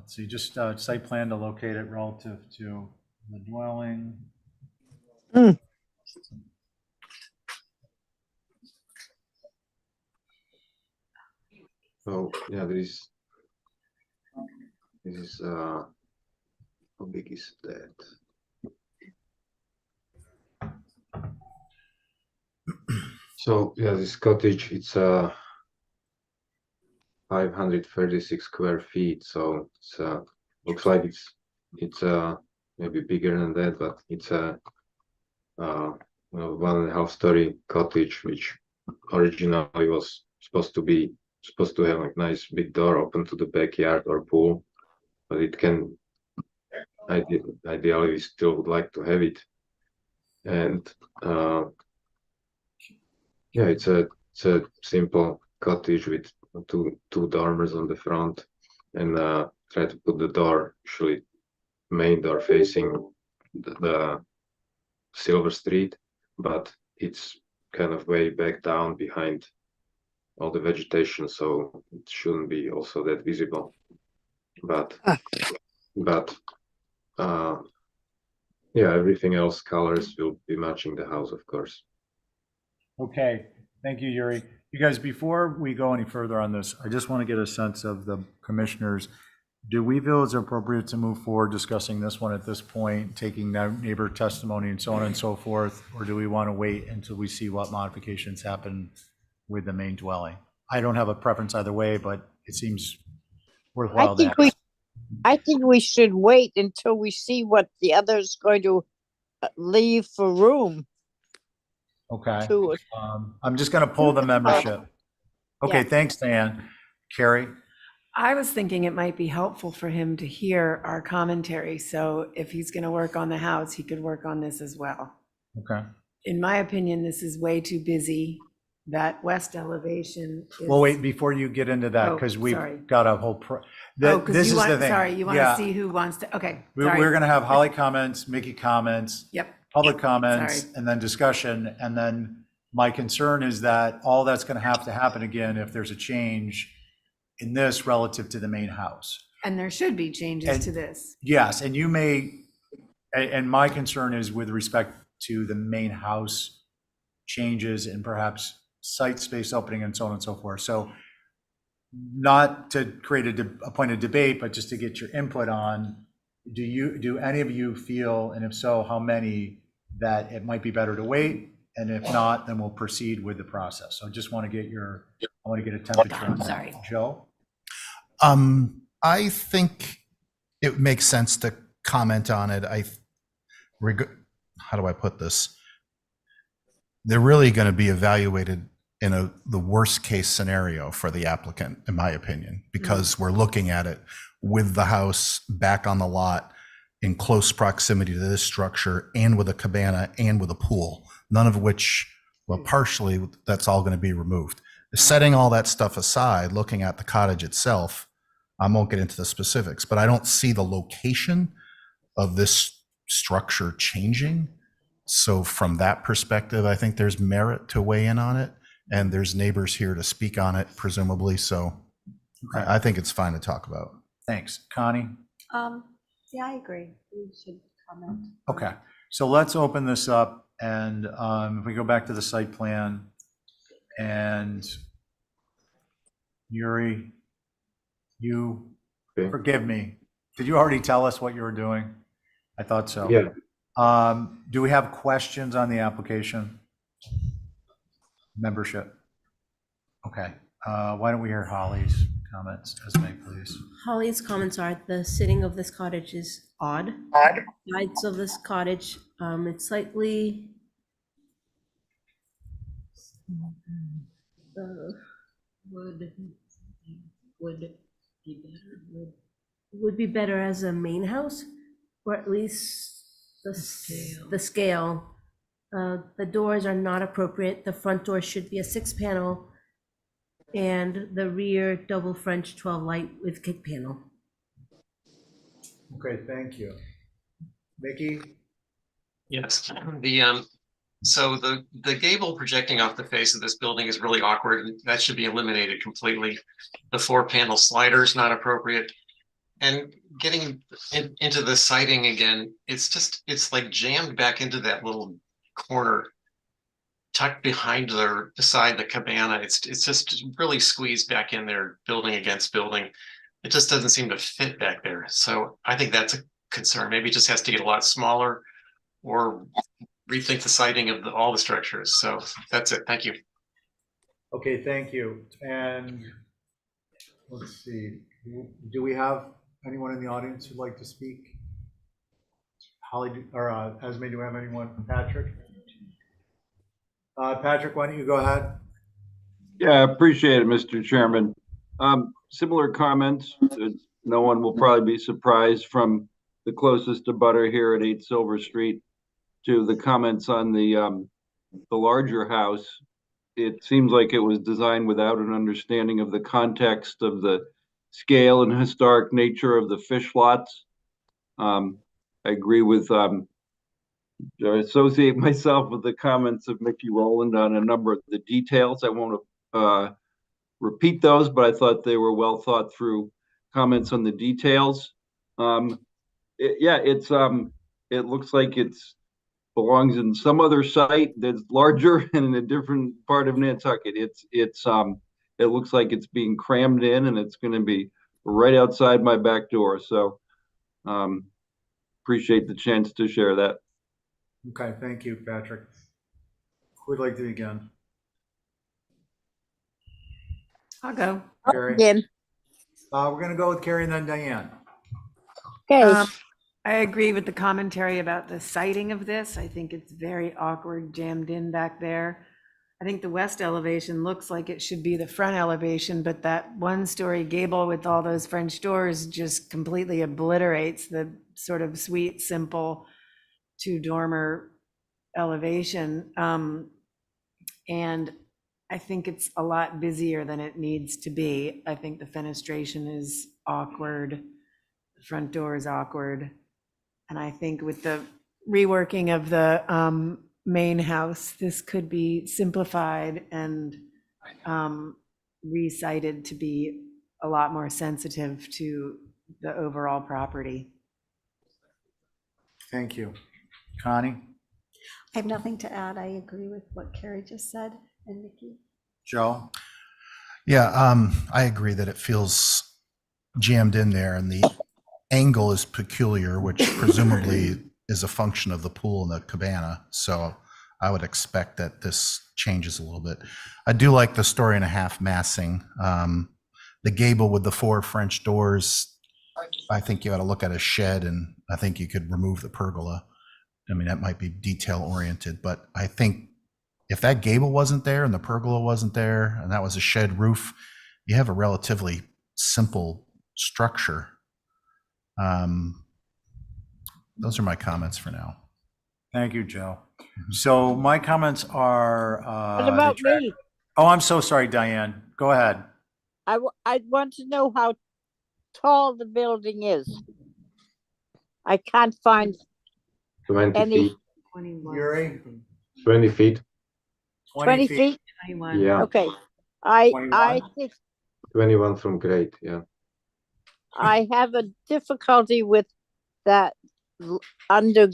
A: Let's see, just site plan to locate it relative to the dwelling.
K: So yeah, this is how big is that? So yeah, this cottage, it's 536 square feet. So it's looks like it's maybe bigger than that, but it's a 1.5-story cottage, which originally was supposed to have like nice big door open to the backyard or pool, but it can ideally we still would like to have it. And yeah, it's a simple cottage with two dormers on the front, and try to put the door, usually main door, facing the Silver Street, but it's kind of way back down behind all the vegetation, so it shouldn't be also that visible. But yeah, everything else, colors will be matching the house, of course.
A: Okay, thank you, Yuri. You guys, before we go any further on this, I just want to get a sense of the commissioners. Do we feel it's appropriate to move forward discussing this one at this point, taking neighbor testimony and so on and so forth? Or do we want to wait until we see what modifications happen with the main dwelling? I don't have a preference either way, but it seems worthwhile.
G: I think we should wait until we see what the other's going to leave for room.
A: Okay. I'm just going to pull the membership. Okay,
G: Yeah.
A: thanks, Dan. Carrie?
L: I was thinking it might be helpful for him to hear our commentary. So if he's going to work on the house, he could work on this as well.
A: Okay.
L: In my opinion, this is way too busy. That west elevation is.
A: Well, wait, before you get into that, because we've
L: sorry.
A: got a whole,
L: Because
A: this is the thing.
L: Sorry, you want
A: Yeah.
L: to see who wants to, okay.
A: We're going to have Holly comments, Mickey comments.
L: Yep.
A: Public comments,
L: Sorry.
A: and then discussion. And then my concern is that all that's going to happen again if there's a change in this relative to the main house.
L: And there should be changes to this.
A: Yes, and you may, and my concern is with respect to the main house changes and perhaps site space opening and so on and so forth. So not to create a point of debate, but just to get your input on, do any of you feel, and if so, how many, that it might be better to wait? And if not, then we'll proceed with the process. So just want to get I want to get a temperature on that.
L: Sorry.
A: Joe?
D: I think it makes sense to comment on it. how do I put this? They're really going to be evaluated in the worst case scenario for the applicant, in my opinion, because we're looking at it with the house back on the lot in close proximity to this structure and with a cabana and with a pool, none of which, well, partially that's all going to be removed. Setting all that stuff aside, looking at the cottage itself, I won't get into the specifics, but I don't see the location of this structure changing. So from that perspective, I think there's merit to weigh in on it, and there's neighbors here to speak on it, presumably. So I think it's fine to talk about.
A: Thanks. Connie?
J: Yeah, I agree. We should comment.
A: Okay, so let's open this up, and if we go back to the site plan, and Yuri, you,
K: Okay.
A: forgive me, did you already tell us what you were doing? I thought so.
K: Yeah.
A: Do we have questions on the application? Membership? Okay, why don't we hear Holly's comments, Esme, please?
B: Holly's comments are, the sitting of this cottage is odd. Sides of this cottage, it's slightly would be better as a main house, or at least the scale. The doors are not appropriate. The front door should be a 6-panel, and the rear double French 12 light with kick panel.
A: Okay, thank you. Mickey?
M: Yes, so the gable projecting off the face of this building is really awkward, and that should be eliminated completely. The 4-panel slider is not appropriate. And getting into the siding again, it's like jammed back into that little corner tucked behind beside the cabana. It's just really squeezed back in there, building against building. It just doesn't seem to fit back there. So I think that's a concern. Maybe it just has to get a lot smaller, or rethink the siding of all the structures. So that's it. Thank you.
A: Okay, thank you. And let's see, do we have anyone in the audience who'd like to speak? Holly, or Esme, do we have anyone? Patrick? Patrick, why don't you go ahead?
R: Yeah, I appreciate it, Mr. Chairman. Similar comments. No one will probably be surprised from the closest abutter here at 8 Silver Street to the comments on the larger house. It seems like it was designed without an understanding of the context of the scale and historic nature of the fish lots. I agree with, I associate myself with the comments of Mickey Rowland on a number of the details. I won't repeat those, but I thought they were well thought through comments on the details. It looks like it's belongs in some other site that's larger and in a different part of Nantucket. It looks like it's being crammed in, and it's going to be right outside my back door. So appreciate the chance to share that.
A: Okay, thank you, Patrick. Who'd like to begin?
L: I'll go.
A: Carrie?
G: Again.
A: We're gonna go with Carrie and then Diane.
G: Okay.
L: I agree with the commentary about the sighting of this. I think it's very awkward, jammed in back there. I think the west elevation looks like it should be the front elevation, but that 1-story gable with all those French doors just completely obliterates the sort of sweet, simple 2-dormer elevation. And I think it's a lot busier than it needs to be. I think the fenestration is awkward. The front door is awkward. And I think with the reworking of the main house, this could be simplified and recited to be a lot more sensitive to the overall property.
A: Thank you. Connie?
J: I have nothing to add. I agree with what Carrie just said, and Nikki.
A: Joe?
D: Yeah, I agree that it feels jammed in there, and the angle is peculiar, which presumably is a function of the pool and the cabana. So I would expect that this changes a little bit. I do like the 1.5-story massing. The gable with the 4 French doors, I think you ought to look at a shed, and I think you could remove the pergola. I mean, that might be detail oriented, but I think if that gable wasn't there and the pergola wasn't there and that was a shed roof, you have a relatively simple structure. Those are my comments for now.
A: Thank you, Joe. So my comments are.
G: What about me?
A: Oh, I'm so sorry, Diane. Go ahead.
G: I'd want to know how tall the building is. I can't find
K: 20
G: any.
K: feet.
G: 20
K: feet.
G: 20 feet?
L: 21.
K: Yeah.
G: Okay. I think
K: 21 from grade. Yeah.
G: I have a difficulty with that under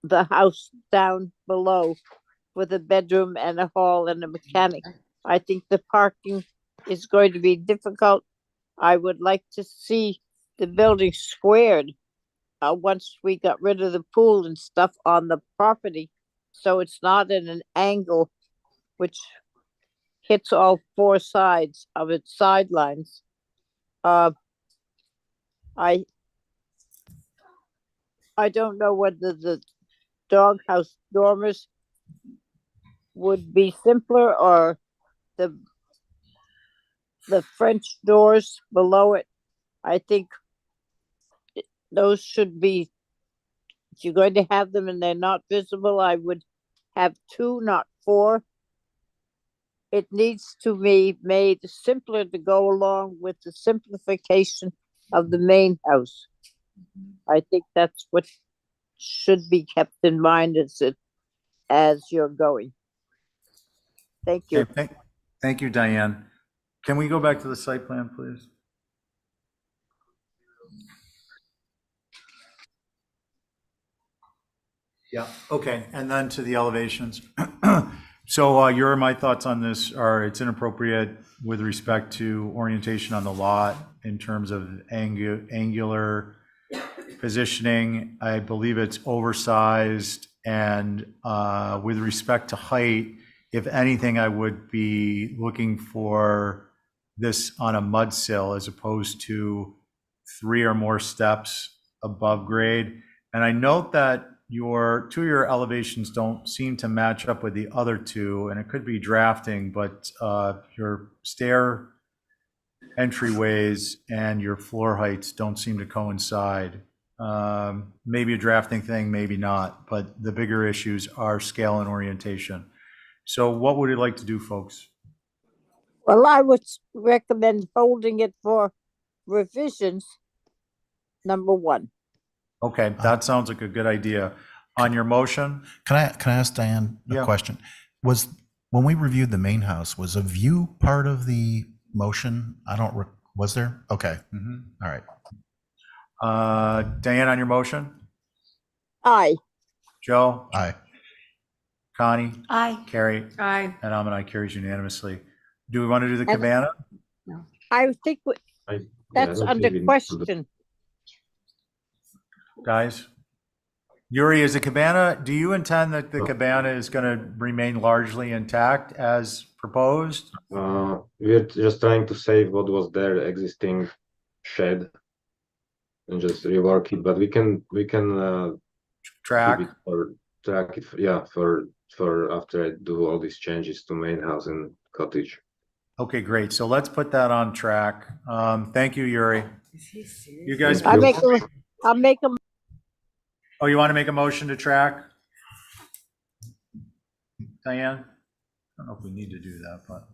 G: the house down below with a bedroom and a hall and a mechanic. I think the parking is going to be difficult. I would like to see the building squared once we got rid of the pool and stuff on the property, so it's not in an angle which hits all four sides of its sidelines. I don't know whether the doghouse dormers would be simpler or the French doors below it. I think those should be, if you're going to have them and they're not visible, I would have 2, not 4. It needs to be made simpler to go along with the simplification of the main house. I think that's what should be kept in mind as you're going. Thank you.
A: Okay, thank you, Diane. Can we go back to the site plan, please? Yeah, okay, and then to the elevations. So my thoughts on this are it's inappropriate with respect to orientation on the lot in terms of angular positioning. I believe it's oversized, and with respect to height, if anything, I would be looking for this on a mud sill as opposed to 3 or more steps above grade. And I note that your 2 elevations don't seem to match up with the other 2, and it could be drafting, but your stair entryways and your floor heights don't seem to coincide. Maybe a drafting thing, maybe not, but the bigger issues are scale and orientation. So what would you like to do, folks?
G: Well, I would recommend holding it for revisions, number 1.
A: Okay, that sounds like a good idea. On your motion?
D: Can I ask Diane a question? When we reviewed the main house, was a view part of the motion? Was there? Okay. All right.
A: Diane, on your motion?
G: Aye.
A: Joe?
D: Aye.
A: Connie?
J: Aye.
A: Carrie?
L: Aye.
A: And I'm an aye, carries unanimously. Do we want to do the cabana?
J: No.
G: I think that's under question.
A: Guys? Yuri, is the cabana, do you intend that the cabana is going to remain largely intact as proposed?
K: We're just trying to save what was there, the existing shed, and just rework it. But we can
A: track
K: it. Yeah, for after I do all these changes to main house and cottage.
A: Okay, great. So let's put that on track. Thank you, Yuri. You guys.
G: I'll make a.
A: Oh, you want to make a motion to track? Diane? I don't know if we need to do that, but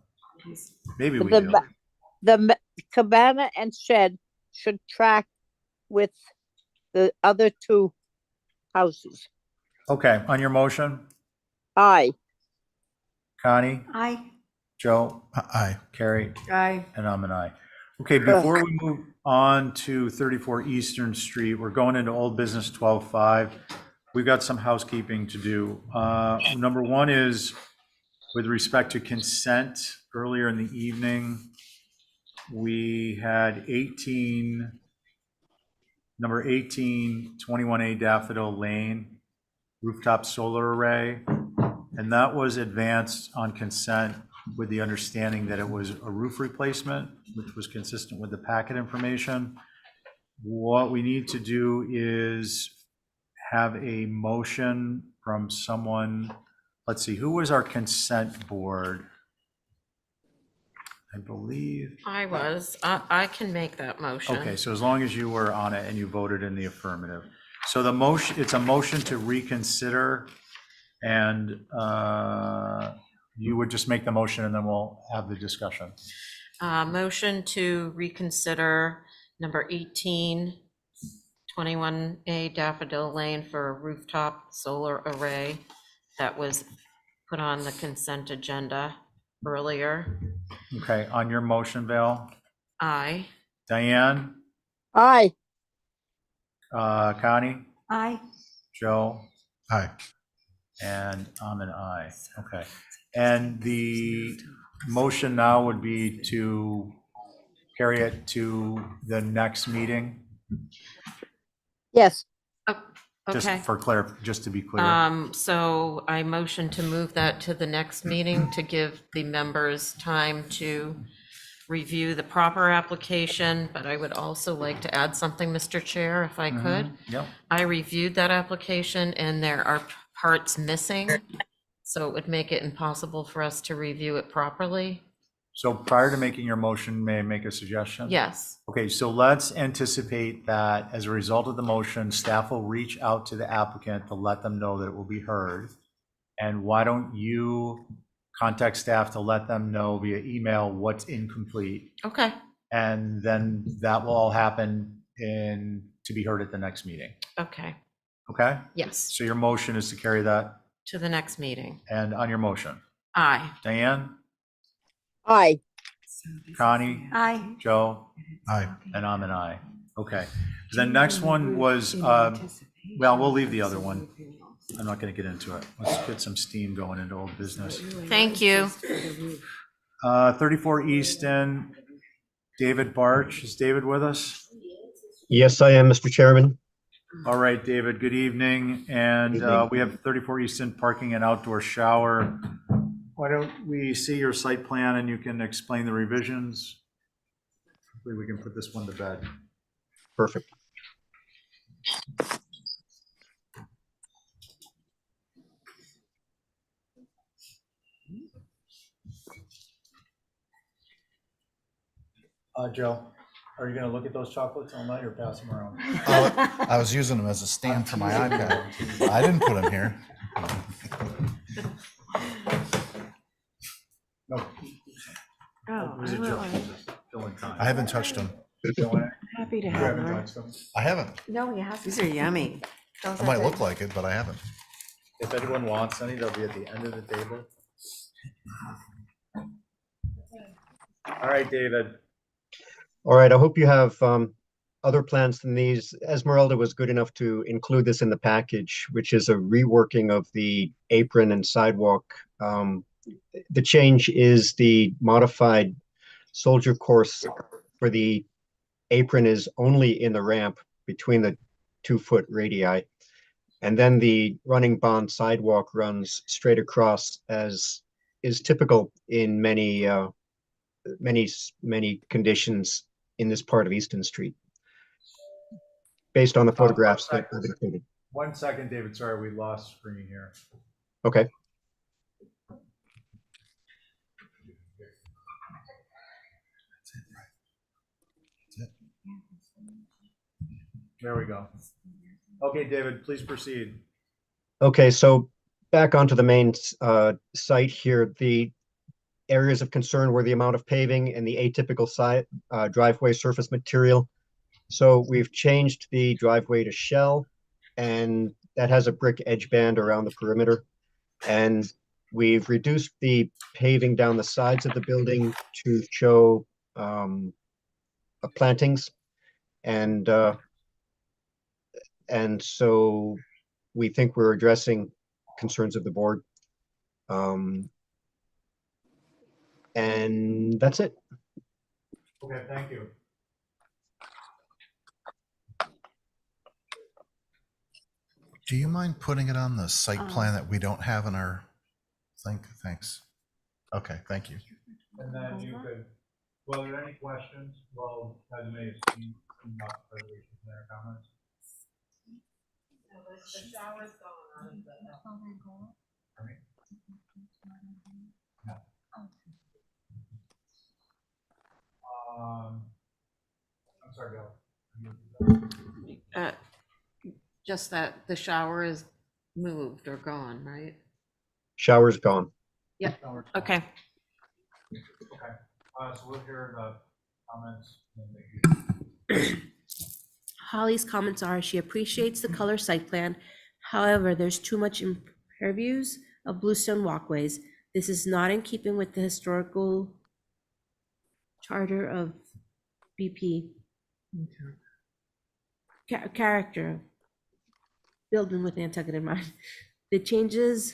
A: maybe we do.
G: The cabana and shed should track with the other 2 houses.
A: Okay, on your motion?
G: Aye.
A: Connie?
J: Aye.
A: Joe?
D: Aye.
A: Carrie?
L: Aye.
A: And I'm an aye. Okay, before we move on to 34 Eastern Street, we're going into old business 12.5. We've got some housekeeping to do. Number 1 is with respect to consent. Earlier in the evening, we had number 18, 21A Daffodil Lane, rooftop solar array, and that was advanced on consent with the understanding that it was a roof replacement, which was consistent with the packet information. What we need to do is have a motion from someone. Let's see, who was our consent board? I believe.
F: I can make that motion.
A: Okay, so as long as you were on it and you voted in the affirmative. So the motion, it's a motion to reconsider, and you would just make the motion and then we'll have the discussion.
F: Motion to reconsider number 18, 21A Daffodil Lane for a rooftop solar array that was put on the consent agenda earlier.
A: Okay, on your motion, Val?
F: Aye.
A: Diane?
G: Aye.
A: Connie?
J: Aye.
A: Joe?
D: Aye.
A: And I'm an aye. Okay. And the motion now would be to carry it to the next meeting?
G: Yes.
A: Just
F: Okay.
A: for just to be clear.
F: So I motion to move that to the next meeting to give the members time to review the proper application, but I would also like to add something, Mr. Chair, if I could.
A: Yep.
F: I reviewed that application and there are parts missing, so it would make it impossible for us to review it properly.
A: So prior to making your motion, may I make a suggestion?
F: Yes.
A: Okay, so let's anticipate that as a result of the motion, staff will reach out to the applicant to let them know that it will be heard. And why don't you contact staff to let them know via email what's incomplete?
F: Okay.
A: And then that will all happen to be heard at the next meeting.
F: Okay.
A: Okay?
F: Yes.
A: So your motion is to carry that,
F: To the next meeting.
A: and on your motion,
F: Aye.
A: Diane,
G: Aye.
A: Connie,
J: Aye.
A: Joe,
D: Aye.
A: and I'm an aye. Okay. The next one was, well, we'll leave the other one. I'm not going to get into it. Let's get some steam going into old business.
F: Thank you.
A: 34 Easton, David Barch. Is David with us?
S: Yes, I am, Mr. Chairman.
A: All right, David, good evening. And we have 34 Easton parking and outdoor shower. Why don't we see your site plan and you can explain the revisions? Hopefully we can put this one to bed.
S: Perfect.
A: Joe, are you going to look at those chocolates all night or pass them around?
D: I was using them as a stand for my iPad. I didn't put them here.
A: No.
L: Oh,
A: Was it
L: I
A: Joe?
L: want
A: Filling time.
D: I haven't touched them.
L: happy to
A: You
L: have
A: haven't
L: one.
A: touched them?
D: I haven't.
J: No, he hasn't.
L: These are yummy.
D: It might look like it, but I haven't.
A: If anyone wants any, they'll be at the end of the table. All right, David.
S: All right, I hope you have other plans than these. Esmeralda was good enough to include this in the package, which is a reworking of the apron and sidewalk. The change is the modified soldier course for the apron is only in the ramp between the 2-foot radii. And then the running bond sidewalk runs straight across, as is typical in many conditions in this part of Easton Street, based on the photographs that I've included.
A: 1 second, David. Sorry, we lost screen here.
S: Okay.
A: There we go. Okay, David, please proceed.
S: Okay, so back onto the main site here, the areas of concern were the amount of paving and the atypical driveway surface material. So we've changed the driveway to shell, and that has a brick edge band around the perimeter. And we've reduced the paving down the sides of the building to show plantings. And so we think we're addressing concerns of the board. And that's it.
A: Okay, thank you.
D: Do you mind putting it on the site plan that we don't have in our thing? Thanks. Okay, thank you.
A: And then you could, well, are there any questions? Well, as may have seen, not presentations and comments. I'm sorry, Bill.
F: Just that the shower is moved or gone, right?
S: Shower's gone.
F: Yeah, okay.
A: Okay, so we'll hear the comments.
B: Holly's comments are she appreciates the color site plan. However, there's too much imperviews of bluestone walkways. This is not in keeping with the historical charter of BP. Character building with Nantucket in mind. The changes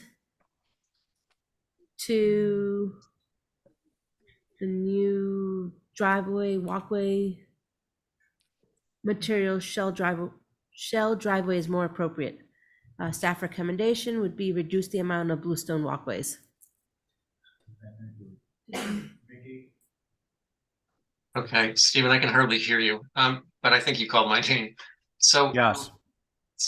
B: to the new driveway, walkway material, shell driveway is more appropriate. Staff recommendation would be reduce the amount of bluestone walkways.
M: Okay, Stephen, I can hardly hear you, but I think you called my name. So.
A: Yes.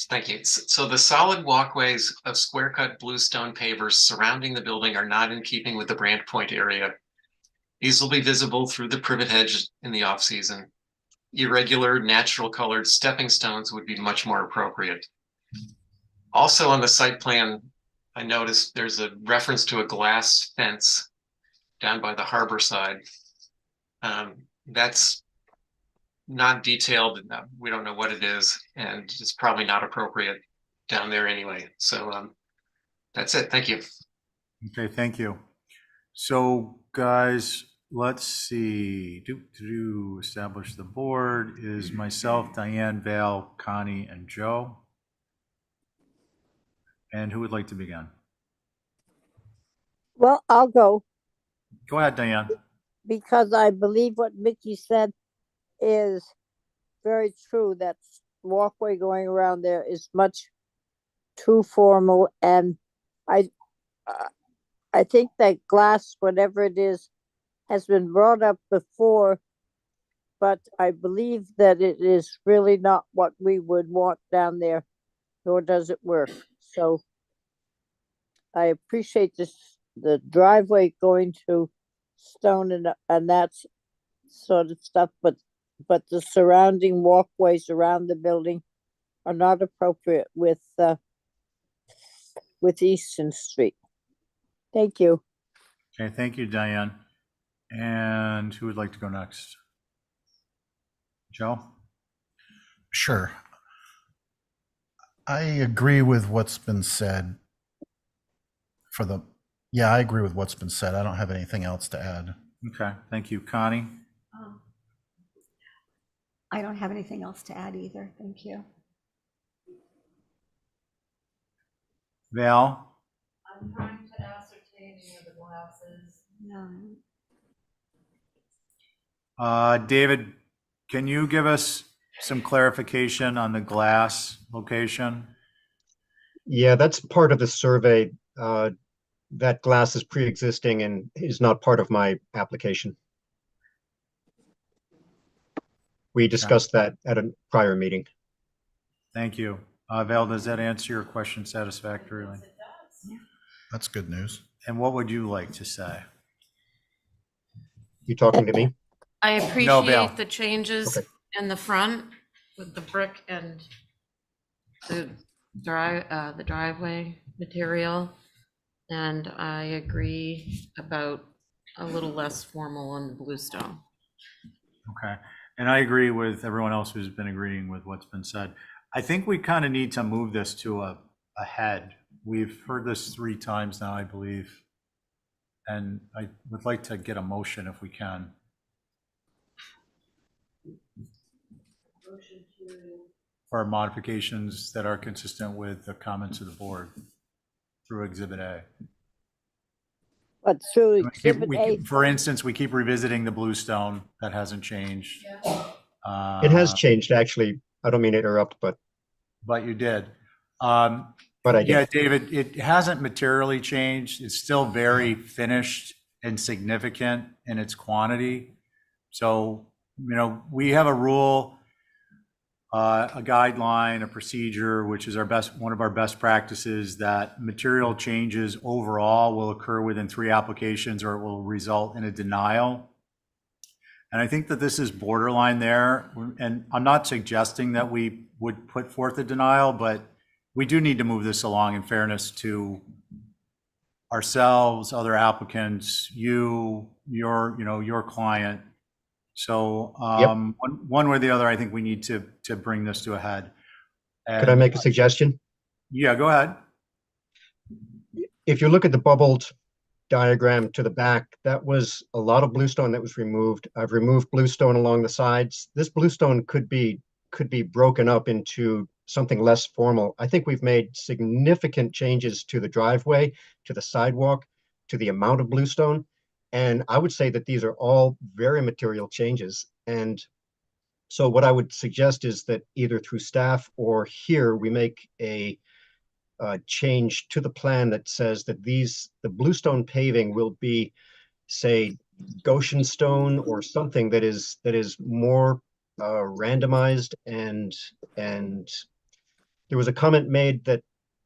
M: Thank you. So the solid walkways of square cut bluestone pavers surrounding the building are not in keeping with the Brand Point area. These will be visible through the privet hedge in the off season. Irregular, natural colored stepping stones would be much more appropriate. Also on the site plan, I noticed there's a reference to a glass fence down by the harbor side. That's not detailed. We don't know what it is, and it's probably not appropriate down there anyway. So that's it. Thank you.
A: Okay, thank you. So guys, let's see. To establish the board is myself, Diane, Val, Connie, and Joe. And who would like to begin?
G: Well, I'll go
A: Go ahead, Diane.
G: because I believe what Mickey said is very true. That walkway going around there is much too formal, and I think that glass, whatever it is, has been brought up before, but I believe that it is really not what we would want down there, nor does it work. So I appreciate the driveway going to stone and that sort of stuff, but the surrounding walkways around the building are not appropriate with Easton Street. Thank you.
A: Okay, thank you, Diane. And who would like to go next? Joe?
D: Sure. I agree with what's been said I agree with what's been said. I don't have anything else to add.
A: Okay, thank you. Connie?
J: I don't have anything else to add either. Thank you.
A: Val?
F: I'm trying to ascertain the glasses.
J: No.
A: David, can you give us some clarification on the glass location?
S: Yeah, that's part of the survey. That glass is pre-existing and is not part of my application. We discussed that at a prior meeting.
A: Thank you. Val, does that answer your question satisfactorily?
J: Yeah.
D: That's good news.
A: And what would you like to say?
S: You talking to me?
F: I
A: Val.
F: appreciate the changes
S: Okay.
F: in the front with the brick and the driveway material. And I agree about a little less formal on the bluestone.
A: Okay. And I agree with everyone else who's been agreeing with what's been said. I think we kind of need to move this to a head. We've heard this 3 times now, I believe. And I would like to get a motion if we can. For modifications that are consistent with the comments of the board through Exhibit A.
G: But through Exhibit A,
A: For instance, we keep revisiting the bluestone. That hasn't changed.
S: It has changed, actually. I don't mean to interrupt, but
A: you did.
S: But I did.
A: Yeah, David, it hasn't materially changed. It's still very finished and significant in its quantity. So, we have a rule a guideline, a procedure, which is one of our best practices, that material changes overall will occur within 3 applications or it will result in a denial. And I think that this is borderline there. And I'm not suggesting that we would put forth a denial, but we do need to move this along in fairness to ourselves, other applicants, your client. So one way or the other, I think we need to bring this to a head.
S: Could I make a suggestion?
A: Yeah, go ahead.
S: If you look at the bubbled diagram to the back, that was a lot of bluestone that was removed. I've removed bluestone along the sides. This bluestone could be broken up into something less formal. I think we've made significant changes to the driveway, to the sidewalk, to the amount of bluestone. And I would say that these are all very material changes. And so what I would suggest is that either through staff or here, we make a change to the plan that says that the bluestone paving will be, say, Goshen stone or something that is more randomized. And there was a comment made that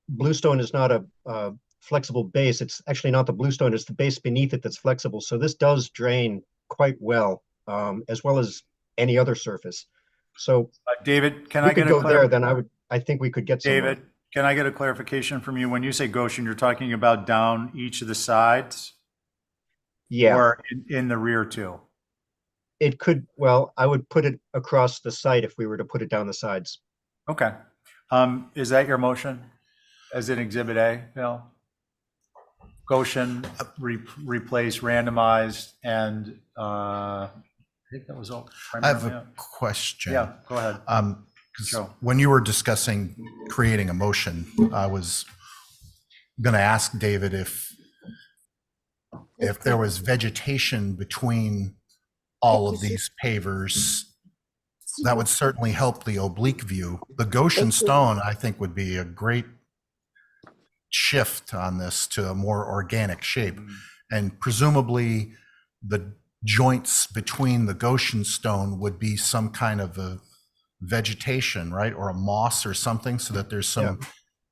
S: bluestone is not a flexible base. It's actually not the bluestone, it's the base beneath it that's flexible. So this does drain quite well as any other surface. So
A: David, can
S: we
A: I get
S: could
A: a
S: go there, then I think we could get somewhere.
A: David, can I get a clarification from you? When you say Goshen, you're talking about down each of the sides?
S: Yeah.
A: Or in the rear too?
S: It could, well, I would put it across the site if we were to put it down the sides.
A: Okay. Is that your motion as in Exhibit A, Bill? Goshen, replace randomized, and I think that was all.
D: I have a question.
A: Yeah, go ahead.
D: Because when you were discussing creating a motion, I was going to ask David if there was vegetation between all of these pavers, that would certainly help the oblique view. The Goshen stone, I think, would be a great shift on this to a more organic shape. And presumably the joints between the Goshen stone would be some kind of a vegetation, right? Or a moss or something, so that there's some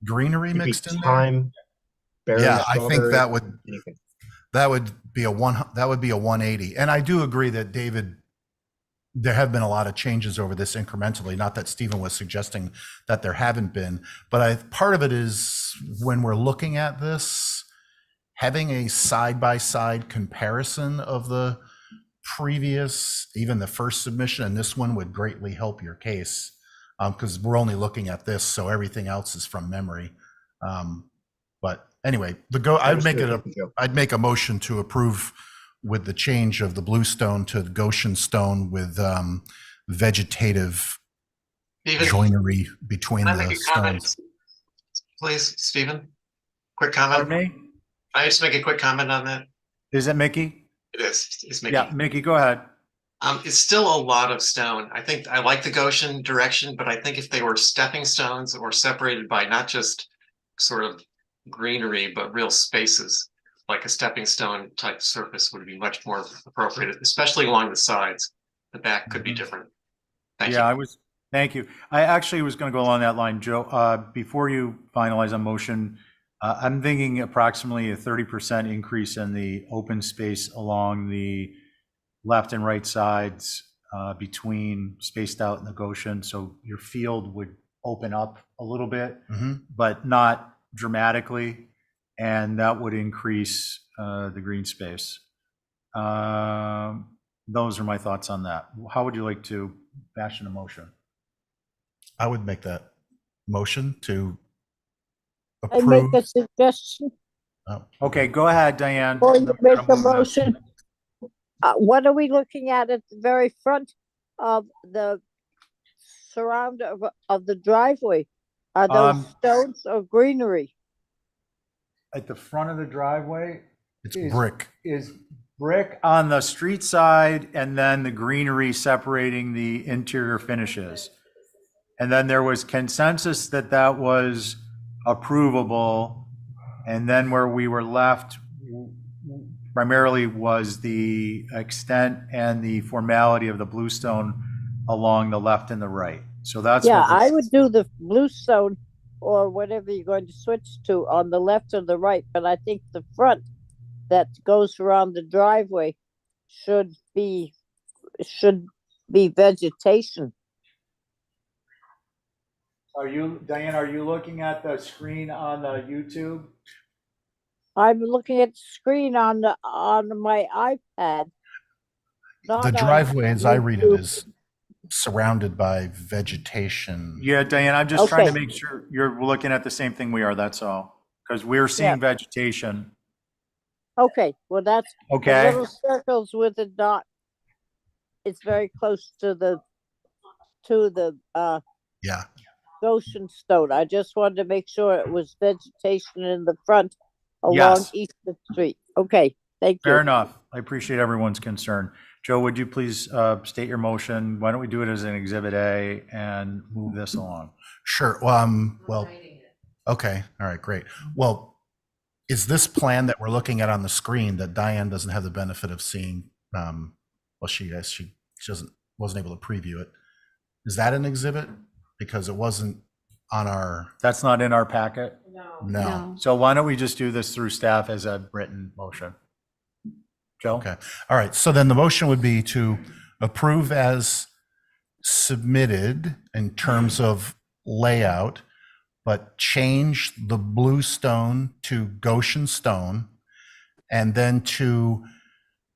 D: greenery mixed in there. Yeah, I think that would be a 180. And I do agree that, David, there have been a lot of changes over this incrementally. Not that Stephen was suggesting that there haven't been, but part of it is when we're looking at this, having a side-by-side comparison of the previous, even the first submission and this one, would greatly help your case, because we're only looking at this, so everything else is from memory. But anyway, I'd make a motion to approve with the change of the bluestone to Goshen stone with vegetative joinery between the stones.
M: Please, Stephen, quick comment.
A: Pardon me?
M: I just make a quick comment on that.
A: Is it Mickey?
M: It is. It's Mickey.
A: Yeah, Mickey, go ahead.
M: It's still a lot of stone. I think I like the Goshen direction, but I think if they were stepping stones or separated by not just sort of greenery, but real spaces, like a stepping stone type surface would be much more appropriate, especially along the sides. The back could be different. Thank you.
A: Thank you. I actually was going to go along that line, Joe. Before you finalize a motion, I'm thinking approximately a 30% increase in the open space along the left and right sides between spaced out in the Goshen. So your field would open up a little bit, but not dramatically. And that would increase the green space. Those are my thoughts on that. How would you like to fashion a motion?
D: I would make that motion to
G: I
D: approve.
G: make a suggestion.
A: Okay, go ahead, Diane.
G: Before you make a motion, what are we looking at the very front of the surround of the driveway? Are those stones or greenery?
A: At the front of the driveway,
D: it's brick.
A: Is brick on the street side, and then the greenery separating the interior finishes. And then there was consensus that that was approvable. And then where we were left primarily was the extent and the formality of the bluestone along the left and the right. So that's
G: Yeah,
A: what we're-
G: I would do the bluestone or whatever you're going to switch to on the left or the right, but I think the front that goes around the driveway should be vegetation.
A: Diane, are you looking at the screen on the YouTube?
G: I'm looking at the screen on my iPad.
D: The
G: not on
D: driveway, as I read it,
G: YouTube.
D: is surrounded by vegetation.
A: Yeah, Diane, I'm just trying to
G: Okay.
A: make sure you're looking at the same thing we are, that's all. Because we're seeing vegetation.
G: Okay, well, that's the
A: Okay.
G: little circles with the dot. It's very close to the
D: Yeah.
G: Goshen stone. I just wanted to make sure it was vegetation in the front along
A: Yes.
G: Eastern Street. Okay, thank you.
A: Fair enough. I appreciate everyone's concern. Joe, would you please state your motion? Why don't we do it as an Exhibit A and move this along?
D: Sure. Well, okay. All right, great. Well, is this plan that we're looking at on the screen that Diane doesn't have the benefit of seeing? Well, she wasn't able to preview it. Is that an exhibit? Because it wasn't on our.
A: That's not in our packet?
D: No.
A: So why don't we just do this through staff as a written motion? Joe?
D: Okay. All right. So then the motion would be to approve as submitted in terms of layout, but change the blue stone to Goshen stone, and then to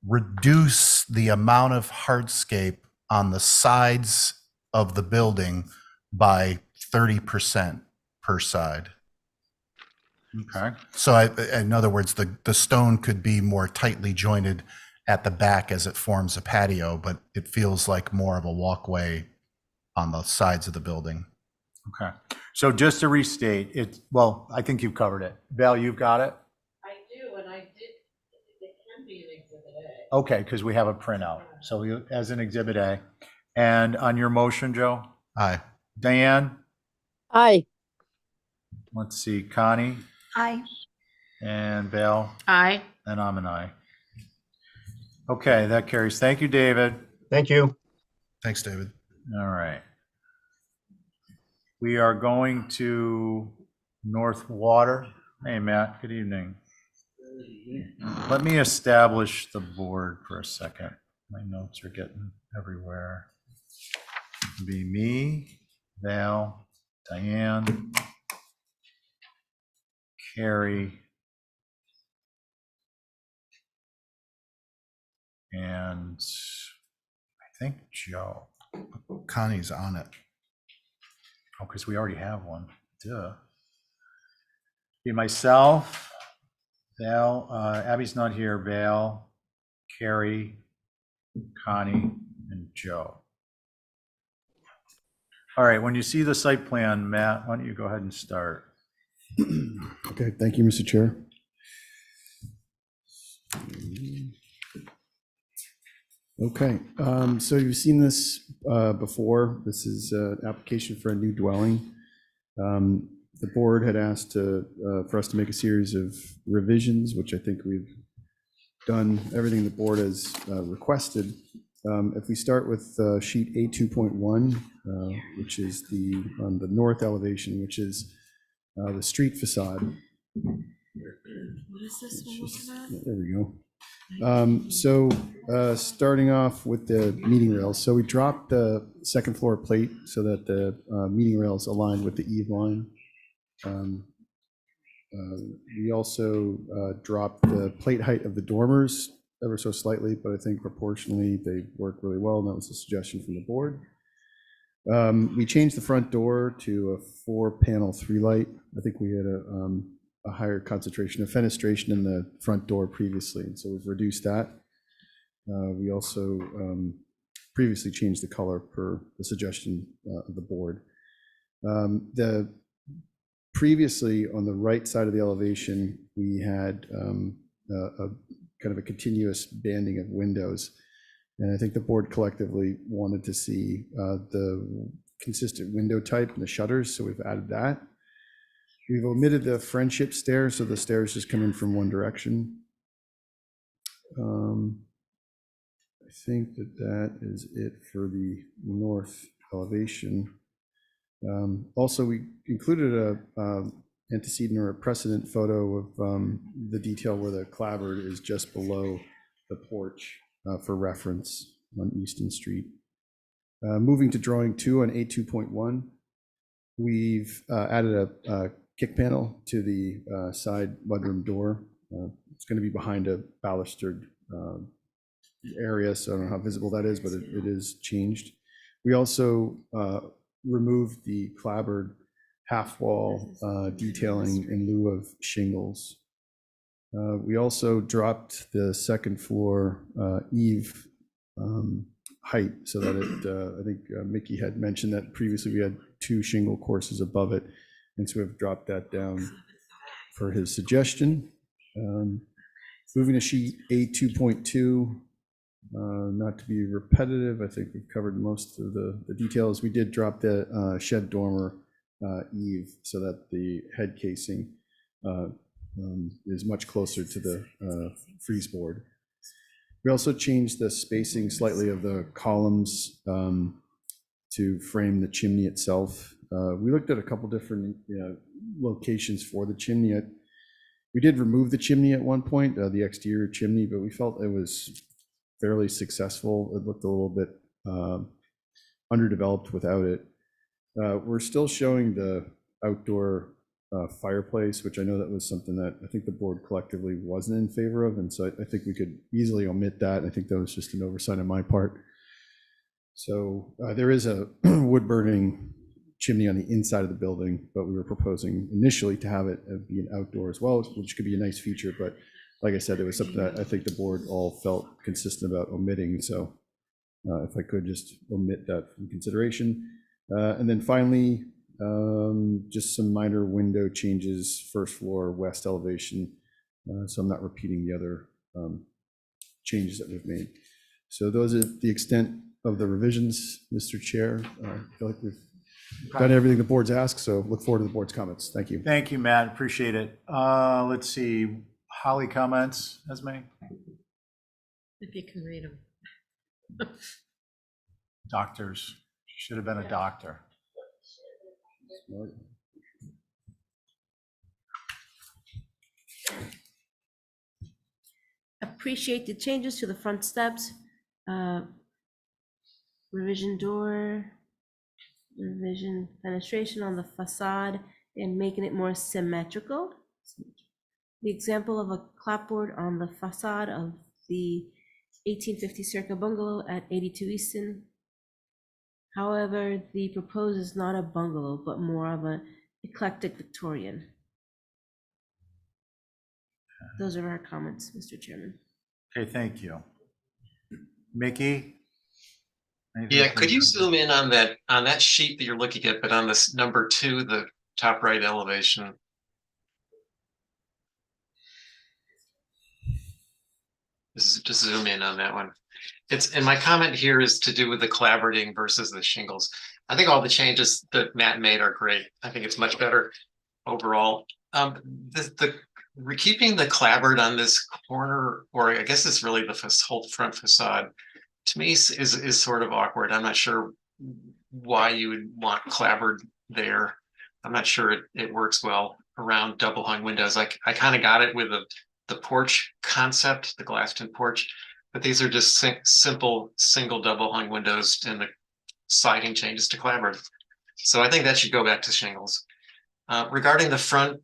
D: reduce the amount of hardscape on the sides of the building by 30% per side.
A: Okay.
D: So in other words, the stone could be more tightly jointed at the back as it forms a patio, but it feels like more of a walkway on the sides of the building.
A: Okay. So just to restate, well, I think you've covered it. Val, you've got it?
F: I do, and I did, it can be an Exhibit A.
A: Okay, because we have a printout. So as an Exhibit A. And on your motion, Joe?
D: Aye.
A: Diane?
G: Aye.
A: Let's see, Connie?
J: Aye.
A: And Val?
F: Aye.
A: And I'm an aye. Okay, that carries. Thank you, David.
S: Thank you.
D: Thanks, David.
A: All right. We are going to North Water. Hey, Matt, good evening. Let me establish the board for a second. My notes are getting everywhere. It'll be me, Val, Diane, Carrie, and I think Joe.
D: Connie's on it.
A: Oh, because we already have one. Duh. Be myself, Val, Abby's not here, Val, Carrie, Connie, and Joe. All right, when you see the site plan, Matt, why don't you go ahead and start?
I: Okay, thank you, Mr. Chair. Okay, so you've seen this before. This is an application for a new dwelling. The board had asked for us to make a series of revisions, which I think we've done everything the board has requested. If we start with sheet A2.1, which is on the north elevation, which is the street facade.
F: What is this one looking at?
I: There we go. So starting off with the meeting rails. So we dropped the second floor plate so that the meeting rails align with the eave line. We also dropped the plate height of the dormers ever so slightly, but I think proportionally they work really well, and that was a suggestion from the board. We changed the front door to a 4-panel 3-light. I think we had a higher concentration of fenestration in the front door previously, and so we've reduced that. We also previously changed the color per the suggestion of the board. Previously, on the right side of the elevation, we had a kind of a continuous banding of windows. And I think the board collectively wanted to see the consistent window type and the shutters, so we've added that. We've omitted the friendship stairs, so the stairs just come in from one direction. I think that is it for the north elevation. Also, we included a antecedent or a precedent photo of the detail where the clapboard is just below the porch for reference on Easton Street. Moving to drawing 2 on A2.1, we've added a kick panel to the side mudroom door. It's going to be behind a balustered area, so I don't know how visible that is, but it is changed. We also removed the clapboard half wall detailing in lieu of shingles. We also dropped the second floor eave height so that it, I think Mickey had mentioned that previously we had 2 shingle courses above it, and so we've dropped that down for his suggestion. Moving to sheet A2.2, not to be repetitive, I think we've covered most of the details. We did drop the shed dormer eave so that the head casing is much closer to the frieze board. We also changed the spacing slightly of the columns to frame the chimney itself. We looked at a couple different locations for the chimney. We did remove the chimney at one point, the exterior chimney, but we felt it was fairly successful. It looked a little bit underdeveloped without it. We're still showing the outdoor fireplace, which I know that was something that I think the board collectively wasn't in favor of, and so I think we could easily omit that. I think that was just an oversight on my part. So there is a wood burning chimney on the inside of the building, but we were proposing initially to have it be an outdoor as well, which could be a nice feature. But like I said, it was something that I think the board all felt consistent about omitting. So if I could just omit that from consideration. And then finally, just some minor window changes, first floor west elevation. So I'm not repeating the other changes that we've made. So those are the extent of the revisions, Mr. Chair. I feel like we've done everything the board's asked, so look forward to the board's comments. Thank you.
A: Thank you, Matt. Appreciate it. Let's see. Holly comments, Esme?
F: If you can read them.
A: Doctors. Should have been a doctor.
B: Appreciate the changes to the front steps. Revision door, revision fenestration on the facade, and making it more symmetrical. The example of a clapboard on the facade of the 1850 circa bungalow at 82 Easton. However, the proposed is not a bungalow, but more of an eclectic Victorian. Those are our comments, Mr. Chairman.
A: Okay, thank you. Mickey? Anything
M: Yeah,
A: from
M: could you
A: you?
M: zoom in on that sheet that you're looking at, but on this number 2, the top right elevation? Just zoom in on that one. And my comment here is to do with the clapboarding versus the shingles. I think all the changes that Matt made are great. I think it's much better overall. Keeping the clapboard on this corner, or I guess it's really the whole front facade, to me is sort of awkward. I'm not sure why you would want clapboard there. I'm not sure it works well around double hung windows. I kind of got it with the porch concept, the glassed-in porch, but these are just simple single double hung windows, and the siding changes to clapboard. So I think that should go back to shingles. Regarding the front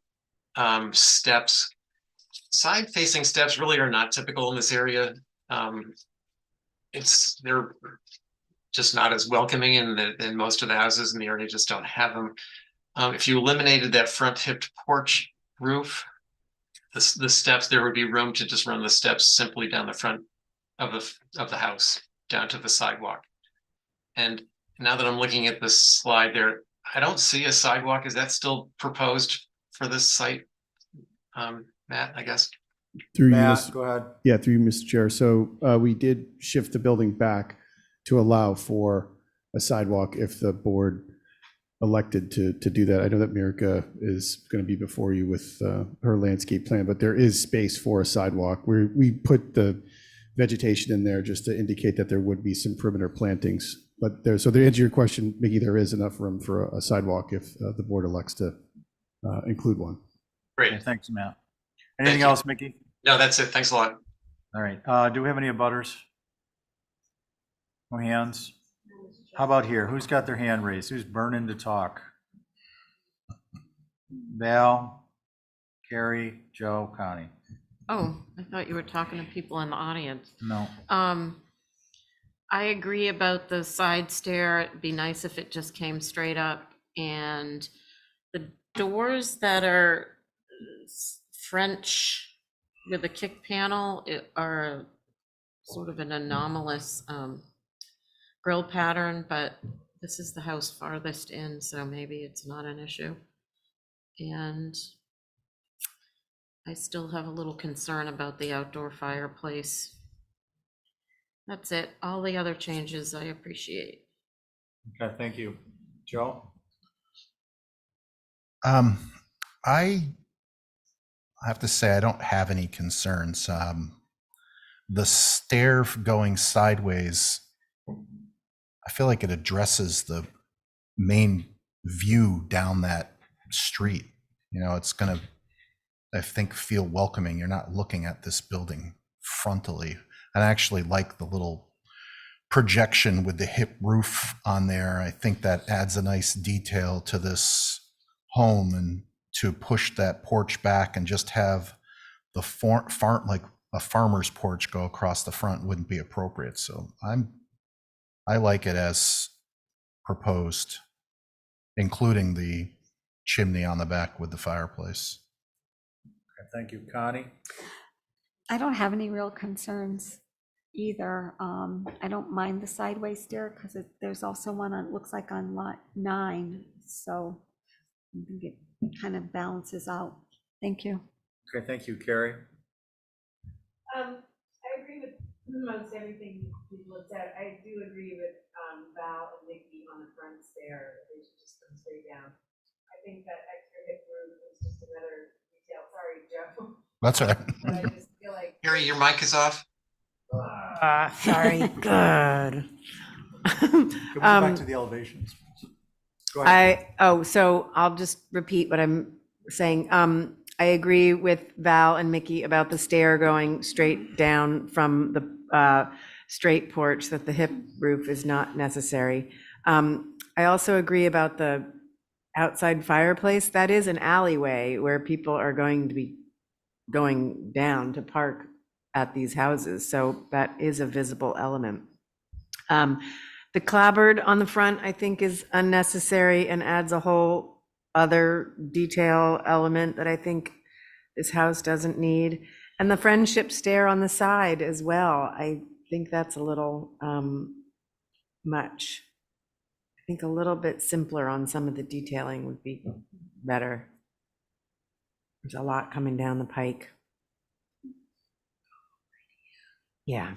M: steps, side-facing steps really are not typical in this area. They're just not as welcoming, and most of the houses in the area just don't have them. If you eliminated that front hipped porch roof, the steps, there would be room to just run the steps simply down the front of the house down to the sidewalk. And now that I'm looking at this slide there, I don't see a sidewalk. Is that still proposed for this site? Matt, I guess.
I: Through
A: Matt,
I: you,
A: go ahead.
I: Yeah, through you, Mr. Chair. So we did shift the building back to allow for a sidewalk if the board elected to do that. I know that Mirka is going to be before you with her landscape plan, but there is space for a sidewalk. We put the vegetation in there just to indicate that there would be some perimeter plantings But there, so to answer your question, Mickey, there is enough room for a sidewalk if the board elects to include one.
M: Great.
A: Okay, thanks, Matt.
M: Thank
A: Anything
M: you.
A: else, Mickey?
M: No, that's it. Thanks a lot.
A: All right, do we have any abutters? No hands? How about here? Who's got their hand raised? Who's burning to talk? Val, Carrie, Joe, Connie?
F: Oh, I thought you were talking to people in the audience.
A: No.
F: I agree about the side stair. It'd be nice if it just came straight up. And the doors that are French with a kick panel are sort of an anomalous grill pattern, but this is the house farthest in, so maybe it's not an issue. And I still have a little concern about the outdoor fireplace. That's it. All the other changes I appreciate.
A: Okay, thank you. Joe?
D: I have to say I don't have any concerns. The stair going sideways, I feel like it addresses the main view down that street. You know, it's going to, I think, feel welcoming. You're not looking at this building frontally. And I actually like the little projection with the hip roof on there. I think that adds a nice detail to this home, and to push that porch back and just have the like a farmer's porch go across the front wouldn't be appropriate. So I like it as proposed, including the chimney on the back with the fireplace.
A: Okay, thank you. Connie?
J: I don't have any real concerns either. I don't mind the sideways stair because there's also one on, looks like on lot 9. So I think it kind of balances out. Thank you.
A: Okay, thank you. Carrie?
L: I agree with most everything people have said. I do agree with Val and Nikki on the front stair. They should just come straight down. I think that extra hip roof is just another detail. Sorry, Joe.
D: That's all right.
L: But I just feel like.
M: Harry, your mic is off.
L: Sorry. Good.
A: Can we go back to the elevations? Go ahead.
L: So I'll just repeat what I'm saying. I agree with Val and Mickey about the stair going straight down from the straight porch, that the hip roof is not necessary. I also agree about the outside fireplace. That is an alleyway where people are going to be going down to park at these houses. So that is a visible element. The clapboard on the front, I think, is unnecessary and adds a whole other detail element that I think this house doesn't need. And the friendship stair on the side as well. I think that's a little much. I think a little bit simpler on some of the detailing would be better. There's a lot coming down the pike. Yeah.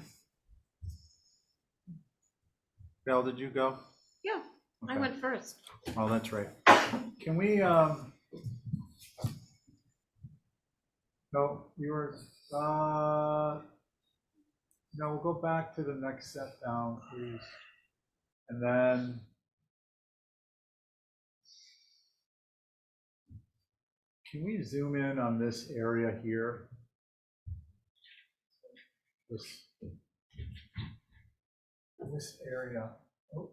A: Val, did you go?
F: Yeah, I
A: Okay.
F: went first.
A: Oh, that's right. Can we, no, yours, no, we'll go back to the next set down, please. And then, can we zoom in on this area here? This area. Oh.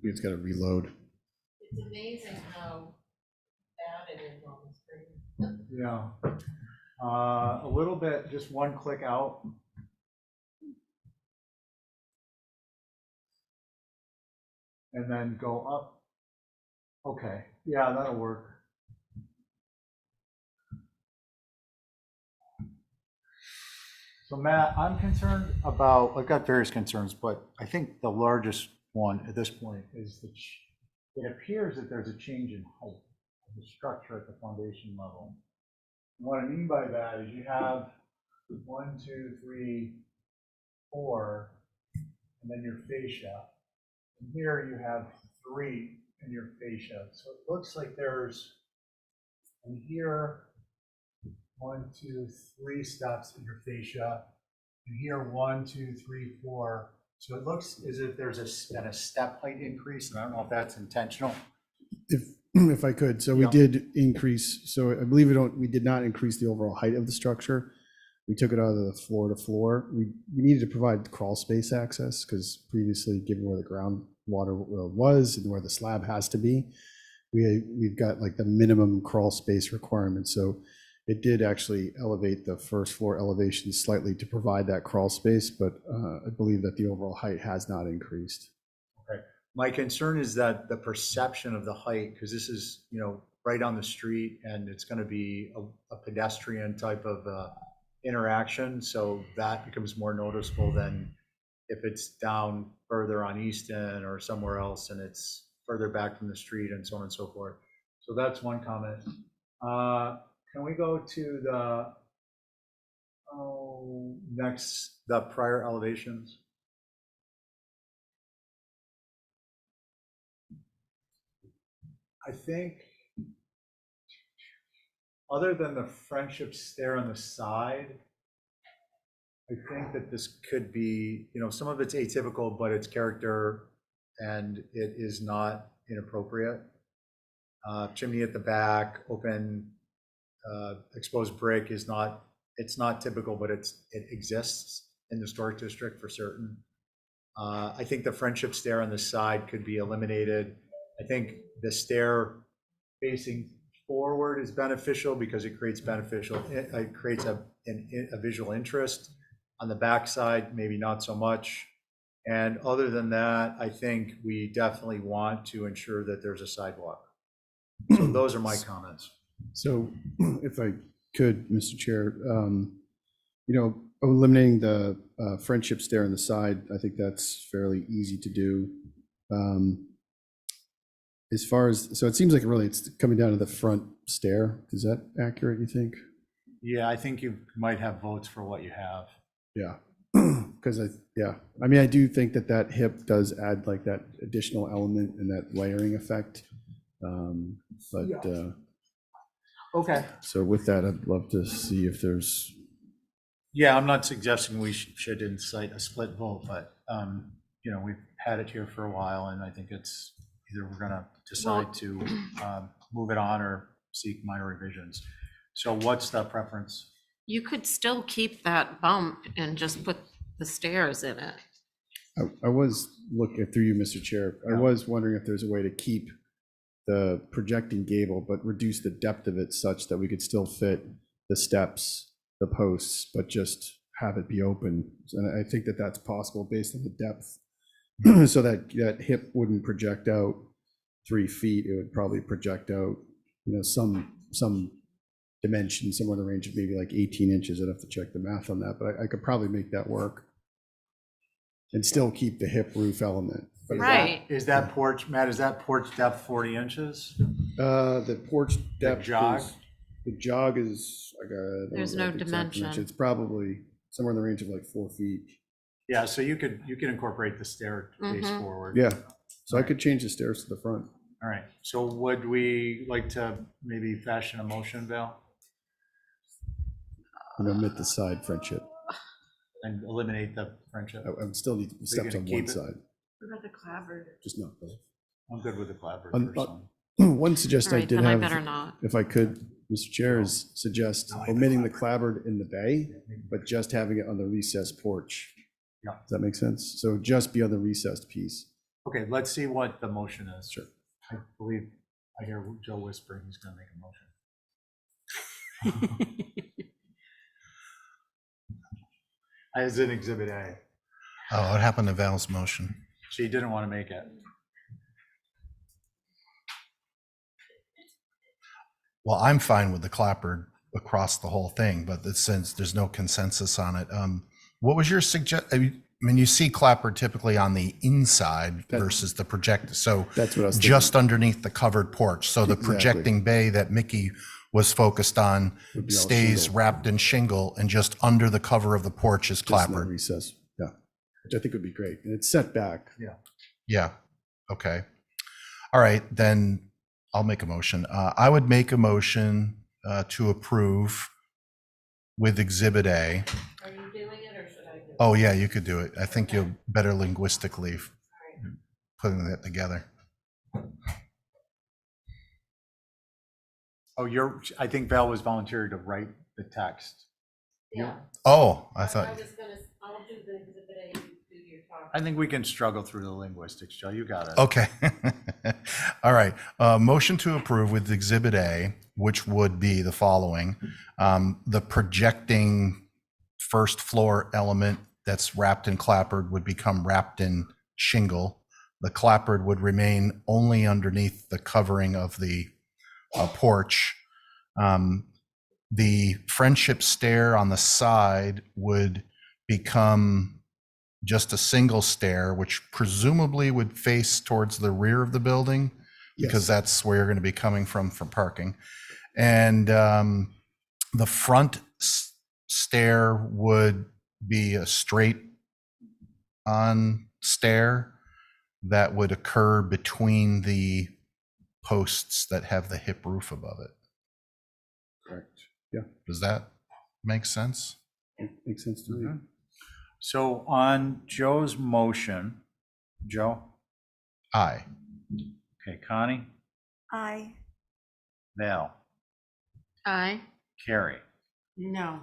I: It's got to reload.
F: It's amazing how bad it is on the screen.
A: Yeah. A little bit, just one click out. And then go up. Okay, yeah, that'll work. So Matt, I'm concerned about, I've got various concerns, but I think the largest one at this point is that it appears that there's a change in height of the structure at the foundation level. And what I mean by that is you have 1, 2, 3, 4, and then your fascia. And here you have 3 in your fascia. So it looks like there's, and here, 1, 2, 3 steps in your fascia, And here, 1, 2, 3, 4. So it looks as if there's been a step height increase, and I don't know if that's intentional.
I: If I could, so we
A: Yeah.
I: did increase, so I believe we did not increase the overall height of the structure. We took it out of the floor to floor. We needed to provide crawl space access because previously, given where the groundwater was and where the slab has to be, we've got like the minimum crawl space requirement. So it did actually elevate the first floor elevation slightly to provide that crawl space, but I believe that the overall height has not increased.
A: Okay. My concern is that the perception of the height, because this is, right on the street, and it's going to be a pedestrian type of interaction, so that becomes more noticeable than if it's down further on Easton or somewhere else, and it's further back from the street and so on and so forth. So that's one comment. Can we go to the next, the prior elevations? I think, other than the friendship stair on the side, I think that this could be, some of it's atypical, but it's character and it is not inappropriate. Chimney at the back, open, exposed brick is not, it's not typical, but it exists in the historic district for certain. I think the friendship stair on the side could be eliminated. I think the stair facing forward is beneficial because it creates a visual interest. On the back side, maybe not so much. And other than that, I think we definitely want to ensure that there's a sidewalk. So those are my comments.
I: So if I could, Mr. Chair, eliminating the friendship stair on the side, I think that's fairly easy to do. As far as, so it seems like it's coming down to the front stair. Is that accurate, you think?
A: Yeah, I think you might have votes for what you have.
I: Yeah, because I do think that hip does add like that additional element and that layering effect.
A: Okay.
I: So with that, I'd love to see if there's.
A: Yeah, I'm not suggesting we should incite a split vote, but we've had it here for a while, and I think it's either we're going to decide to move it on or seek minor revisions. So what's the preference?
F: You could still keep that bump and just put the stairs in it.
I: I was looking through you, Mr. Chair. I was wondering if there's a way to keep the projecting gable, but reduce the depth of it such that we could still fit the steps, the posts, but just have it be open. And I think that that's possible based on the depth. So that hip wouldn't project out 3 feet. It would probably project out, some dimension, somewhere in the range of maybe like 18 inches. I'd have to check the math on that, but I could probably make that work and still keep the hip roof element.
F: Right.
A: Is that porch, Matt, is that porch depth 40 inches?
I: The porch depth.
A: The jog
I: is,
F: there's no dimension.
I: It's probably somewhere in the range of like 4 feet.
A: Yeah, so you could incorporate the stair face forward.
I: Yeah, so I could change the stairs to the front.
A: All right, so would we like to maybe fashion a motion, Val?
I: And omit the side friendship.
A: And eliminate the friendship?
I: I would still need steps on one side.
F: What about the clapboard?
I: Just not both.
A: I'm good with the clapboard.
I: One suggestion I did have,
F: better not.
I: if I could, Mr. Chair, is suggest omitting the clapboard in the bay, but just having it on the recessed porch.
A: Yeah.
I: Does that make sense? So just be on the recessed piece.
A: Okay, let's see what the motion is.
I: Sure.
A: I believe I hear Joe whispering he's going to make a motion. As in Exhibit A.
D: Oh, what happened to Val's motion?
A: She didn't want to make it.
D: Well, I'm fine with the clapboard across the whole thing, but since there's no consensus on it, what was your suggestion? I mean, you see clapboard typically on the inside versus the projector. So
I: that's what I was
D: just underneath the covered porch. So the projecting bay that Mickey was focused on stays wrapped in shingle, and just under the cover of the porch is clapboard.
I: Recess, yeah, which I think would be great. And it's set back.
A: Yeah.
D: Yeah. Okay. All right, then I'll make a motion. I would make a motion to approve with Exhibit A.
F: Are you doing it, or should I?
D: Oh, yeah, you could do it. I think you're better linguistically putting that together.
A: Oh, I think Val was volunteered to write the text.
F: Yeah.
D: Oh, I thought,
F: I'll do the exhibit A, you do your talk.
A: I think we can struggle through the linguistics, Joe. You got it.
D: okay. All right. Motion to approve with Exhibit A, which would be the following. The projecting first floor element that's wrapped in clapboard would become wrapped in shingle. The clapboard would remain only underneath the covering of the porch. The friendship stair on the side would become just a single stair, which presumably would face towards the rear of the building, because that's where you're going to be coming from for parking. And the front stair would be a straight on stair that would occur between the posts that have the hip roof above it.
I: Correct. Yeah,
D: Does that make sense?
I: makes sense to me.
A: So on Joe's motion, Joe?
D: Aye.
A: Okay, Connie?
J: Aye.
A: Val?
F: Aye.
A: Carrie?
L: No.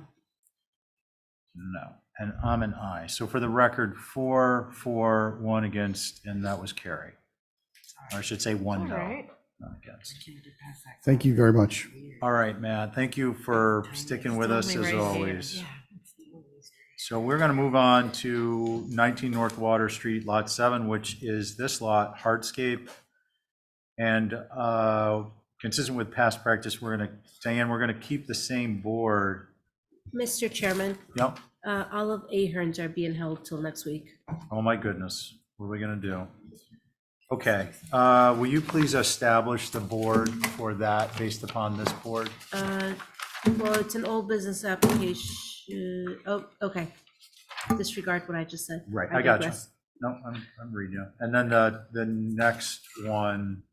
A: No. And I'm an aye. So for the record, 4 for, 1 against, and that was Carrie. Or I should say 1 no, not against.
I: Thank you very much.
A: All right, Matt, thank you for sticking with us as always. So we're going to move on to 19 North Water Street, Lot 7, which is this lot, hardscape. And consistent with past practice, Diane, we're going to keep the same board.
B: Mr. Chairman,
A: Yep.
B: all of Aherns are being held till next week.
A: Oh, my goodness. What are we going to do? Okay. Will you please establish the board for that based upon this board?
B: Well, it's an old business application. Oh, okay. Disregard what I just said.
A: Right, I got you.
B: digress.
A: No, I'm reading you. And then the next one,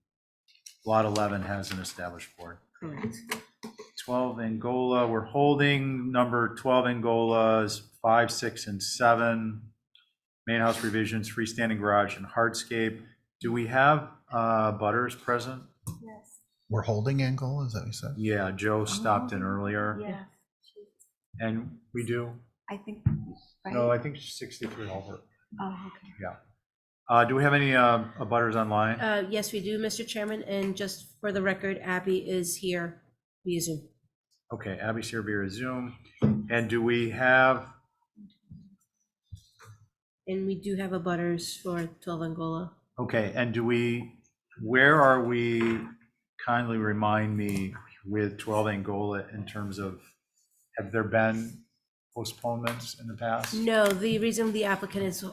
A: Lot 11 has an established board.
B: Correct.
A: 12 Angola, we're holding number 12 Angolas, 5, 6, and 7. Main house revisions, freestanding garage, and hardscape. Do we have butters present?
J: Yes.
D: We're holding Angola, is that what you said?
A: Yeah, Joe stopped in earlier.
J: Yeah.
A: And we do?
J: I think,
A: No,
J: right?
A: I think 63 over.
J: Oh, okay.
A: Yeah. Do we have any butters online?
B: Yes, we do, Mr. Chairman, and just for the record, Abby is here via Zoom.
A: Okay, Abby's here via Zoom. And do we have,
B: And we do have a butters for 12 Angola.
A: okay, and where are we, kindly remind me, with 12 Angola in terms of, have there been postponements in the past?
B: No, the reason the applicant is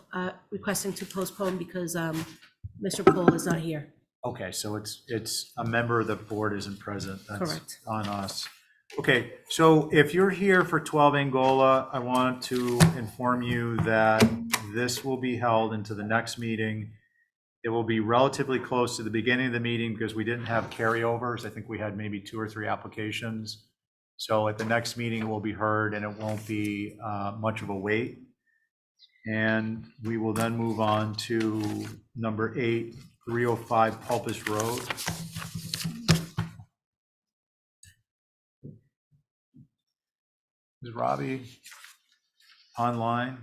B: requesting to postpone because Mr. Pohl is not here.
A: Okay, so it's a member of the board isn't present. That's
B: Correct.
A: on us. Okay, so if you're here for 12 Angola, I want to inform you that this will be held into the next meeting. It will be relatively close to the beginning of the meeting because we didn't have carryovers. I think we had maybe 2 or 3 applications. So at the next meeting, it will be heard and it won't be much of a wait. And we will then move on to number 8, 305 Pulpus Road. Is Robbie online?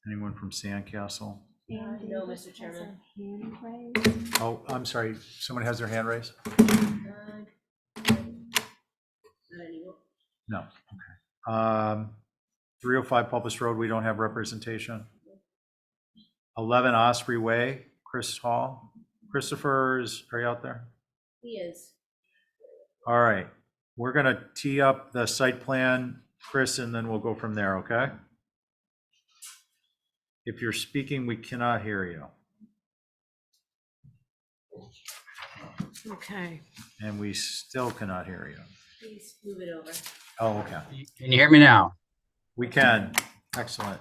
A: Anyone from Sandcastle?
B: No, Mr. Chairman.
A: Oh, I'm sorry, someone has their hand raised? No, okay. 305 Pulpus Road, we don't have representation. 11 Osprey Way, Chris Hall. Are you out there?
B: He is.
A: All right, we're gonna tee up the site plan, Chris, and then we'll go from there, okay? If you're speaking, we cannot hear you.
F: Okay.
A: And we still cannot hear you.
B: Please move it over.
A: Oh, okay.
T: Can you hear me now?
A: We can. Excellent.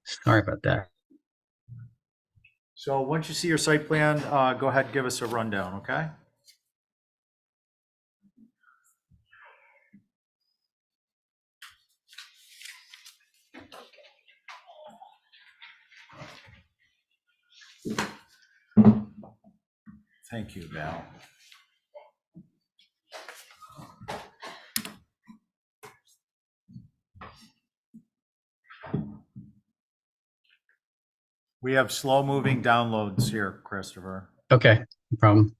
T: Sorry about that.
A: So once you see your site plan, go ahead and give us a rundown, okay? Thank you, Val. We have slow-moving downloads here, Christopher.
T: Okay, no problem.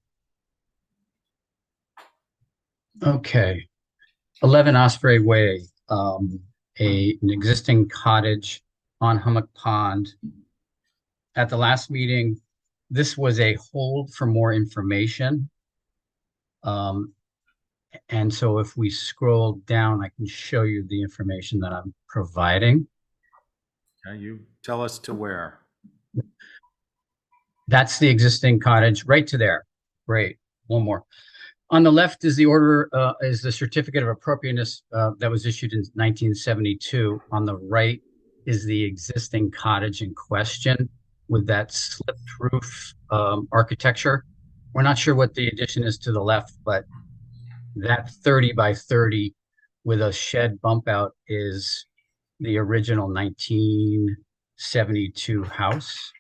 T: Okay, 11 Osprey Way, an existing cottage on Hummock Pond. At the last meeting, this was a hold for more information. And so if we scroll down, I can show you the information that I'm providing.
A: Okay, you tell us to where.
T: That's the existing cottage right to there. Great. One more. On the left is the order, is the certificate of appropriateness that was issued in 1972. On the right is the existing cottage in question with that slipped roof architecture. We're not sure what the addition is to the left, but that 30 by 30 with a shed bump out is the original 1972 house.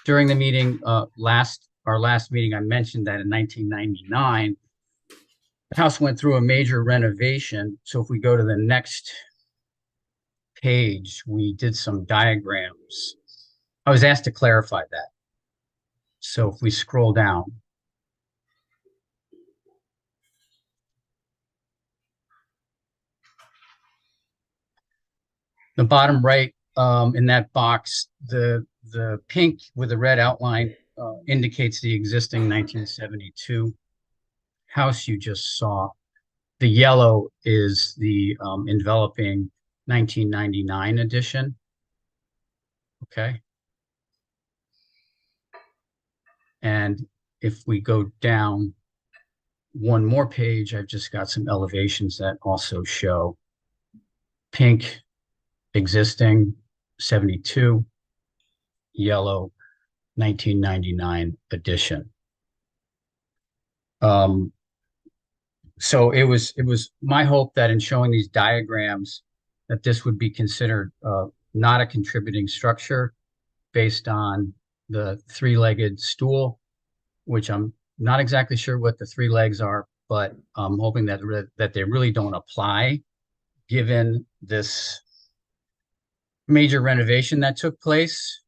T: During the meeting, our last meeting, I mentioned that in 1999, the house went through a major renovation. So if we go to the next page, we did some diagrams. I was asked to clarify that. So if we scroll down, the bottom right in that box, the pink with the red outline indicates the existing 1972 house you just saw. The yellow is the enveloping 1999 edition. Okay. And if we go down one more page, I've just got some elevations that also show pink existing 72, yellow 1999 edition. So it was my hope that in showing these diagrams that this would be considered not a contributing structure based on the three-legged stool, which I'm not exactly sure what the three legs are, but I'm hoping that they really don't apply given this major renovation that took place.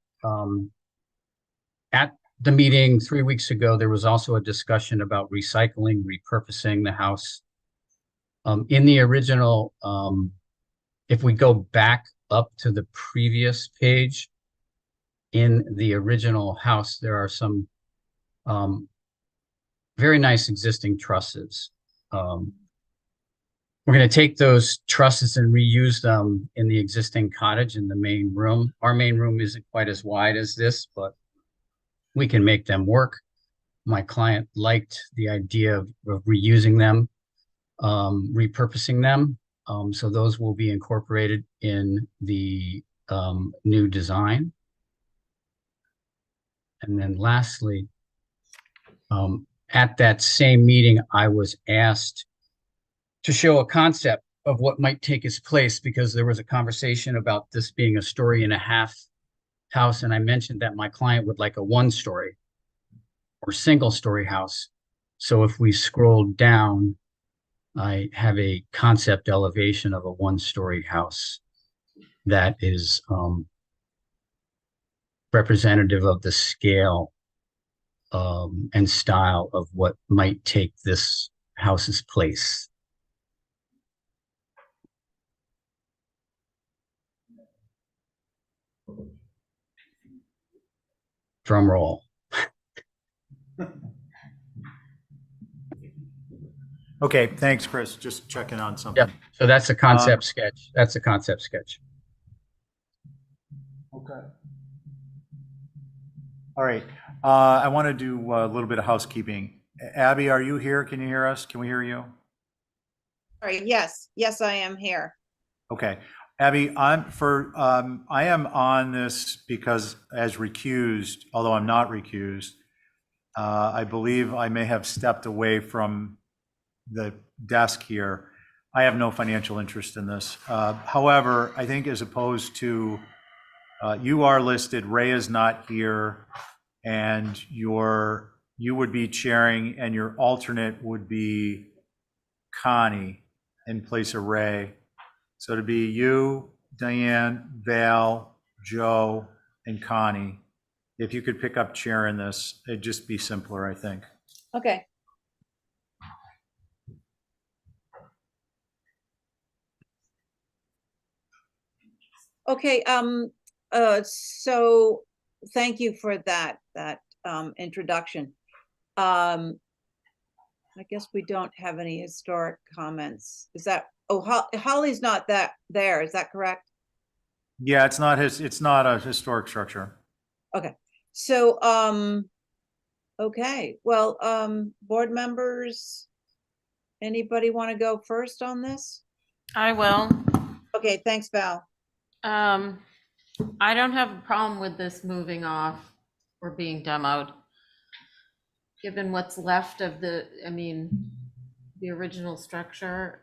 T: At the meeting 3 weeks ago, there was also a discussion about recycling, repurposing the house. In the original, if we go back up to the previous page, in the original house, there are some very nice existing trusses. We're going to take those trusses and reuse them in the existing cottage in the main room. Our main room isn't quite as wide as this, but we can make them work. My client liked the idea of reusing them, repurposing them. So those will be incorporated in the new design. And then lastly, at that same meeting, I was asked to show a concept of what might take its place because there was a conversation about this being a 1.5-story house. And I mentioned that my client would like a 1-story or single-story house. So if we scroll down, I have a concept elevation of a 1-story house that is representative of the scale and style of what might take this house's place. Drum roll.
A: Okay, thanks, Chris. Just checking on something.
T: Yep. So that's a concept sketch. That's a concept sketch.
A: Okay. All right. I want to do a little bit of housekeeping. Abby, are you here? Can you hear us? Can we hear you?
U: Sorry, yes, I am here.
A: Okay. Abby, I am on this because as recused, although I'm not recused, I believe I may have stepped away from the desk here. I have no financial interest in this. However, I think as opposed to, you are listed, Ray is not here, and you would be chairing, and your alternate would be Connie in place of Ray. So to be you, Diane, Val, Joe, and Connie. If you could pick up chair in this, it'd just be simpler, I think.
U: Okay. Okay, so thank you for that introduction. I guess we don't have any historic comments. Is that, oh, Holly's not there, is that correct?
A: Yeah, it's not a historic structure.
U: Okay, so, okay, well, board members, anybody want to go first on this?
F: I will.
U: Okay, thanks, Val.
F: I don't have a problem with this moving off or being demoed. Given what's left of the original structure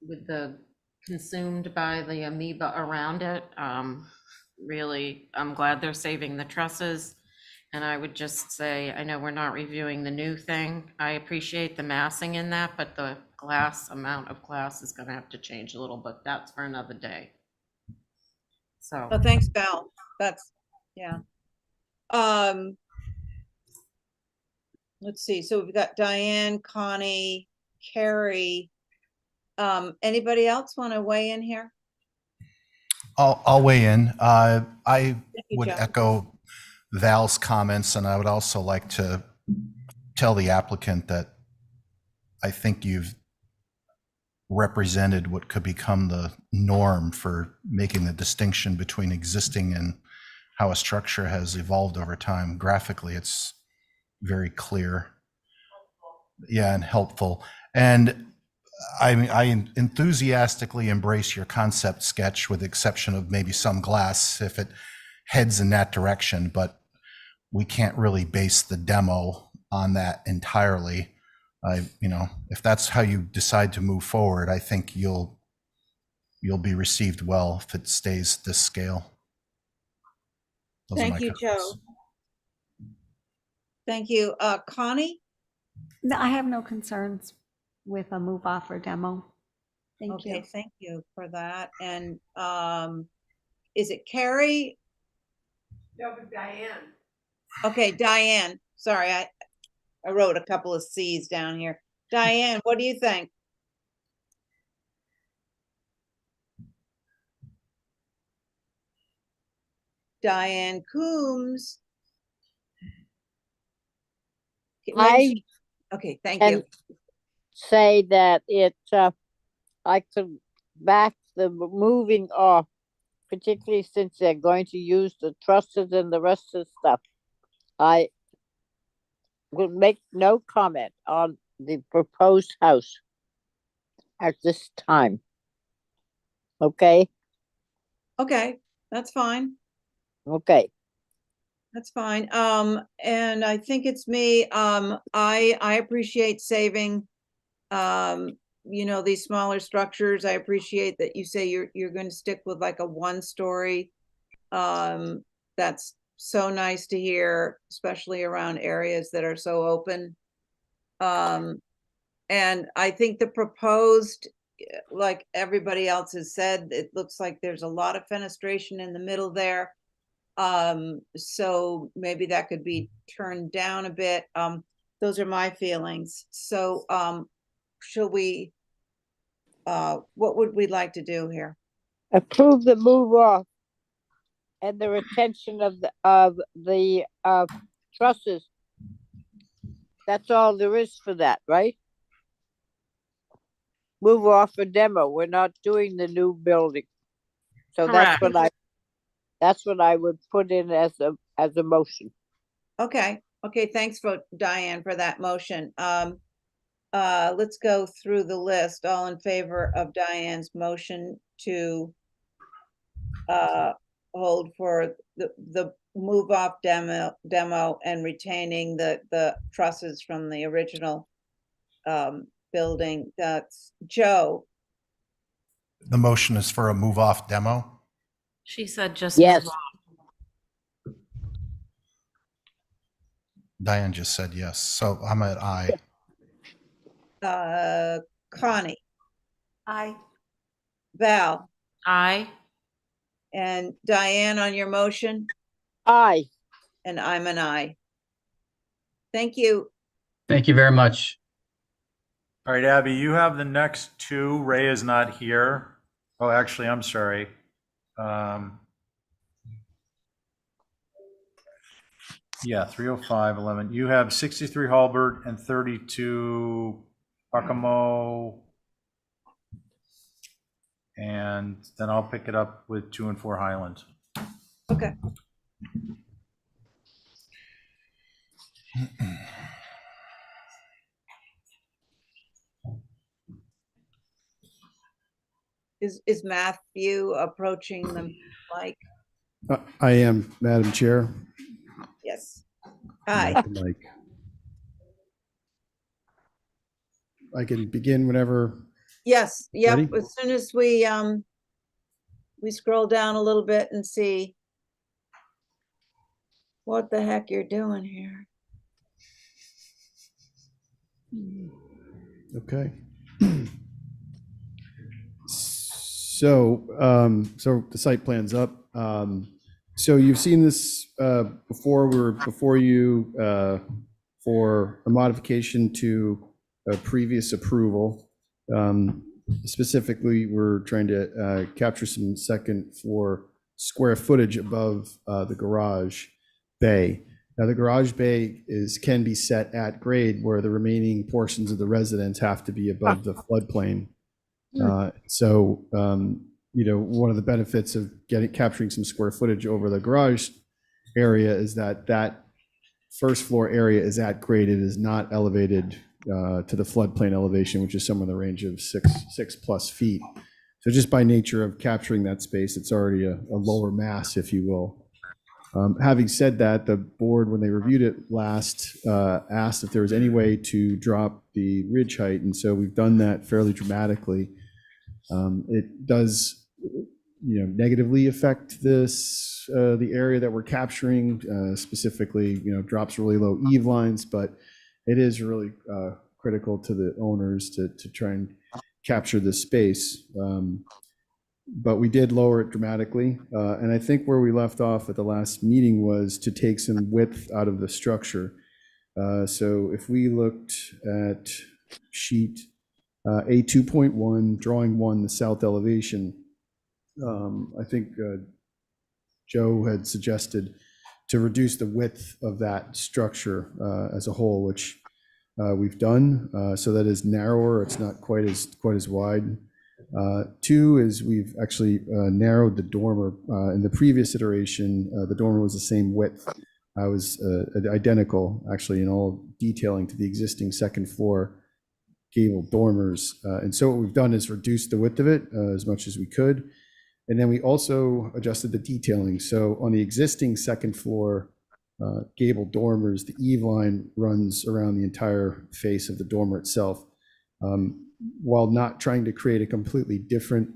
F: with the consumed by the amoeba around it, really, I'm glad they're saving the trusses. And I would just say, I know we're not reviewing the new thing. I appreciate the massing in that, but the amount of glass is gonna have to change a little, but that's for another day. So.
U: Oh, thanks, Val. That's, yeah. Let's see. So we've got Diane, Connie, Carrie. Anybody else want to weigh in here?
D: I'll weigh in. I
U: you,
D: would
U: Joe.
D: echo Val's comments, and I would also like to tell the applicant that I think you've represented what could become the norm for making the distinction between existing and how a structure has evolved over time. Graphically, it's very clear. Yeah, and helpful. And I enthusiastically embrace your concept sketch, with the exception of maybe some glass if it heads in that direction, but we can't really base the demo on that entirely. If that's how you decide to move forward, I think you'll be received well if it stays this scale. Those are
U: Thank
D: my
U: you, Joe.
D: comments.
U: Thank you. Connie?
J: No, I have no concerns with a move off or demo. Thank
U: Okay,
J: you.
U: thank you for that. And is it Carrie?
L: No, but Diane.
U: Okay, Diane. Sorry, I wrote a couple of C's down here. Diane, what do you think? Diane Coombs. Okay, thank you.
G: Say that I could back the moving off, particularly since they're going to use the trusses and the rest of the stuff. I will make no comment on the proposed house at this time. Okay?
U: Okay, that's fine.
G: Okay.
U: That's fine. And I think it's me. I appreciate saving, these smaller structures. I appreciate that you say you're going to stick with like a 1-story. That's so nice to hear, especially around areas that are so open. And I think the proposed, like everybody else has said, it looks like there's a lot of fenestration in the middle there. So maybe that could be turned down a bit. Those are my feelings. So, should we, what would we like to do here?
G: Approve the move off and the retention of the trusses. That's all there is for that, right? Move off a demo. We're not doing the new building. So
F: Correct.
G: that's what I would put in as a motion.
U: Okay. Okay. Thanks for Diane for that motion. Let's go through the list. All in favor of Diane's motion to hold for the move off demo and retaining the trusses from the original building. That's Joe.
D: The motion is for a move off demo.
F: She said just.
G: Yes.
F: move on.
D: Diane just said yes, so I'm at I.
U: Connie,
J: Aye.
U: Val,
F: Aye.
U: and Diane on your motion,
G: Aye.
U: and I'm an aye. Thank you.
T: Thank you very much.
A: All right, Abby, you have the next two. Ray is not here. Oh, actually, I'm sorry. Yeah, 305, 11. You have 63 Halbert and 32 Pacamo. And then I'll pick it up with 2 and 4 Highland.
U: Okay. Is Matthew approaching the mic?
I: I am, Madam Chair.
U: Yes. Aye.
I: Mike. I can begin whenever.
U: Yes, yep,
I: Ready?
U: as soon as we scroll down a little bit and see what the heck you're doing here.
I: Okay. So the site plan's up. So you've seen this before. We were before you for a modification to a previous approval. Specifically, we're trying to capture some second floor square footage above the garage bay. Now, the garage bay can be set at grade where the remaining portions of the residence have to be above the floodplain. One of the benefits of capturing some square footage over the garage area is that first floor area is at grade. It is not elevated to the floodplain elevation, which is somewhere in the range of six plus feet. So just by nature of capturing that space, it's already a lower mass, if you will. Having said that, the board, when they reviewed it last, asked if there was any way to drop the ridge height, and so we've done that fairly dramatically. It does, negatively affect the area that we're capturing, specifically, drops really low eave lines, but it is really critical to the owners to try and capture this space. But we did lower it dramatically. And I think where we left off at the last meeting was to take some width out of the structure. So if we looked at sheet A2.1, drawing 1, the south elevation, I think Joe had suggested to reduce the width of that structure as a whole, which we've done. So that is narrower. It's not quite as wide. 2 is we've actually narrowed the dormer. In the previous iteration, the dormer was the same width. I was identical, actually, in all detailing to the existing second floor gable dormers. And so what we've done is reduce the width of it as much as we could. And then we also adjusted the detailing. So on the existing second floor gable dormers, the eave line runs around the entire face of the dormer itself. While not trying to create a completely different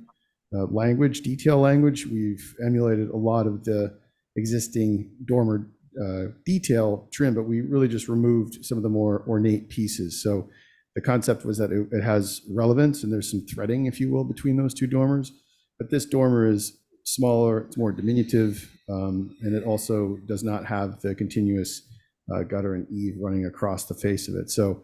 I: detail language, we've emulated a lot of the existing dormer detail trim, but we really just removed some of the more ornate pieces. So the concept was that it has relevance and there's some threading, if you will, between those two dormers. But this dormer is smaller, it's more diminutive, and it also does not have the continuous gutter and eave running across the face of it. So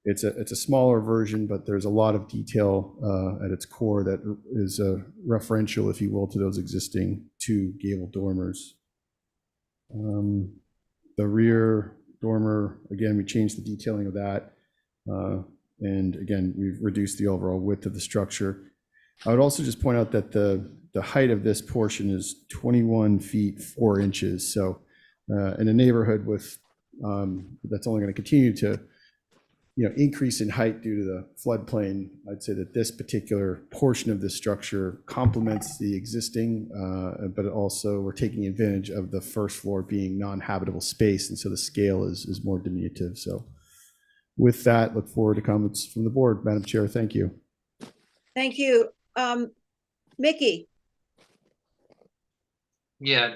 I: it's a smaller version, but there's a lot of detail at its core that is referential, if you will, to those existing 2 gable dormers. The rear dormer, again, we changed the detailing of that. And again, we've reduced the overall width of the structure. I would also just point out that the height of this portion is 21 feet 4 inches. So in a neighborhood with that's only going to continue to increase in height due to the floodplain, I'd say that this particular portion of the structure complements the existing, but also we're taking advantage of the first floor being non-habitable space, and so the scale is more diminutive. So with that, look forward to comments from the board. Madam Chair, thank you.
U: Thank you. Mickey,
M: Yeah,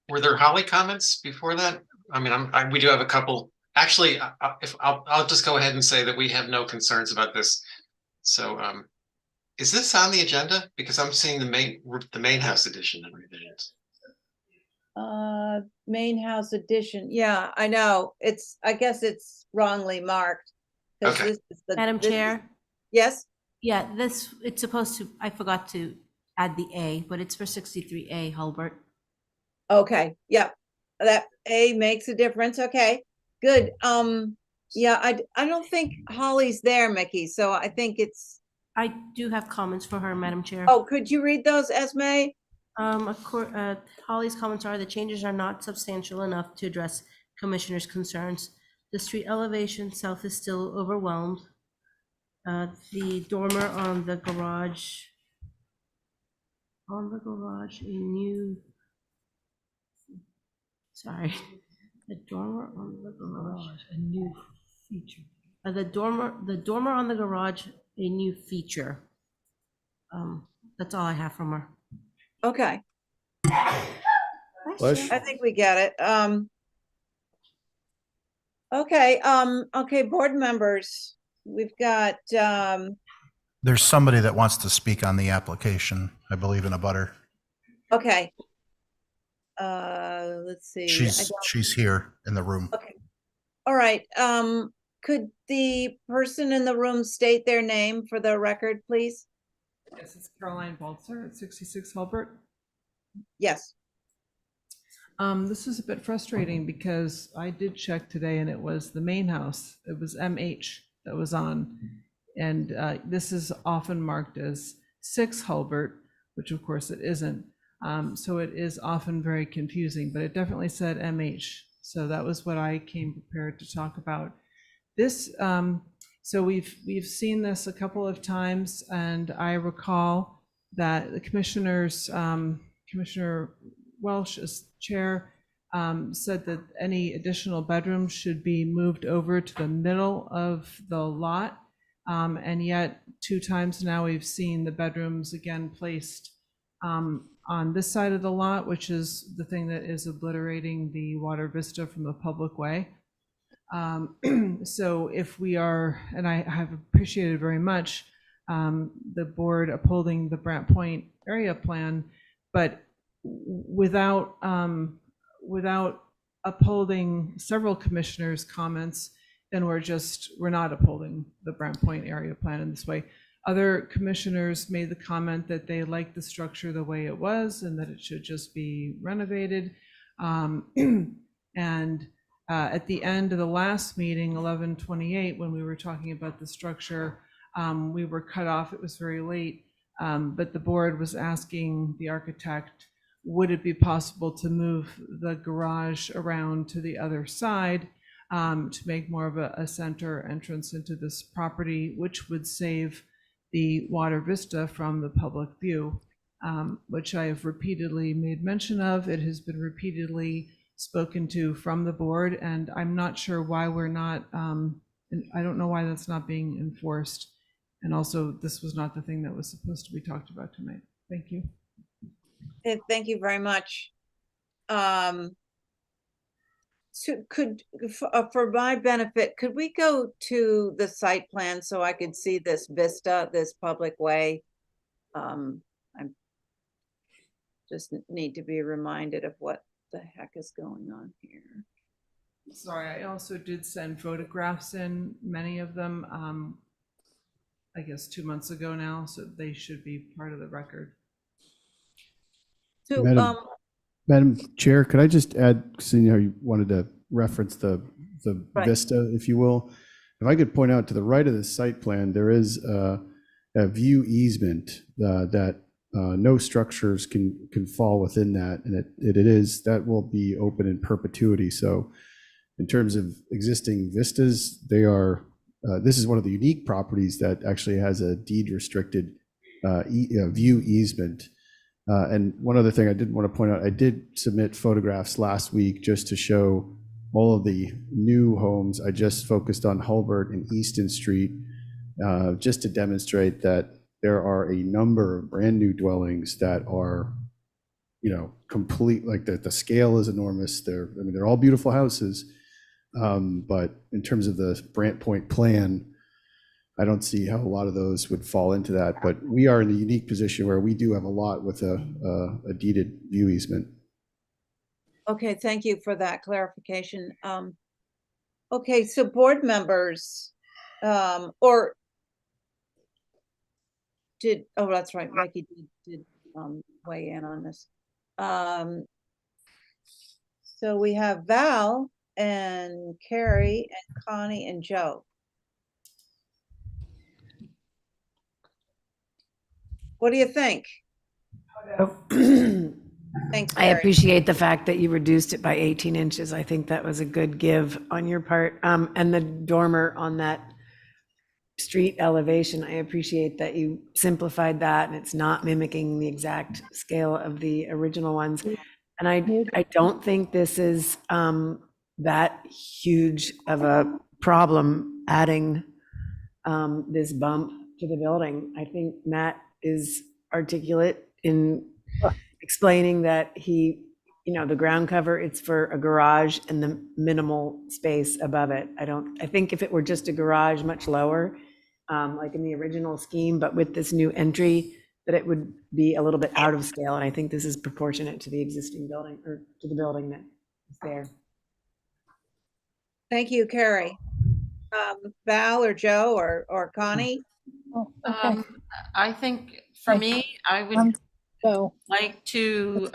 M: were there Holly comments before that? I mean, we do have a couple, actually, I'll just go ahead and say that we have no concerns about this. So, is this on the agenda? Because I'm seeing the main house edition and revisions.
U: Main house edition. Yeah, I know. I guess it's wrongly marked. 'Cause
M: Okay.
U: this is
B: Madam
U: this is-
B: Chair?
U: Yes?
B: Yeah, it's supposed to, I forgot to add the A, but it's for 63A Hulbert.
U: Okay, yeah, that A makes a difference. Okay, good. Yeah, I don't think Holly's there, Mickey, so I think it's,
B: I do have comments for her, Madam Chair.
U: oh, could you read those, Esme?
B: Holly's comments are the changes are not substantial enough to address commissioners' concerns. The street elevation south is still overwhelmed. The dormer on the garage, sorry, the dormer on the garage, a new feature. The dormer on the garage, a new feature. That's all I have from her.
U: Okay,
I: Bless.
U: I think we get it. Okay, board members, we've got,
D: There's somebody that wants to speak on the application, I believe, in a butter.
U: okay. Let's see.
D: She's here in the room.
U: Okay. All right, could the person in the room state their name for the record, please?
H: Yes, it's Caroline Balzer at 66 Hulbert.
U: Yes.
H: This is a bit frustrating because I did check today and it was the main house. It was MH that was on. And this is often marked as 6 Hulbert, which of course it isn't. So it is often very confusing, but it definitely said MH. So that was what I came prepared to talk about. This, so we've seen this a couple of times, and I recall that the commissioners, Commissioner Welsh as chair, said that any additional bedrooms should be moved over to the middle of the lot. And yet 2 times now we've seen the bedrooms again placed on this side of the lot, which is the thing that is obliterating the water vista from the public way. So if we are, and I have appreciated very much the board upholding the Brant Point area plan, but without upholding several commissioners' comments, then we're not upholding the Brant Point area plan in this way. Other commissioners made the comment that they liked the structure the way it was and that it should just be renovated. And at the end of the last meeting, 11/28, when we were talking about the structure, we were cut off. It was very late, but the board was asking the architect, would it be possible to move the garage around to the other side to make more of a center entrance into this property, which would save the water vista from the public view, which I have repeatedly made mention of. It has been repeatedly spoken to from the board, and I'm not sure why we're not, I don't know why that's not being enforced. And also, this was not the thing that was supposed to be talked about tonight. Thank you.
U: Thank you very much. So for my benefit, could we go to the site plan so I could see this vista, this public way? I'm just need to be reminded of what the heck is going on here.
H: Sorry, I also did send photographs in, many of them, I guess 2 months ago now, so they should be part of the record.
U: So,
I: Madam Chair, could I just add, seeing how you wanted to reference the
U: Right.
I: vista, if you will? If I could point out to the right of the site plan, there is a view easement that no structures can fall within that, and that will be open in perpetuity. So in terms of existing vistas, they are, this is one of the unique properties that actually has a deed restricted view easement. And one other thing I did want to point out, I did submit photographs last week just to show all of the new homes. I just focused on Hulbert and Easton Street, just to demonstrate that there are a number of brand new dwellings that are complete, like the scale is enormous. They're all beautiful houses. But in terms of the Brant Point plan, I don't see how a lot of those would fall into that. But we are in a unique position where we do have a lot with a deeded view easement.
U: Okay, thank you for that clarification. Okay, so board members, or oh, that's right, Mikey did weigh in on this. So we have Val and Carrie and Connie and Joe. What do you think? Thanks,
L: I
U: Carrie.
L: appreciate the fact that you reduced it by 18 inches. I think that was a good give on your part. And the dormer on that street elevation, I appreciate that you simplified that and it's not mimicking the exact scale of the original ones. And I don't think this is that huge of a problem adding this bump to the building. I think Matt is articulate in explaining that the ground cover, it's for a garage and the minimal space above it. I think if it were just a garage much lower, like in the original scheme, but with this new entry, that it would be a little bit out of scale. And I think this is proportionate to the existing building or to the building that is there.
U: Thank you, Carrie. Val or Joe or Connie?
F: I think for me, I would
O: So,
F: like to,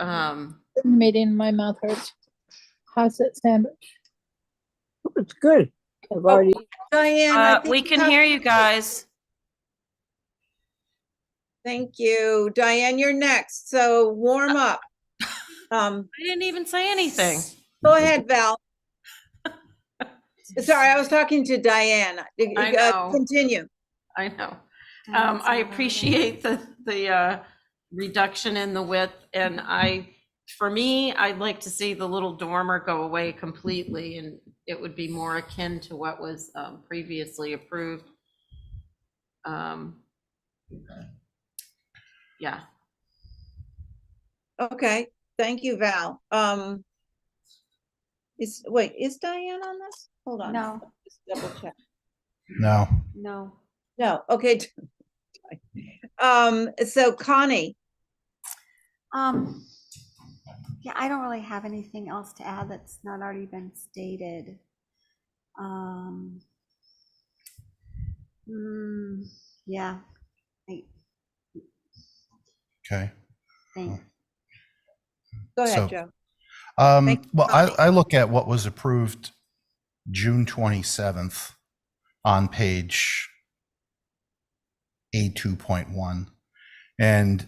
O: meeting, my mouth hurts. How's it sandwich?
G: It's good. I've already.
U: Diane, I think
F: we
U: you
F: can
U: have-
F: hear you guys.
U: Thank you. Diane, you're next, so warm up.
F: I didn't even say anything.
U: Go ahead, Val. Sorry, I was talking to Diane.
F: I know.
U: Continue.
F: I know. I appreciate the reduction in the width, and for me, I'd like to see the little dormer go away completely, and it would be more akin to what was previously approved. Yeah.
U: Okay, thank you, Val. Is Diane on this? Hold on.
J: No.
U: Just double check.
D: No.
J: No.
U: No, okay. So Connie.
J: Yeah, I don't really have anything else to add that's not already been stated. Yeah.
D: Okay.
J: Thanks.
U: Go ahead,
D: So,
U: Joe.
D: Well, I look at what was approved June 27th on page A2.1. And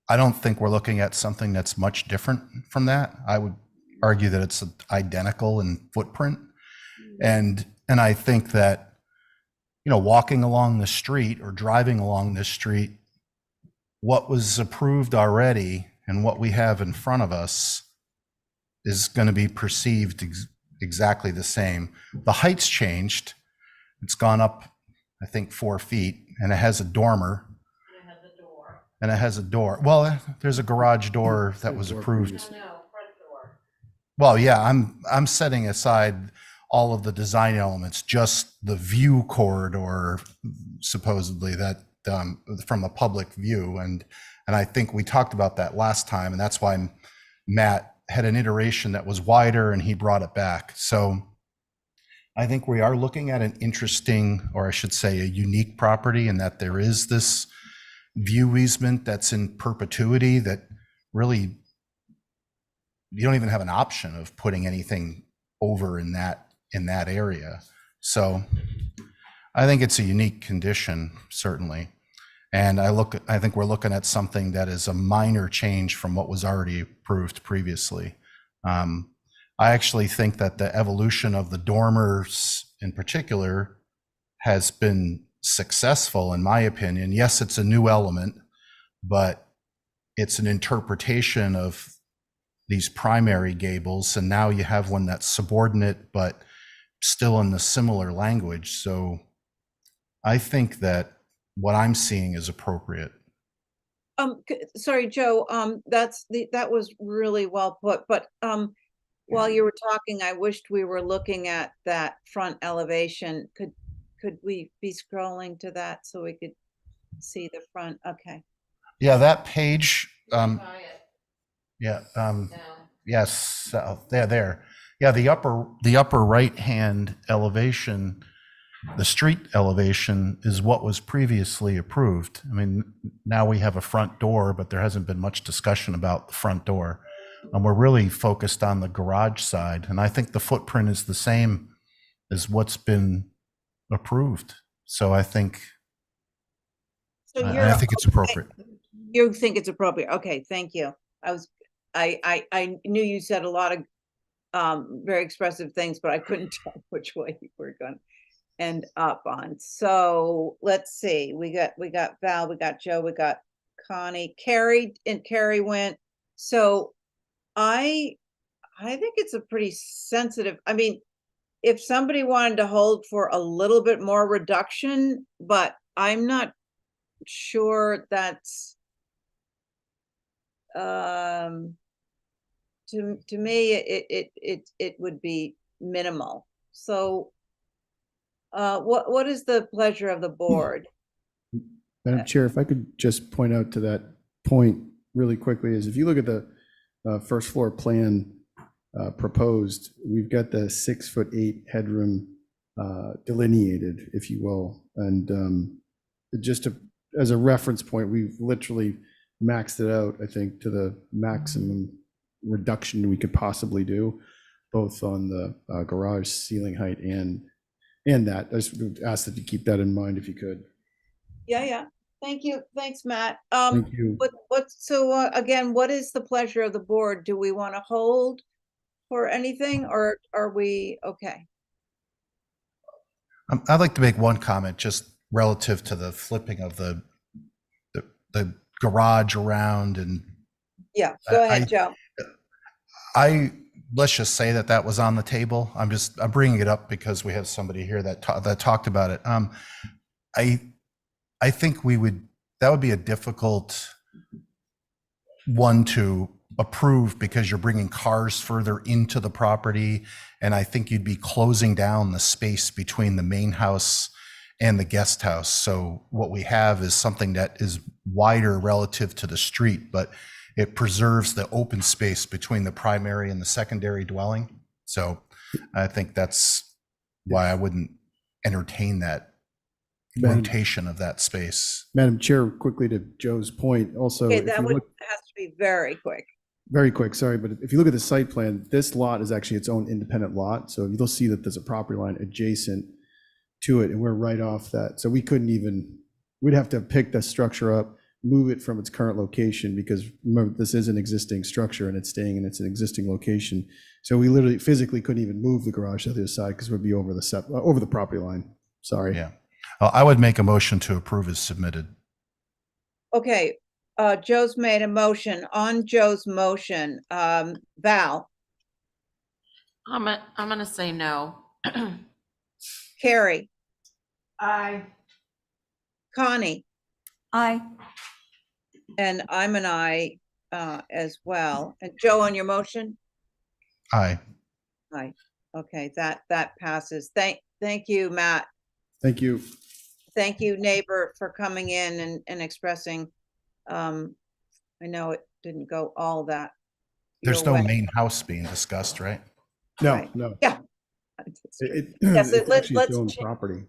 D: I don't think we're looking at something that's much different from that. I would argue that it's identical in footprint. And I think that, walking along the street or driving along this street, what was approved already and what we have in front of us is going to be perceived exactly the same. The height's changed. It's gone up, I think, 4 feet, and it has a dormer. And it has a door. Well, there's a garage door that was approved. Well, yeah, I'm setting aside all of the design elements, just the view corridor, supposedly, that from a public view. And I think we talked about that last time, and that's why Matt had an iteration that was wider and he brought it back. So I think we are looking at an interesting, or I should say a unique property, in that there is this view easement that's in perpetuity that really, you don't even have an option of putting anything over in that area. So I think it's a unique condition, certainly. And I think we're looking at something that is a minor change from what was already approved previously. I actually think that the evolution of the dormers in particular has been successful, in my opinion. Yes, it's a new element, but it's an interpretation of these primary gables. And now you have one that's subordinate, but still in the similar language. So I think that what I'm seeing is appropriate.
U: Sorry, Joe, that was really well put, but, while you were talking, I wished we were looking at that front elevation. Could we be scrolling to that so we could see the front? Okay.
D: Yeah, that page, yeah, yes, there. Yeah, the upper right-hand elevation, the street elevation is what was previously approved. I mean, now we have a front door, but there hasn't been much discussion about the front door. And we're really focused on the garage side, and I think the footprint is the same as what's been approved. So I think,
U: So
D: I think it's appropriate.
U: You think it's appropriate? Okay, thank you. I knew you said a lot of very expressive things, but I couldn't tell which way you were going to end up on. So let's see. We got Val, we got Joe, we got Connie, Carrie, and Carrie went. So I think it's a pretty sensitive. I mean, if somebody wanted to hold for a little bit more reduction, but I'm not sure that's to me it would be minimal. So what is the pleasure of the board?
I: Madam Chair, if I could just point out to that point really quickly, is if you look at the first floor plan proposed, we've got the 6'8" headroom delineated, if you will. And just as a reference point, we've literally maxed it out, I think, to the maximum reduction we could possibly do, both on the garage ceiling height and that. I just would ask that you keep that in mind if you could.
U: Yeah. Thank you. Thanks, Matt.
I: Thank you.
U: So again, what is the pleasure of the board? Do we want to hold for anything, or are we okay?
D: I'd like to make one comment just relative to the flipping of the garage around, and
U: Yeah, go ahead, Joe.
D: Let's just say that was on the table. I'm bringing it up because we have somebody here that talked about it. I think that would be a difficult one to approve because you're bringing cars further into the property. And I think you'd be closing down the space between the main house and the guest house. So what we have is something that is wider relative to the street, but it preserves the open space between the primary and the secondary dwelling. So I think that's why I wouldn't entertain that rotation of that space.
I: Madam Chair, quickly to Joe's point, also.
U: Okay,
I: if
U: that
I: you
U: would
I: look-
U: have to be very quick.
I: Very quick, sorry, but if you look at the site plan, this lot is actually its own independent lot. So you'll see that there's a property line adjacent to it, and we're right off that. So we'd have to pick the structure up, move it from its current location, because remember, this is an existing structure and it's staying in its existing location. So we literally physically couldn't even move the garage to the other side because we'd be over the property line. Sorry.
D: Yeah. I would make a motion to approve as submitted.
U: Okay, Joe's made a motion. On Joe's motion, Val,
F: I'm gonna say no.
U: Carrie,
N: Aye.
U: Connie,
J: Aye.
U: and I'm an aye as well. And Joe, on your motion?
D: Aye.
U: Aye. Okay, that passes. Thank you, Matt.
I: Thank you.
U: Thank you, neighbor, for coming in and expressing. I know it didn't go all that.
D: There's
U: your
D: no
U: way.
D: main house being discussed, right?
I: No,
U: Right.
I: no.
U: Yeah.
I: It's actually its own
U: Let's
I: property.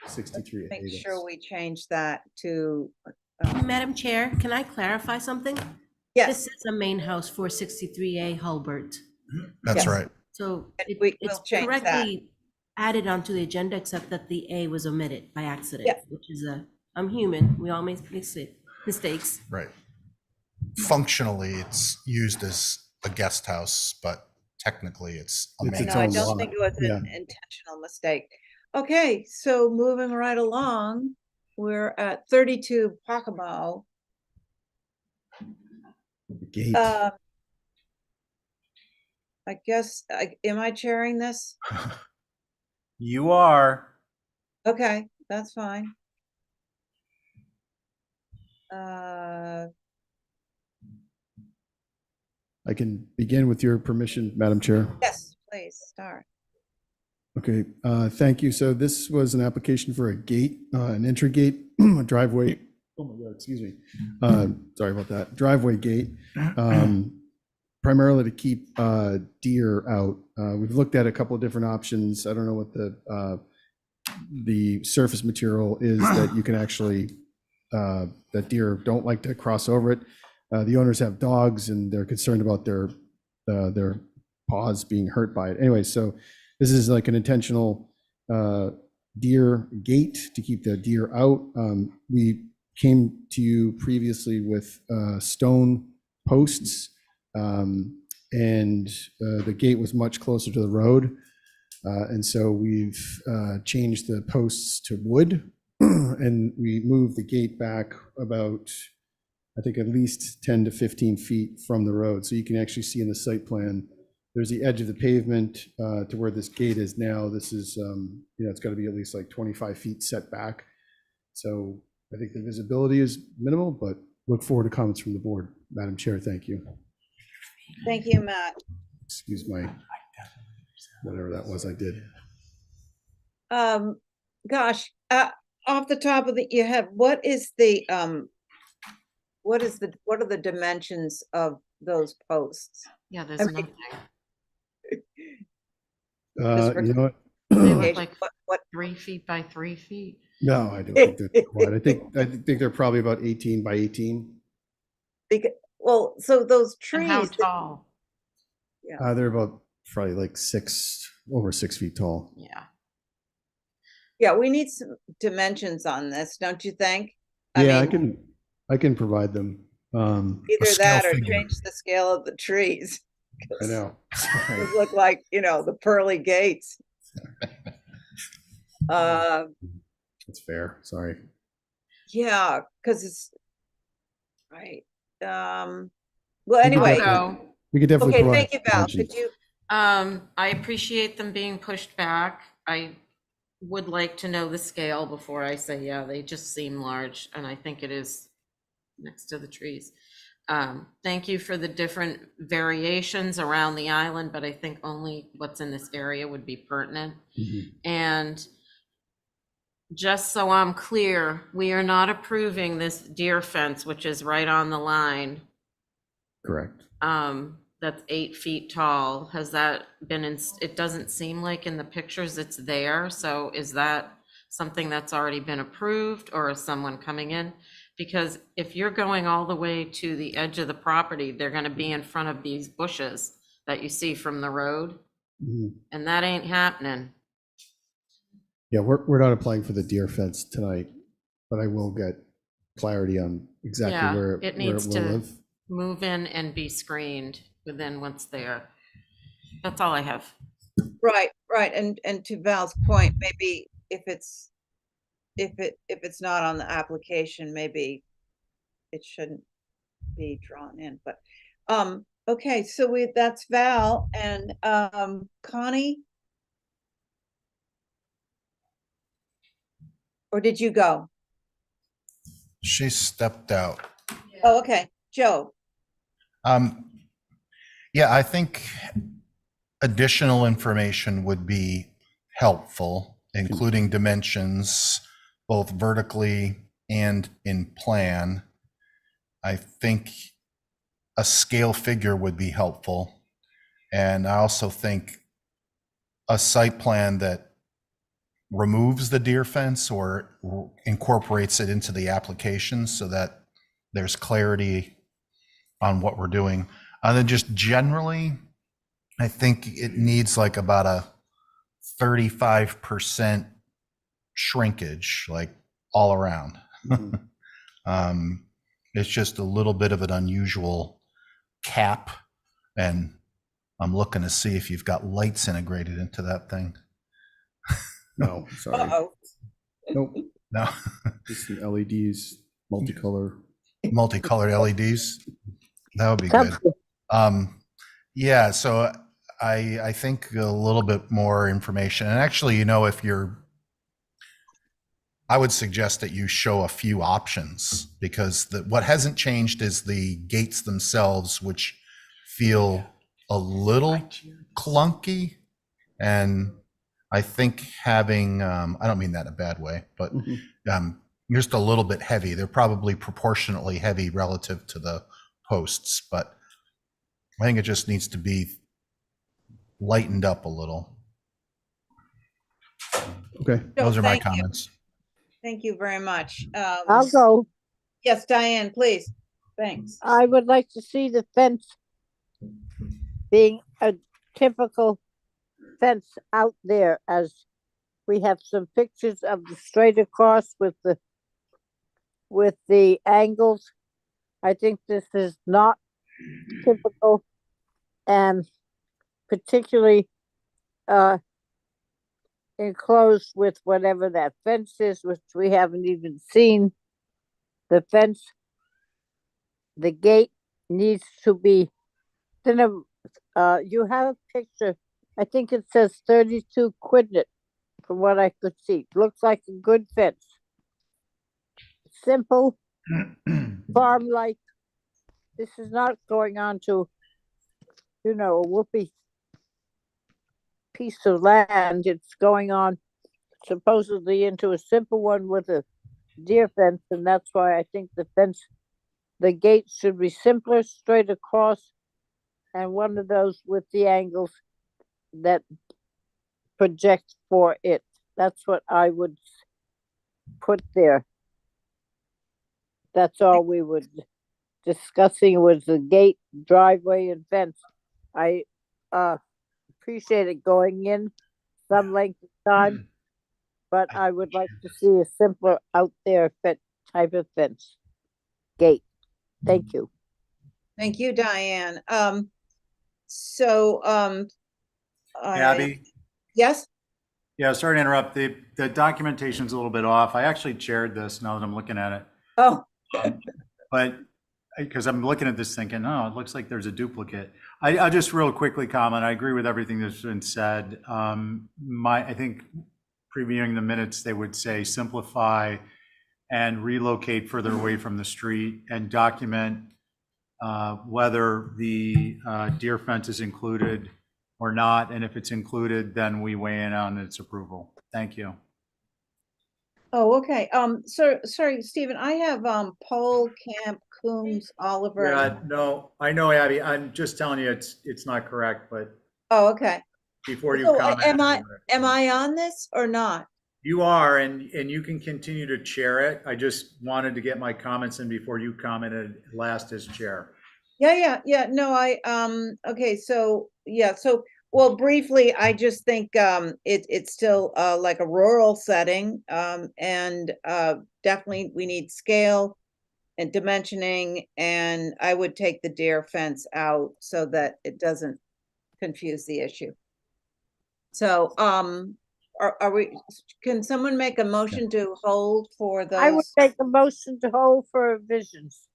I: 63.
U: make sure we change that to.
B: Madam Chair, can I clarify something?
U: Yes.
B: This is a main house for 63A Hulbert.
D: That's
U: Yes.
D: right.
B: So
U: We'll
B: it's
U: change that.
B: correctly added onto the agenda, except that the A was omitted by accident,
U: Yeah.
B: which is I'm human. We all make mistakes.
D: Right. Functionally, it's used as a guest house, but technically it's a main
U: No, I
D: house.
U: don't think it was an intentional mistake. Okay, so moving right along, we're at 32 Pocomo.
I: Gate.
U: I guess, am I chairing this?
A: You are.
U: Okay, that's fine. Uh,
I: I can begin with your permission, Madam Chair.
U: yes, please, start.
I: Okay, thank you. So this was an application for a gate, an entry gate, a driveway. Oh my God, excuse me. Sorry about that. Driveway gate, primarily to keep deer out. We've looked at a couple of different options. I don't know what the surface material is that you can actually, that deer don't like to cross over it. The owners have dogs and they're concerned about their paws being hurt by it. Anyway, so this is like an intentional deer gate to keep the deer out. We came to you previously with stone posts, and the gate was much closer to the road. And so we've changed the posts to wood, and we moved the gate back about, I think, at least 10 to 15 feet from the road. So you can actually see in the site plan, there's the edge of the pavement to where this gate is now. This is, it's got to be at least like 25 feet set back. So I think the visibility is minimal, but look forward to comments from the board. Madam Chair, thank you.
U: Thank you, Matt.
I: Excuse my, whatever that was I did.
U: Gosh, off the top of your head, what are the dimensions of those posts?
F: Yeah,
U: I
F: there's
U: mean,
F: nothing.
U: Just for
I: You know what?
F: They look
U: clarification,
F: like
U: what
F: 3 feet by 3 feet.
I: No, I don't think they're quite. I think they're probably about 18 by 18.
U: well, so those
F: And how
U: trees,
F: tall?
I: They're about probably like over 6 feet tall.
F: Yeah.
U: yeah, we need some dimensions on this, don't you think?
I: Yeah,
U: mean,
I: I can provide them.
U: either that or change the scale of the trees.
I: I know.
U: Those look like, the pearly gates.
I: That's fair. Sorry.
U: Yeah, because it's right. Well, anyway,
I: We could definitely
U: okay,
I: provide
U: thank you, Val.
I: dimensions.
U: Could you?
F: I appreciate them being pushed back. I would like to know the scale before I say, yeah, they just seem large, and I think it is next to the trees. Thank you for the different variations around the island, but I think only what's in this area would be pertinent. And just so I'm clear, we are not approving this deer fence, which is right on the line.
I: Correct.
F: That's 8 feet tall. Has that been it doesn't seem like in the pictures it's there. So is that something that's already been approved, or is someone coming in? Because if you're going all the way to the edge of the property, they're going to be in front of these bushes that you see from the road. And that ain't happening.
I: Yeah, we're not applying for the deer fence tonight, but I will get clarity on exactly where
F: it
I: where
F: needs
I: will
F: to
I: live.
F: move in and be screened within what's there. That's all I have.
U: Right. And to Val's point, maybe if it's not on the application, maybe it shouldn't be drawn in. But okay, so that's Val and Connie. Or did you go?
D: She stepped out.
U: Oh, okay. Joe.
D: Yeah, I think additional information would be helpful, including dimensions, both vertically and in plan. I think a scale figure would be helpful. And I also think a site plan that removes the deer fence or incorporates it into the application so that there's clarity on what we're doing. And then just generally, I think it needs like about a 35% shrinkage, like all around. It's just a little bit of an unusual cap, and I'm looking to see if you've got lights integrated into that thing.
I: No, sorry.
U: Uh-oh.
I: Nope.
D: No.
I: Just some LEDs, multicolored
D: LEDs. That would be good. Yeah, so I think a little bit more information. And actually, if you're I would suggest that you show a few options because what hasn't changed is the gates themselves, which feel a little clunky. And I think having, I don't mean that in a bad way, but just a little bit heavy. They're probably proportionately heavy relative to the posts, but I think it just needs to be lightened up a little.
I: Okay.
D: Those are my
U: thank you.
D: comments.
U: Thank you very much.
G: I'll go.
U: Yes, Diane, please. Thanks.
G: I would like to see the fence being a typical fence out there, as we have some pictures of the straight across with the angles. I think this is not typical, and particularly enclosed with whatever that fence is, which we haven't even seen. The fence, the gate needs to be thinner. You have a picture, I think it says 32 quidnet from what I could see. Looks like a good fence. Simple, farm-like. This is not going on to, a whoopee piece of land. It's going on supposedly into a simple one with a deer fence, and that's why I think the gate should be simpler, straight across, and one of those with the angles that project for it. That's what I would put there. That's all we were discussing, was the gate, driveway, and fence. I appreciate it going in some length of time, but I would like to see a simpler out there type of fence gate. Thank you.
U: Thank you, Diane.
A: Abby?
U: Yes?
A: Yeah, sorry to interrupt. The documentation's a little bit off. I actually chaired this now that I'm looking at it.
U: Oh.
A: But because I'm looking at this thinking, oh, it looks like there's a duplicate. I just real quickly comment. I agree with everything that's been said. I think previewing the minutes, they would say simplify and relocate further away from the street and document whether the deer fence is included or not. And if it's included, then we weigh in on its approval. Thank you.
U: Oh, okay. Sorry, Stephen, I have Paul, Camp, Coombs, Oliver.
A: Yeah, no, I know, Abby. I'm just telling you, it's not correct, but
U: Oh, okay.
A: before you
U: So
A: comment.
U: am I on this or not?
A: You are, and you can continue to chair it. I just wanted to get my comments in before you commented last as chair.
U: Yeah. No, okay, so, yeah, well, briefly, I just think it's still like a rural setting, and definitely we need scale and dimensioning, and I would take the deer fence out so that it doesn't confuse the issue. So, can someone make a motion to hold for those?
G: I would make a motion to hold for revisions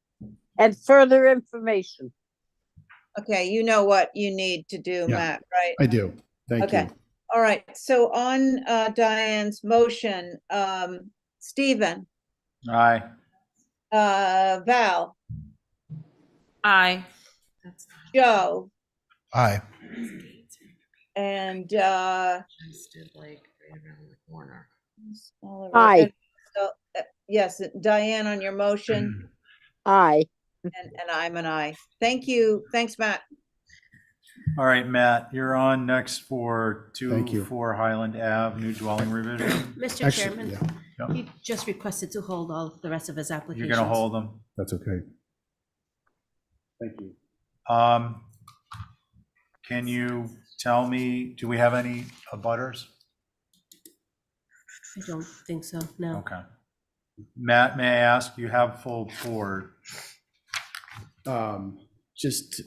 G: and further information.
U: Okay, you know what you need to do,
I: Yeah,
U: Matt, right?
I: I do. Thank
U: Okay.
I: you.
U: All right, so on Diane's motion, Stephen,
A: Aye.
U: Val,
F: Aye.
U: Joe,
D: Aye.
U: and
F: Just like right around the corner.
U: Oliver.
G: Aye.
U: And so, yes, Diane on your motion,
G: Aye.
U: and I'm an aye. Thank you. Thanks, Matt.
A: All right, Matt, you're on next for
I: Thank you.
A: 2-4 Highland Ave, new dwelling revision.
B: Mr.
I: Actually,
B: Chairman,
A: yeah.
B: he just requested to hold all of the rest of his applications.
A: You're going to hold them?
I: That's okay. Thank you.
A: Can you tell me, do we have any abutters?
B: I don't think so, no.
A: Okay. Matt, may I ask, you have full board.
I: Just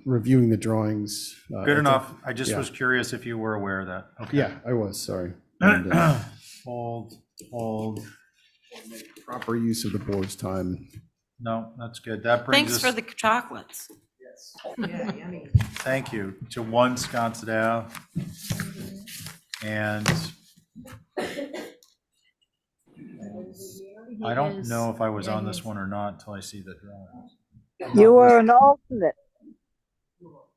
I: reviewing the drawings.
A: Good enough. I just
I: yeah.
A: was curious if you were aware of that. Okay.
I: Yeah, I was, sorry. And,
A: Hold.
I: proper use of the board's time.
A: No, that's good. That brings
F: Thanks
A: us.
F: for the chocolates.
N: Yeah, yummy.
A: Thank you to 1 Sconset Ave. And I don't know if I was on this one or not until I see the drawings.
G: You were an alternate.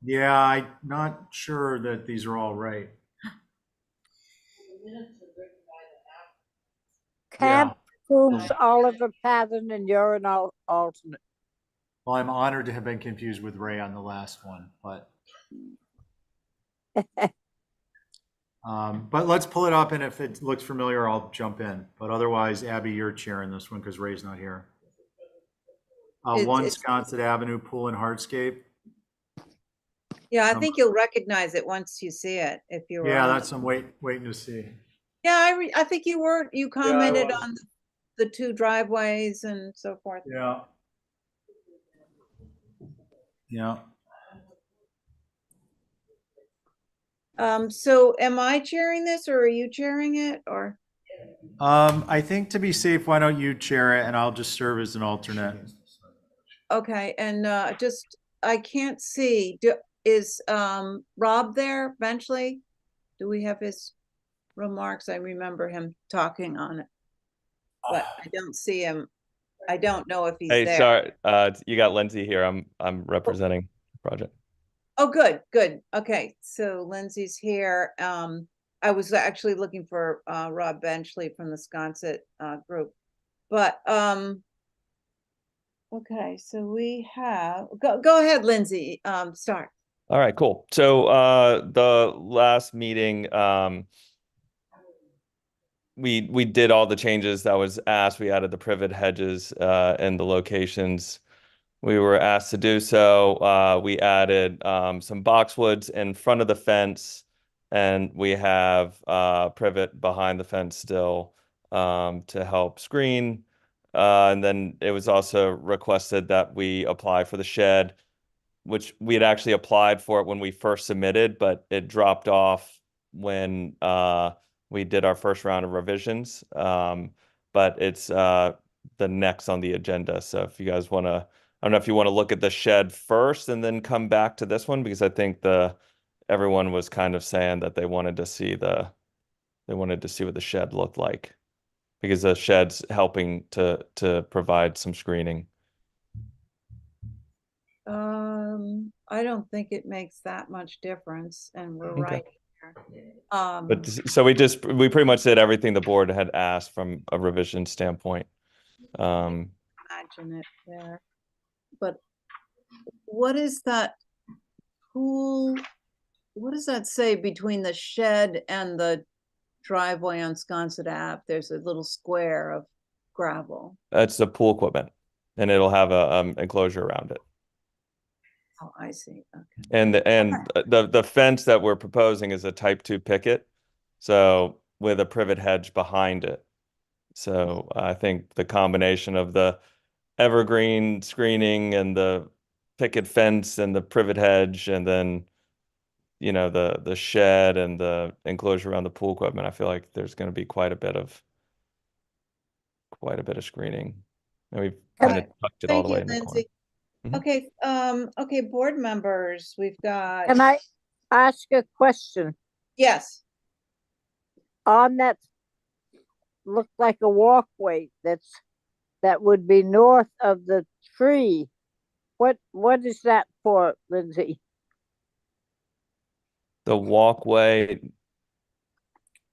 A: Yeah, I'm not sure that these are all right.
G: Camp Coombs, Oliver Patton, and you're an alternate.
A: Well, I'm honored to have been confused with Ray on the last one, but let's pull it up, and if it looks familiar, I'll jump in. But otherwise, Abby, you're chairing this one because Ray's not here. One Sconset Avenue Pool and Hardscape.
U: Yeah, I think you'll recognize it once you see it, if you were.
A: Yeah,
U: on
A: that's I'm waiting to see.
U: Yeah, I think you commented
A: was.
U: on the two driveways and so forth.
A: Yeah. Yeah.
U: So am I chairing this or are you chairing it or?
A: I think to be safe, why don't you chair it and I'll just serve as an alternate.
U: Okay, and I can't see. Is Rob there eventually? Do we have his remarks? I remember him talking on it, but I don't see him. I don't know if he's
C: Hey,
U: there.
C: sorry, you got Lindsay here. I'm representing the project.
U: Oh, good, good. Okay, so Lindsay's here. I was actually looking for Rob Benchley from the Sconset group, but okay, so we have go ahead, Lindsay. Start.
C: All right, cool. So the last meeting, we did all the changes that was asked. We added the privet hedges and the locations we were asked to do so. We added some boxwoods in front of the fence, and we have privet behind the fence still to help screen. And then it was also requested that we apply for the shed, which we had actually applied for it when we first submitted, but it dropped off when we did our first round of revisions. But it's the next on the agenda. So if you guys want to, I don't know if you want to look at the shed first and then come back to this one, because I think everyone was kind of saying that they wanted to see what the shed looked like, because the shed's helping to provide some screening.
U: I don't think it makes that much difference, and we're
C: Okay.
U: right here.
C: But so we pretty much did everything the board had asked from a revision standpoint.
U: Imagine it there, but what is that pool? What does that say between the shed and the driveway on Sconset Ave? There's a little square of gravel.
C: That's the pool equipment, and it'll have a enclosure around it.
U: Oh, I see. Okay.
C: And the fence that we're proposing is a type 2 picket, so with a privet hedge behind it. So I think the combination of the evergreen screening and the picket fence and the privet hedge, and then the shed and the enclosure around the pool equipment, I feel like there's going to be quite a bit of screening, and we've kind of tucked it all
U: Thank
C: the way
U: you,
C: in the corner.
U: Lindsay. Okay, okay, board members, we've got.
G: Can I ask a question?
U: Yes.
G: On that, looked like a walkway that would be north of the tree. What is that for, Lindsay?
C: The walkway.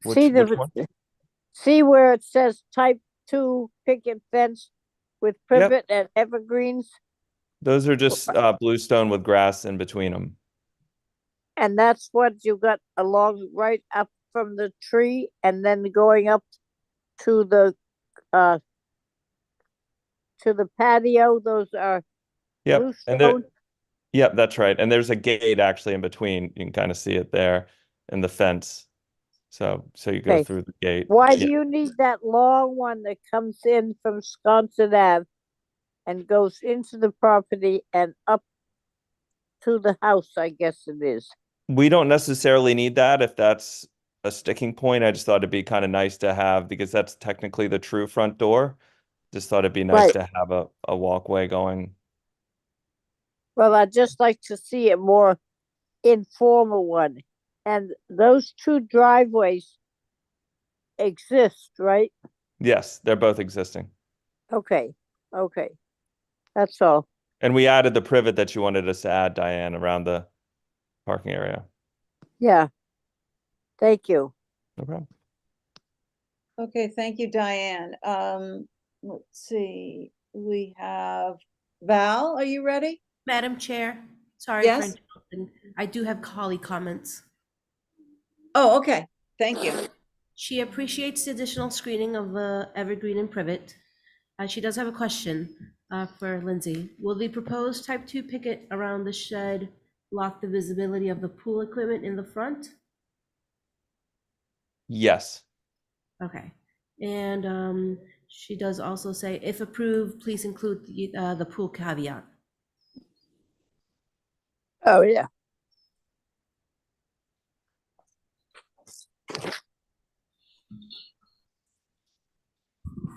C: Which one?
G: See where it says type 2 picket fence with privet and evergreens?
C: Those are just bluestone with grass in between them.
G: And that's what you got along right up from the tree, and then going up to the patio. Those are bluestone.
C: Yep, that's right. And there's a gate actually in between. You can kind of see it there in the fence. So you go through the gate.
G: Why do you need that long one that comes in from Sconset Ave and goes into the property and up to the house, I guess it is?
C: We don't necessarily need that if that's a sticking point. I just thought it'd be kind of nice to have, because that's technically the true front door. Just thought it'd be nice to have a walkway going.
G: Well, I'd just like to see a more informal one. And those two driveways exist, right?
C: Yes, they're both existing.
G: Okay, okay, that's all.
C: And we added the privet that you wanted us to add, Diane, around the parking area.
G: Yeah. Thank you.
C: No problem.
U: Okay, thank you, Diane. Let's see, we have Val, are you ready?
B: Madam Chair, sorry for
U: Yes?
B: interrupting. I do have Holly comments.
U: Oh, okay, thank you.
B: She appreciates the additional screening of the evergreen and privet. She does have a question for Lindsay. Will the proposed type 2 picket around the shed block the visibility of the pool equipment in the front?
C: Yes.
B: Okay. And she does also say, if approved, please include the pool caveat.
G: Oh, yeah.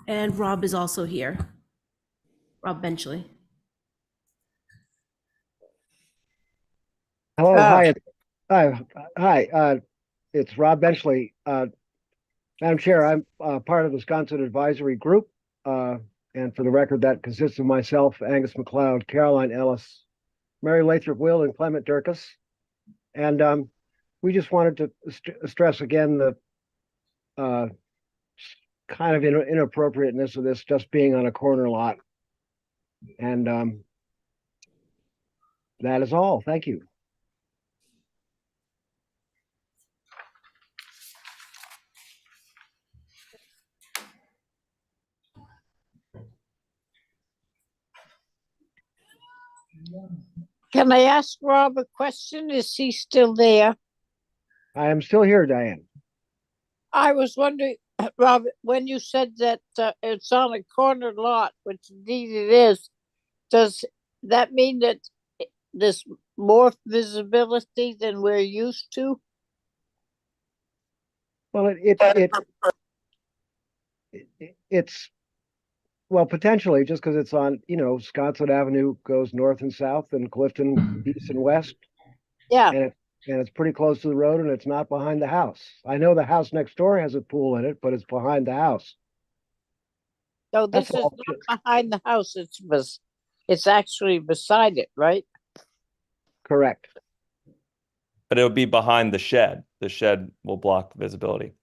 B: And Rob is also here. Rob Benchley.
E: Hello, hi, hi. It's Rob Benchley. Madam Chair, I'm part of the Wisconsin Advisory Group. And for the record, that consists of myself, Angus McLeod, Caroline Ellis, Mary Lathrop Will, and Clement Durkis. And we just wanted to stress again the kind of inappropriateness of this just being on a corner lot. And that is all. Thank you.
G: Can I ask Rob a question? Is he still there?
E: I am still here, Diane.
G: I was wondering, Rob, when you said that it's on a corner lot, which indeed it is, does that mean that there's more visibility than we're used to?
E: Well, it's well, potentially, just because it's on, Scottswood Avenue goes north and south and Clifton east and west.
G: Yeah.
E: And it's pretty close to the road and it's not behind the house. I know the house next door has a pool in it, but it's behind the house.
G: So this is not behind the house, it's actually beside it, right?
E: Correct.
C: But it'll be behind the shed. The shed will block visibility.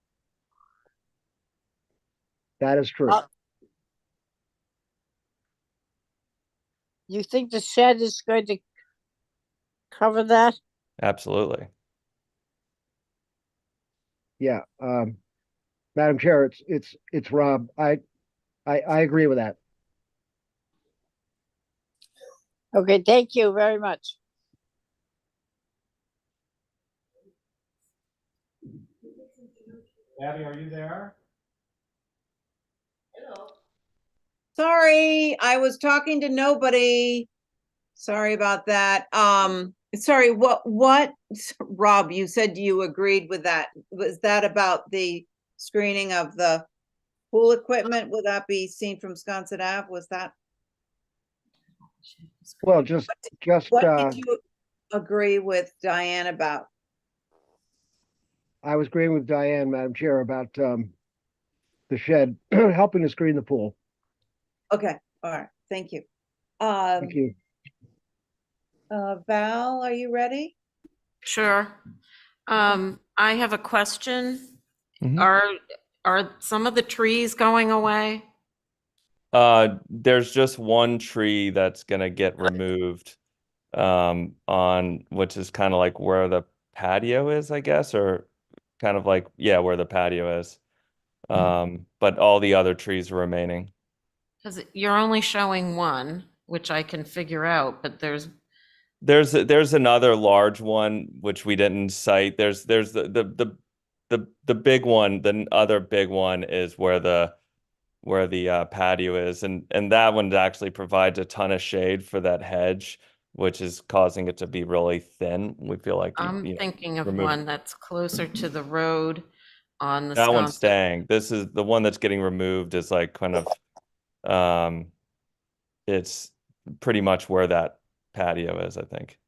E: That is true.
G: You think the shed is going to cover that?
C: Absolutely.
E: Yeah. Madam Chair, it's Rob. I agree with that.
G: Okay, thank you very much.
A: Abby, are you there?
U: Sorry, I was talking to nobody. Sorry about that. Sorry, what, Rob, you said you agreed with that. Was that about the screening of the pool equipment? Will that be seen from Sconset Ave? Was that?
E: Well, just
U: What did you agree with Diane about?
E: I was agreeing with Diane, Madam Chair, about the shed helping to screen the pool.
U: Okay, all right, thank you.
E: Thank you.
U: Val, are you ready?
F: Sure. I have a question. Are some of the trees going away?
C: There's just one tree that's gonna get removed on which is kind of like where the patio is, I guess, or kind of like, yeah, where the patio is. But all the other trees are remaining.
F: Because you're only showing one, which I can figure out, but there's
C: another large one which we didn't cite. There's the big one. The other big one is where the patio is, and that one actually provides a ton of shade for that hedge, which is causing it to be really thin. We feel like
F: I'm thinking of
C: remove
F: one that's closer to the road on the
C: that one's
F: Sconset.
C: staying. This is the one that's getting removed. Is like kind of it's pretty much where that patio is, I think.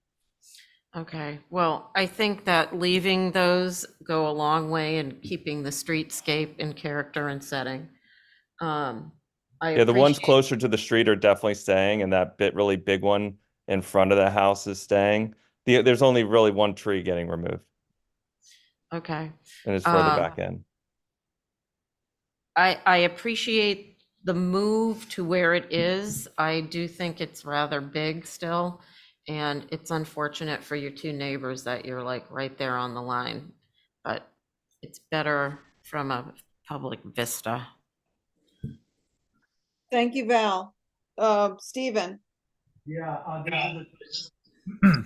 F: Okay, well, I think that leaving those go a long way in keeping the streetscape in character and setting.
C: Yeah, the ones
F: appreciate-
C: closer to the street are definitely staying, and that really big one in front of the house is staying. There's only really one tree getting removed,
F: Okay.
C: and it's further
F: Um,
C: back in.
F: I appreciate the move to where it is. I do think it's rather big still. And it's unfortunate for your two neighbors that you're like right there on the line. But it's better from a public vista.
U: Thank you, Val. Stephen,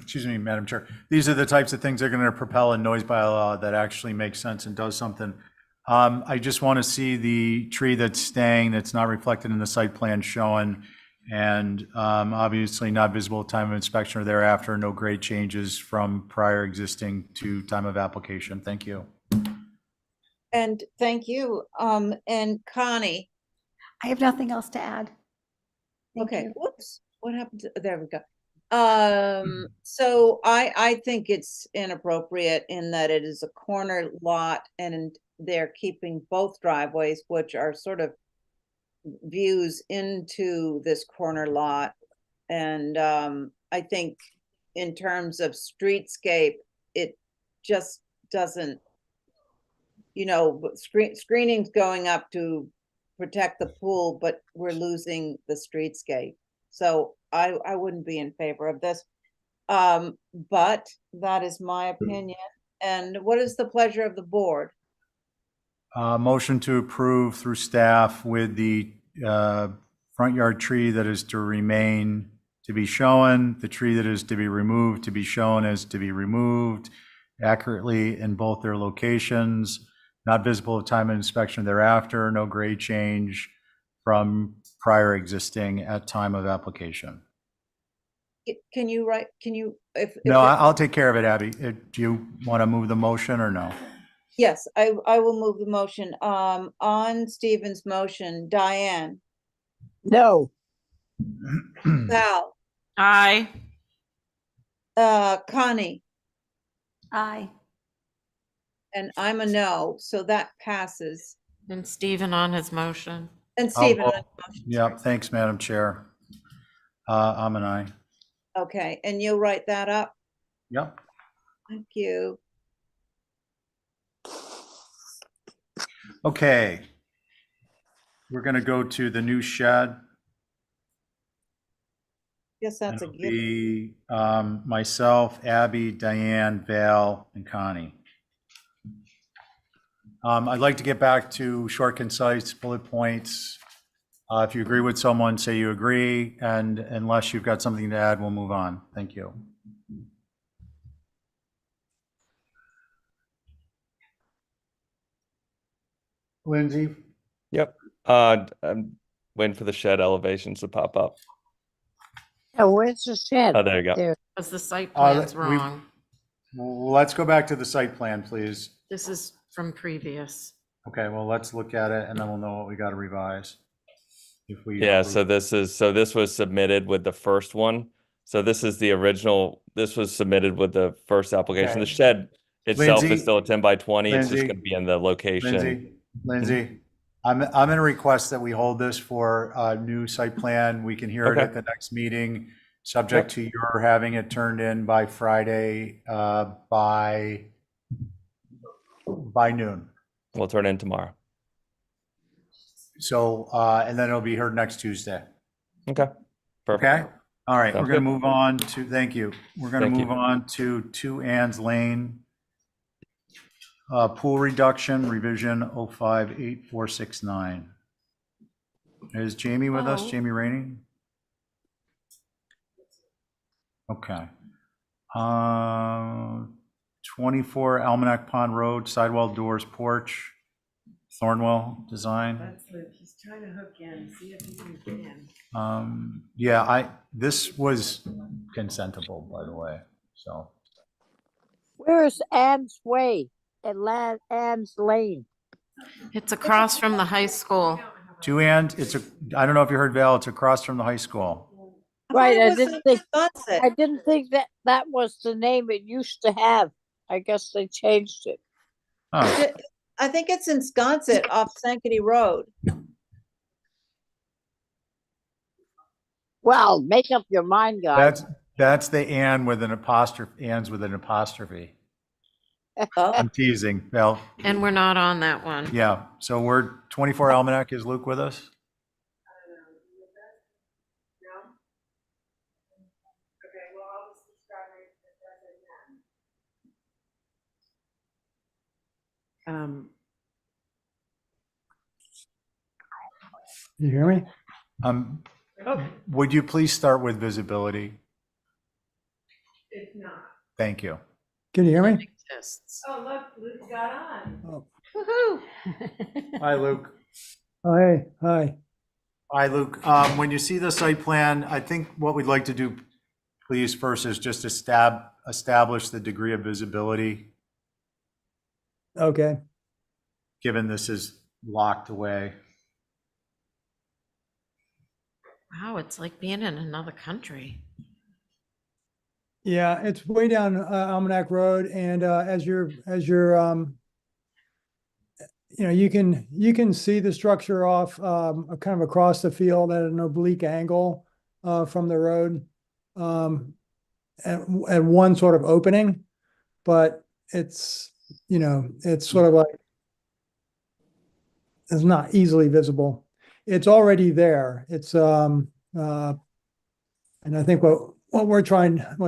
A: Excuse me, Madam Chair. These are the types of things that are going to propel a noise bylaw that actually makes sense and does something. I just want to see the tree that's staying, that's not reflected in the site plan shown, and obviously not visible at time of inspection or thereafter, no grade changes from prior existing to time of application. Thank you.
U: and thank you. And Connie.
J: I have nothing else to add. Thank
U: Okay,
J: you.
U: whoops, what happened to, there we go. So I think it's inappropriate in that it is a corner lot and they're keeping both driveways, which are sort of views into this corner lot. And I think in terms of streetscape, it just doesn't, screening's going up to protect the pool, but we're losing the streetscape. So I wouldn't be in favor of this. But that is my opinion. And what is the pleasure of the board?
A: Motion to approve through staff with the front yard tree that is to remain to be shown, the tree that is to be removed to be shown as to be removed accurately in both their locations, not visible at time of inspection thereafter, no grade change from prior existing at time of application.
U: Can you write, if
A: No, I'll take care of it, Abby. Do you want to move the motion or no?
U: yes, I will move the motion. On Stephen's motion, Diane,
G: No.
U: Val,
F: Aye.
U: Connie,
J: Aye.
U: and I'm a no, so that passes.
F: And Stephen on his motion.
U: And Stephen, on the motion.
A: Yep, thanks, Madam Chair. I'm an aye.
U: Okay, and you'll write that up?
A: Yep.
U: Thank you.
A: Okay. We're going to go to the new shed.
U: Guess that's a
A: It'll
U: given.
A: be myself, Abby, Diane, Val, and Connie. I'd like to get back to short, concise bullet points. If you agree with someone, say you agree, and unless you've got something to add, we'll move on. Thank you. Lindsay?
C: Yep. I'm waiting for the shed elevations to pop up.
G: Oh, where's the shed?
C: Oh, there you go.
G: There.
F: Because the site plan's wrong.
A: Let's go back to the site plan, please.
F: This is from previous.
A: Okay, well, let's look at it and then we'll know what we got to revise. If we
C: Yeah, so this was submitted with the first one. So this is the original, this was submitted with the first application.
A: Okay.
C: The shed itself
A: Lindsay?
C: is still a 10 by 20. It's just
A: Lindsay?
C: going to be in the location.
A: Lindsay, I'm going to request that we hold this for a new site plan. We can hear it
C: Okay.
A: at the next meeting, subject to your having it turned in by Friday, by noon.
C: We'll turn in tomorrow.
A: So, and then it'll be heard next Tuesday.
C: Okay. Perfect.
A: Okay? All right, we're
C: Sounds
A: going to
C: good.
A: move on to, thank you. We're going to
C: Thank you.
A: move on to 2 Ann's Lane. Pool reduction, revision 058469. Is Jamie with us?
F: Oh.
A: Jamie Rainey? Okay. 24 Almanac Pond Road, sidewall doors, porch, Thornwell design.
L: He's trying to hook in, see if he can.
A: Yeah, this was consentable, by the way, so.
G: Where is Ann's Way and Ann's Lane?
F: It's across from the high school.
A: 2 Ann, I don't know if you heard Val, it's across from the high school.
G: Right,
U: it
G: I
U: was
G: didn't
U: in
G: think,
U: Wisconsin.
G: I didn't think that was the name it used to have. I guess they changed it.
A: Oh,
U: I think it's in Sconset off Sankaty Road.
G: Well, make up your mind, guys.
A: That's the Ann with an apostrophe, Ann's with an apostrophe. I'm teasing, Bill.
F: And we're not on that one.
A: Yeah, so we're 24 Almanac. Is Luke with us?
L: Um,
P: You hear me?
A: Would you please start with visibility?
H: It's not.
A: Thank you.
P: Can you hear me?
F: Exists.
L: Oh, look, Luke got on.
P: Oh.
F: Woohoo!
A: Hi, Luke.
P: Oh, hey, hi.
A: Hi, Luke. When you see the site plan, I think what we'd like to do, please, first is just establish the degree of visibility,
P: Okay.
A: given this is locked away.
F: Wow, it's like being in another country.
P: Yeah, it's way down Almanac Road, and as you're you can see the structure off kind of across the field at an oblique angle from the road at one sort of opening, but it's sort of like it's not easily visible. It's already there. It's and I think what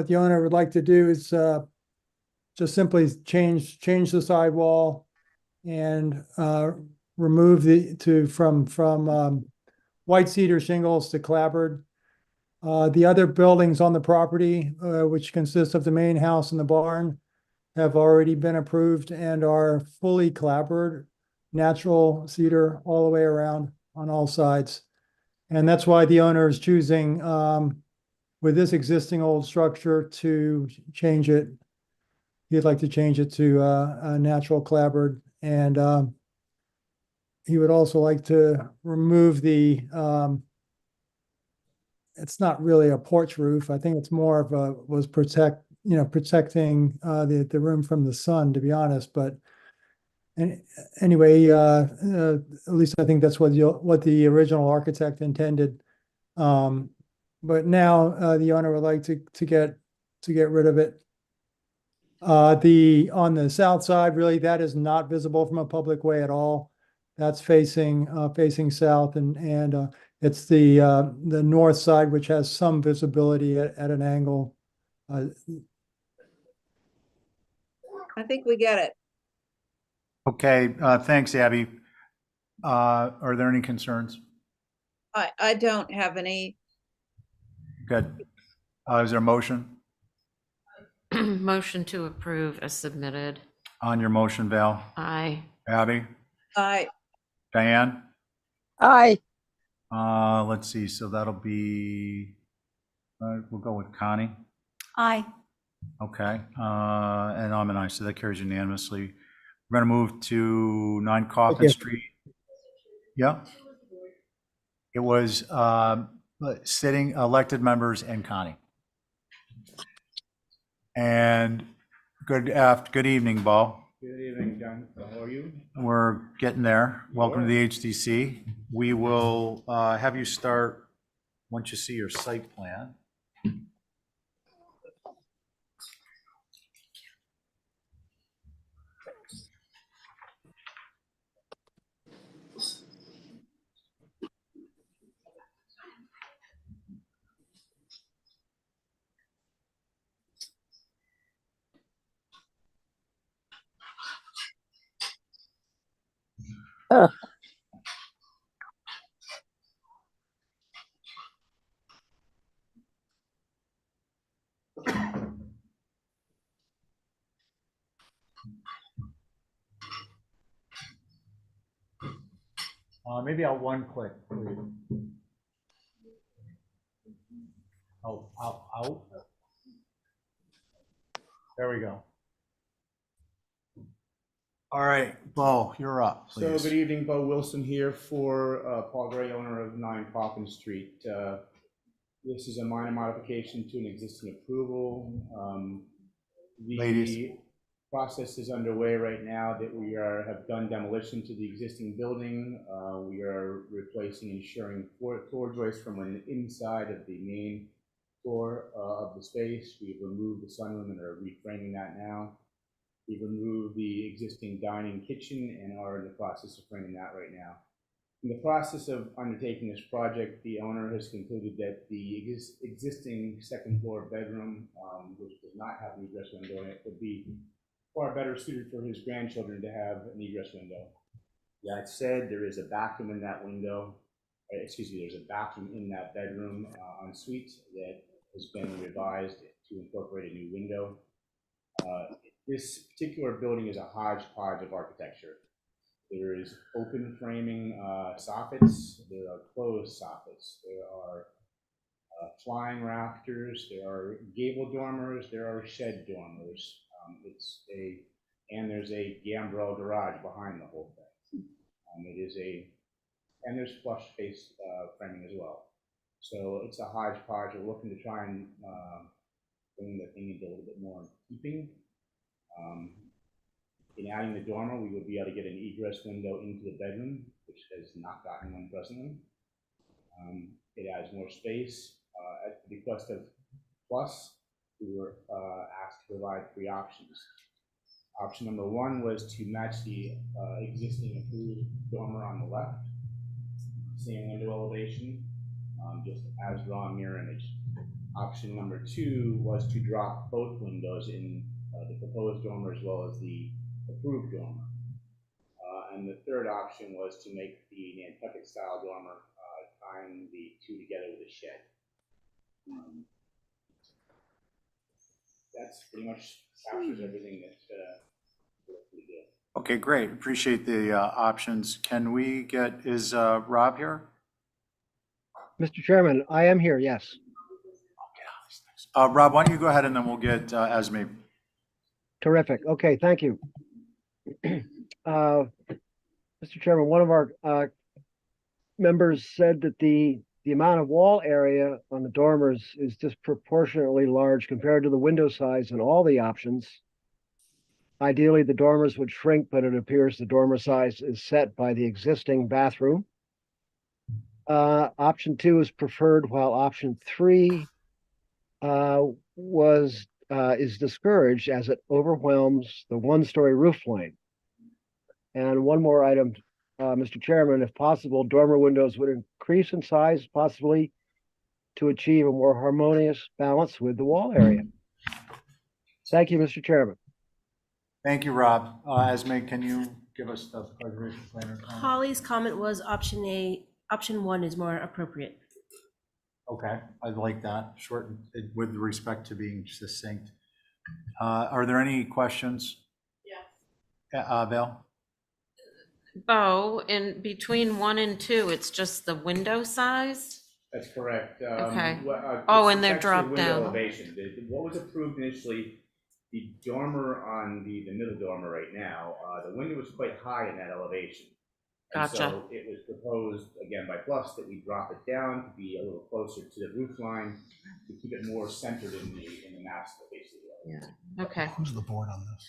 P: the owner would like to do is just simply change the sidewall and remove from white cedar shingles to clapboard. The other buildings on the property, which consist of the main house and the barn, have already been approved and are fully clapboard, natural cedar all the way around on all sides. And that's why the owner is choosing with this existing old structure to change it. He'd like to change it to a natural clapboard, and he would also like to remove the it's not really a porch roof. I think it's more of protecting the room from the sun, to be honest. But anyway, at least I think that's what the original architect intended. But now the owner would like to get rid of it. On the south side, really, that is not visible from a public way at all. That's facing south, and it's the north side, which has some visibility at an angle.
U: I think we get it.
A: Okay, thanks, Abby. Are there any concerns?
U: I don't have any.
A: Good. Is there a motion?
F: Motion to approve as submitted.
A: On your motion, Val?
F: Aye.
A: Abby?
U: Aye.
A: Diane?
G: Aye.
A: Let's see, so that'll be, we'll go with Connie.
J: Aye.
A: Okay, and I'm an aye, so that carries unanimously. We're gonna move to 9 Coffin Street. Yeah. It was sitting elected members and Connie. And good evening, Bo.
V: Good evening, John. How are you?
A: We're getting there. Welcome to the HDC. We will have you start once you see your site plan. Maybe I'll one click, please. Oh, out. There we go. All right, Bo, you're up, please.
V: So good evening, Bo Wilson here for Paul Gray, owner of 9 Coffin Street. This is a minor modification to an existing approval.
A: Ladies.
V: Process is underway right now that we have done demolition to the existing building. We are replacing and ensuring floor joists from an inside of the main floor of the space. We've removed the sunroom and are reframing that now. We've removed the existing dining kitchen and are in the process of framing that right now. In the process of undertaking this project, the owner has concluded that the existing second floor bedroom, which does not have an egress window in it, would be far better suited for his grandchildren to have an egress window. That said, there is a bathroom in that window, there's a bathroom in that bedroom en suite that has been revised to incorporate a new window. This particular building is a hodgepodge of architecture. There is open framing soffits, there are closed soffits, there are flying rafters, there are gable dormers, there are shed dormers. And there's a gambrel garage behind the whole thing. And there's flush face framing as well. So it's a hodgepodge. We're looking to try and bring the thing into a little bit more keeping. In adding the dormer, we will be able to get an egress window into the bedroom, which has not gotten one presently. It adds more space. At the request of Plus, we were asked to provide 3 options. Option number 1 was to match the existing approved dormer on the left, same window elevation, just as drawn mirror image. Option number 2 was to drop both windows in the proposed dormer as well as the approved dormer. And the third option was to make the Nantucket style dormer, tying the 2 together with a shed. That's pretty much captures everything that we did.
A: Okay, great. Appreciate the options. Can we get, is Rob here?
E: Mr. Chairman, I am here, yes.
A: Rob, why don't you go ahead and then we'll get Esme.
E: Terrific. Okay, thank you. Mr. Chairman, one of our members said that the amount of wall area on the dormers is disproportionately large compared to the window size in all the options. Ideally, the dormers would shrink, but it appears the dormer size is set by the existing bathroom. Option 2 is preferred, while option 3 is discouraged as it overwhelms the 1-story roof line. And one more item, Mr. Chairman, if possible, dormer windows would increase in size, possibly to achieve a more harmonious balance with the wall area. Thank you, Mr. Chairman.
A: Thank you, Rob. Esme, can you give us the preservation plan?
B: Holly's comment was option A, option 1 is more appropriate.
A: Okay, I like that, short with respect to being succinct. Are there any questions? Yeah. Val?
F: Bo, in between 1 and 2, it's just the window size?
V: That's correct.
F: Okay.
V: It's
F: And they're
V: actually
F: dropped
V: window
F: down.
V: elevation. What was approved initially, the dormer on the middle dormer right now, the window was quite high in that elevation. And
F: Gotcha.
V: so it was proposed, again, by Plus, that we drop it down to be a little closer to the roof line, to keep it more centered in the mass, basically.
F: Yeah, okay.
D: Who's the board on this?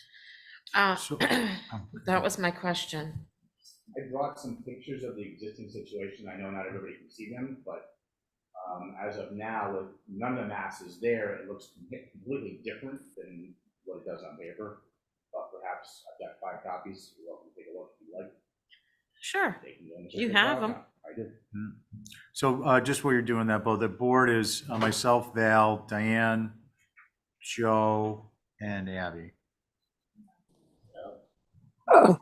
F: That was my question.
V: I brought some pictures of the existing situation. I know not everybody can see them, but as of now, with none of the mass is there, it looks completely different than what it does on paper. But perhaps I've got 5 copies. You're welcome to take a look if you like.
F: Sure.
V: They can go and check
F: You
V: it
F: have
V: out.
F: them.
V: I did.
A: So just while you're doing that, Bo, the board is myself, Val, Diane, Joe, and Abby.
G: Oh.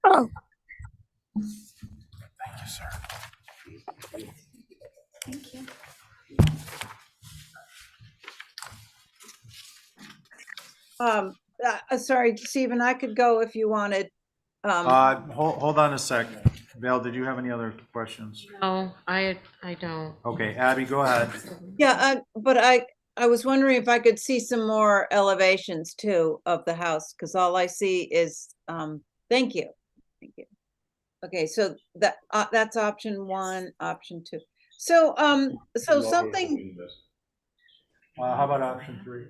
A: Thank you, sir.
J: Thank you.
U: Sorry, Stephen, I could go if you wanted.
A: Hold on a sec. Val, did you have any other questions?
F: No, I don't.
A: Okay, Abby, go ahead.
U: Yeah, but I was wondering if I could see some more elevations too of the house, because all I see is, thank you. Thank you. Okay, so that's option 1, option 2. So, so something,
A: How about option 3?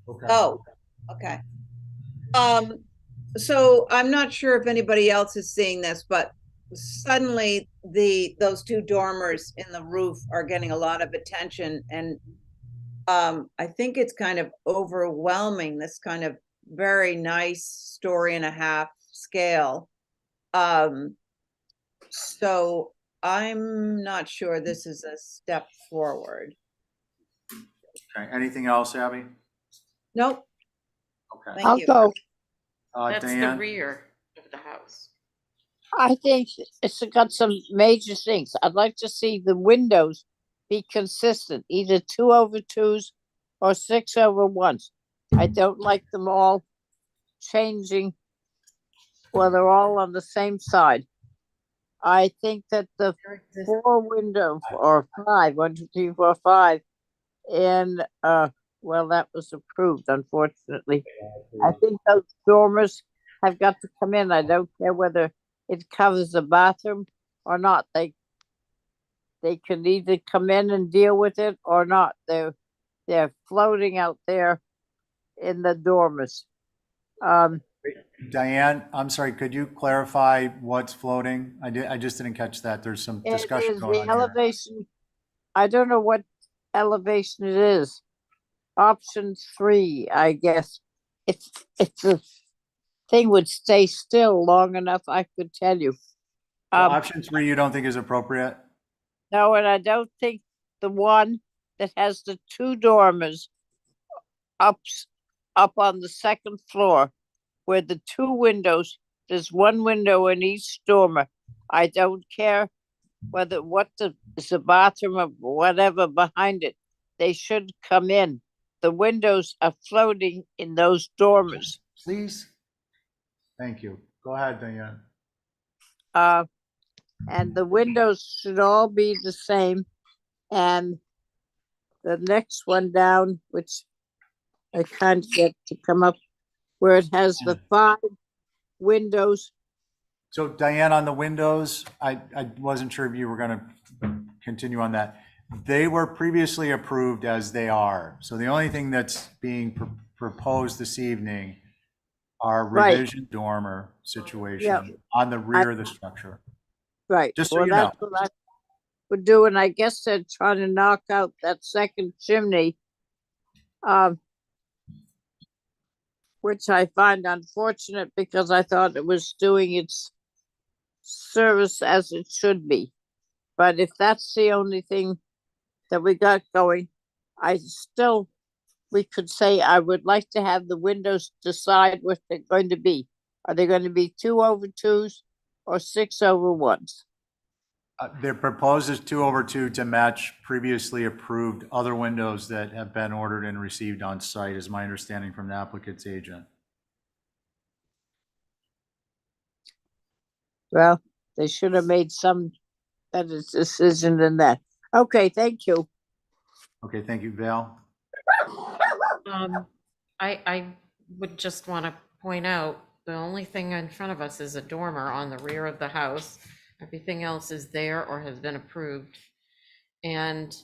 A: Okay.
U: Oh, okay. So I'm not sure if anybody else is seeing this, but suddenly those two dormers in the roof are getting a lot of attention, and I think it's kind of overwhelming, this kind of very nice story and a half scale. So I'm not sure this is a step forward.
A: Okay, anything else, Abby?
U: Nope.
A: Okay.
U: Thank
G: I'll
U: you.
G: go.
F: That's the
A: Diane?
F: rear of the house.
G: I think it's got some major things. I'd like to see the windows be consistent, either 2/2s or 6/1s. I don't like them all changing. Well, they're all on the same side. I think that the 4 window or 5, 1, 2, 3, 4, 5, and well, that was approved, unfortunately. I think those dormers have got to come in. I don't care whether it covers the bathroom or not. They can either come in and deal with it or not. They're floating out there in the dormers.
A: Diane, I'm sorry, could you clarify what's floating? I just didn't catch that. There's some
G: It
A: discussion
G: is
A: going
G: the
A: on here.
G: elevation. I don't know what elevation it is. Option 3, I guess. If the thing would stay still long enough, I could tell you.
A: So option 3 you don't think is appropriate?
G: No, and I don't think the one that has the 2 dormers up on the second floor, where the 2 windows, there's 1 window in each dormer. I don't care whether is the bathroom or whatever behind it. They should come in. The windows are floating in those dormers.
A: Please. Thank you. Go ahead, Diane.
G: And the windows should all be the same. And the next one down, which I can't get to come up, where it has the 5 windows.
A: So Diane, on the windows, I wasn't sure if you were going to continue on that. They were previously approved as they are. So the only thing that's being proposed this evening are
G: Right.
A: revision dormer situation
G: Yeah.
A: on the rear of the structure.
G: Right.
A: Just so
G: Well,
A: you know.
G: that's what I would do, and I guess they're trying to knock out that second chimney, which I find unfortunate because I thought it was doing its service as it should be. But if that's the only thing that we got going, we could say I would like to have the windows decide what they're going to be. Are they going to be 2/2s or 6/1s?
A: Their proposed is 2/2 to match previously approved other windows that have been ordered and received on site, is my understanding from the applicant's agent.
G: Well, they should have made some better decision than that. Okay, thank you.
A: Okay, thank you, Val.
F: I would just want to point out, the only thing in front of us is a dormer on the rear of the house. Everything else is there or has been approved. And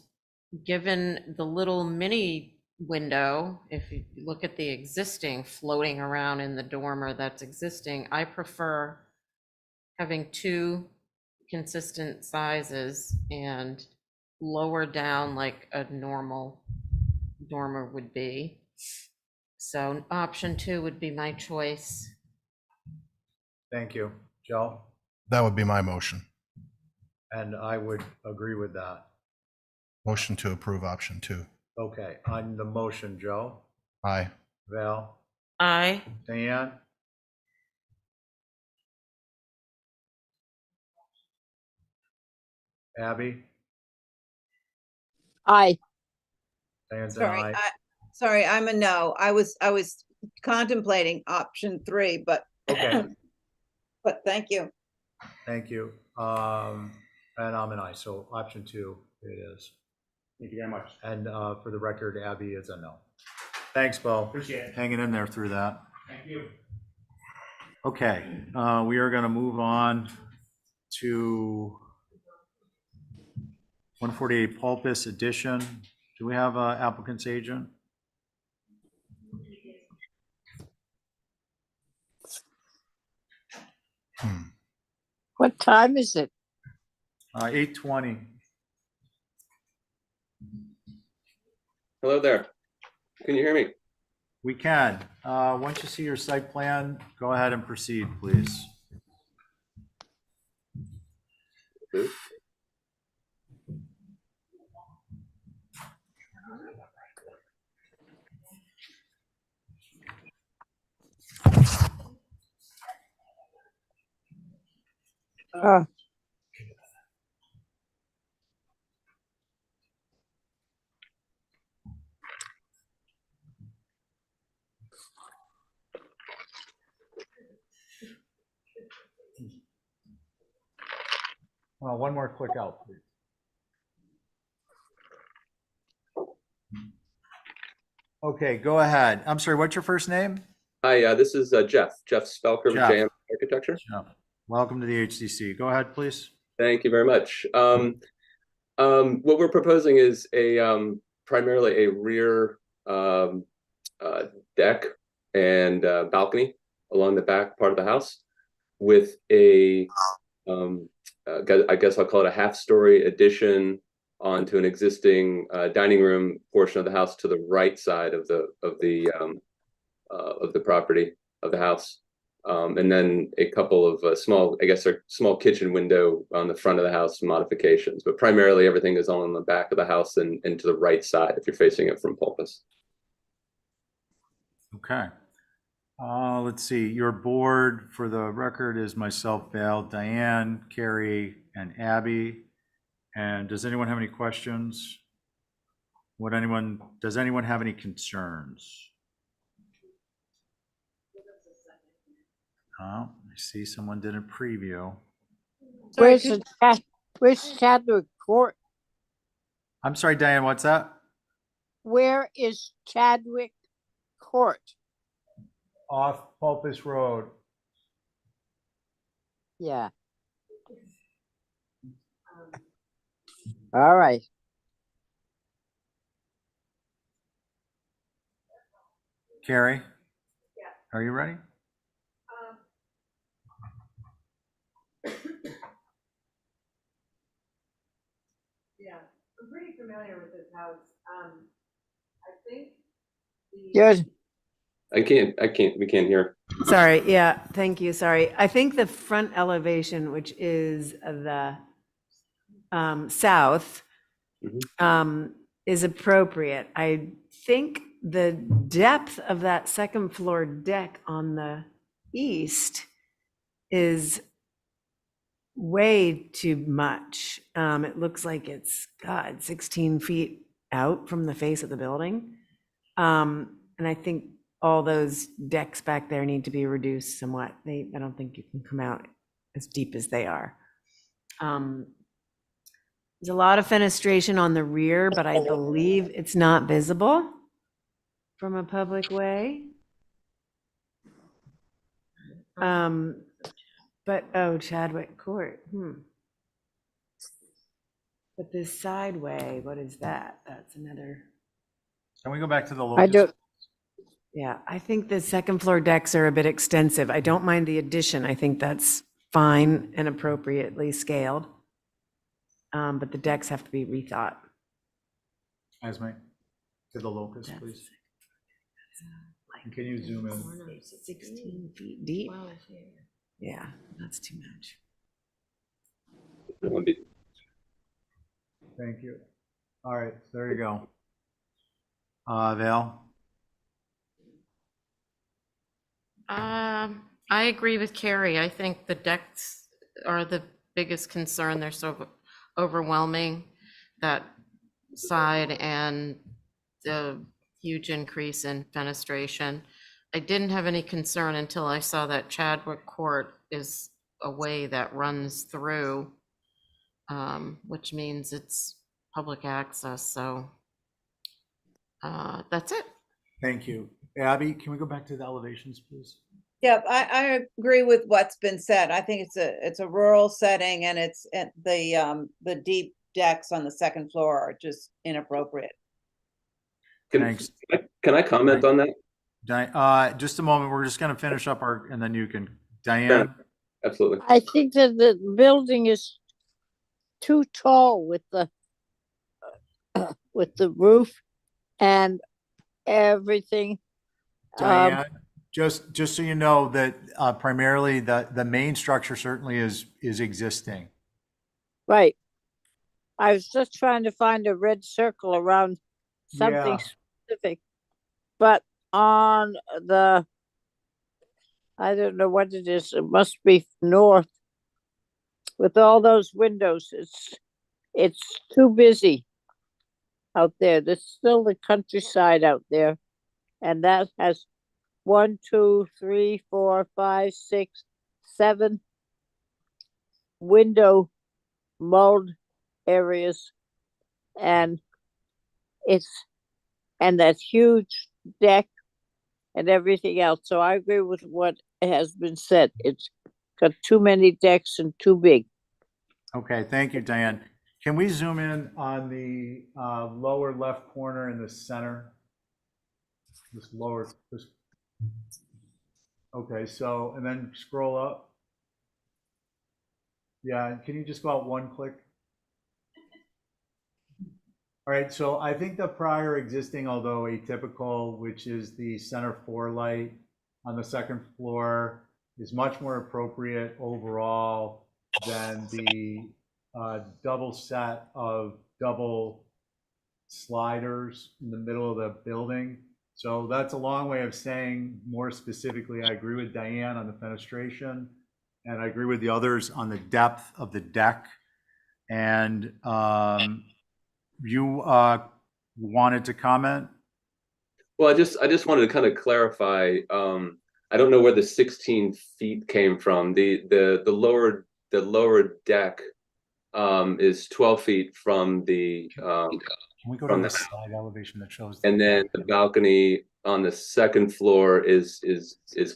F: given the little mini window, if you look at the existing floating around in the dormer that's existing, I prefer having 2 consistent sizes and lower down like a normal dormer would be. So option 2 would be my choice.
A: Thank you. Joe?
D: That would be my motion.
A: And I would agree with that.
D: Motion to approve option 2.
A: Okay, on the motion, Joe?
D: Aye.
A: Val?
F: Aye.
A: Diane? Abby?
G: Aye.
A: Diane's an
U: Sorry,
A: aye.
U: sorry, I'm a no. I was contemplating option 3, but
A: Okay,
U: but thank you.
A: thank you. And I'm an aye, so option 2 it is.
V: Thank you very much.
A: And for the record, Abby is a no. Thanks, Bo.
V: Appreciate it.
A: Hanging in there through that.
V: Thank you.
A: Okay, we are going to move on to 148 Pulpus Edition, Do we have a applicant's agent?
G: What time is it?
A: 8:20.
C: Hello there. Can you hear me?
A: We can. Once you see your site plan, go ahead and proceed, please.
G: Uh,
A: One more click out, please. Okay, go ahead. I'm sorry, what's your first name?
C: Hi, this is Jeff Spelker with
A: Jeff.
C: JM Architecture.
A: Jeff. Welcome to the HDC. Go ahead, please.
C: Thank you very much. What we're proposing is a primarily a rear deck and balcony along the back part of the house with a I guess I'll call it a half-story addition onto an existing dining room portion of the house to the right side of the property of the house. And then a couple of small, I guess, are small kitchen window on the front of the house modifications, but primarily everything is on the back of the house and to the right side if you're facing it from Pulpus.
A: Okay. Let's see. Your board, for the record, is myself, Val, Diane, Carrie, and Abby. And does anyone have any questions? Does anyone have any concerns? Oh, I see someone did a preview.
G: where's Chadwick Court?
A: I'm sorry, Diane, what's that?
G: Where is Chadwick Court?
A: Off Pulpus Road.
G: Yeah. All right.
A: Carrie? Are you ready?
L: Yeah, I'm pretty familiar with this house. I think
G: Good.
C: We can't hear.
L: Sorry, yeah, thank you, sorry. I think the front elevation, which is the south, is appropriate. I think the depth of that second floor deck on the east is way too much. It looks like it's, God, 16 feet out from the face of the building. And I think all those decks back there need to be reduced somewhat. I don't think you can come out as deep as they are. There's a lot of fenestration on the rear, but I believe it's not visible from a public way. But, oh, Chadwick Court, But this sideway, what is that? That's another.
A: Can we go back to the
G: I do.
L: Yeah, I think the second floor decks are a bit extensive. I don't mind the addition. I think that's fine and appropriately scaled. But the decks have to be rethought.
A: Esme, to the locus, please. And can you zoom in?
L: 16 feet deep. Yeah, that's too much.
A: Thank you. All right, there you go. Val?
F: I agree with Carrie. I think the decks are the biggest concern. They're so overwhelming, that side, and the huge increase in fenestration. I didn't have any concern until I saw that Chadwick Court is a way that runs through, which means it's public access. So that's it.
A: Thank you. Abby, can we go back to the elevations, please?
U: Yep, I agree with what's been said. I think it's a rural setting, and the deep decks on the second floor are just inappropriate.
A: Thanks.
Q: Can I comment on that?
A: Just a moment, we're just gonna finish up and then you can,
Q: Sure.
A: Diane?
Q: Absolutely.
G: I think that the building is too tall with the roof and everything.
A: Diane, just so you know that primarily the main structure certainly is existing.
G: Right. I was just trying to find a red circle around something
A: Yeah.
G: specific. But on the, I don't know what it is, it must be north. With all those windows, it's too busy out there. There's still the countryside out there. And that has 1, 2, 3, 4, 5, 6, 7 window mold areas. And that huge deck and everything else. So I agree with what has been said. It's got too many decks and too big.
A: Okay, thank you, Diane. Can we zoom in on the lower left corner in the center? Okay, so, and then scroll up. Yeah, can you just go out one click? All right, so I think the prior existing, although atypical, which is the center floor light on the second floor, is much more appropriate overall than the double set of double sliders in the middle of the building. So that's a long way of saying more specifically, I agree with Diane on the fenestration, and I agree with the others on the depth of the deck. And you wanted to comment?
Q: Well, I just wanted to kind of clarify. I don't know where the 16 feet came from. The lower deck is 12 feet from the
A: Can we go to the slide elevation that shows?
Q: and then the balcony on the second floor is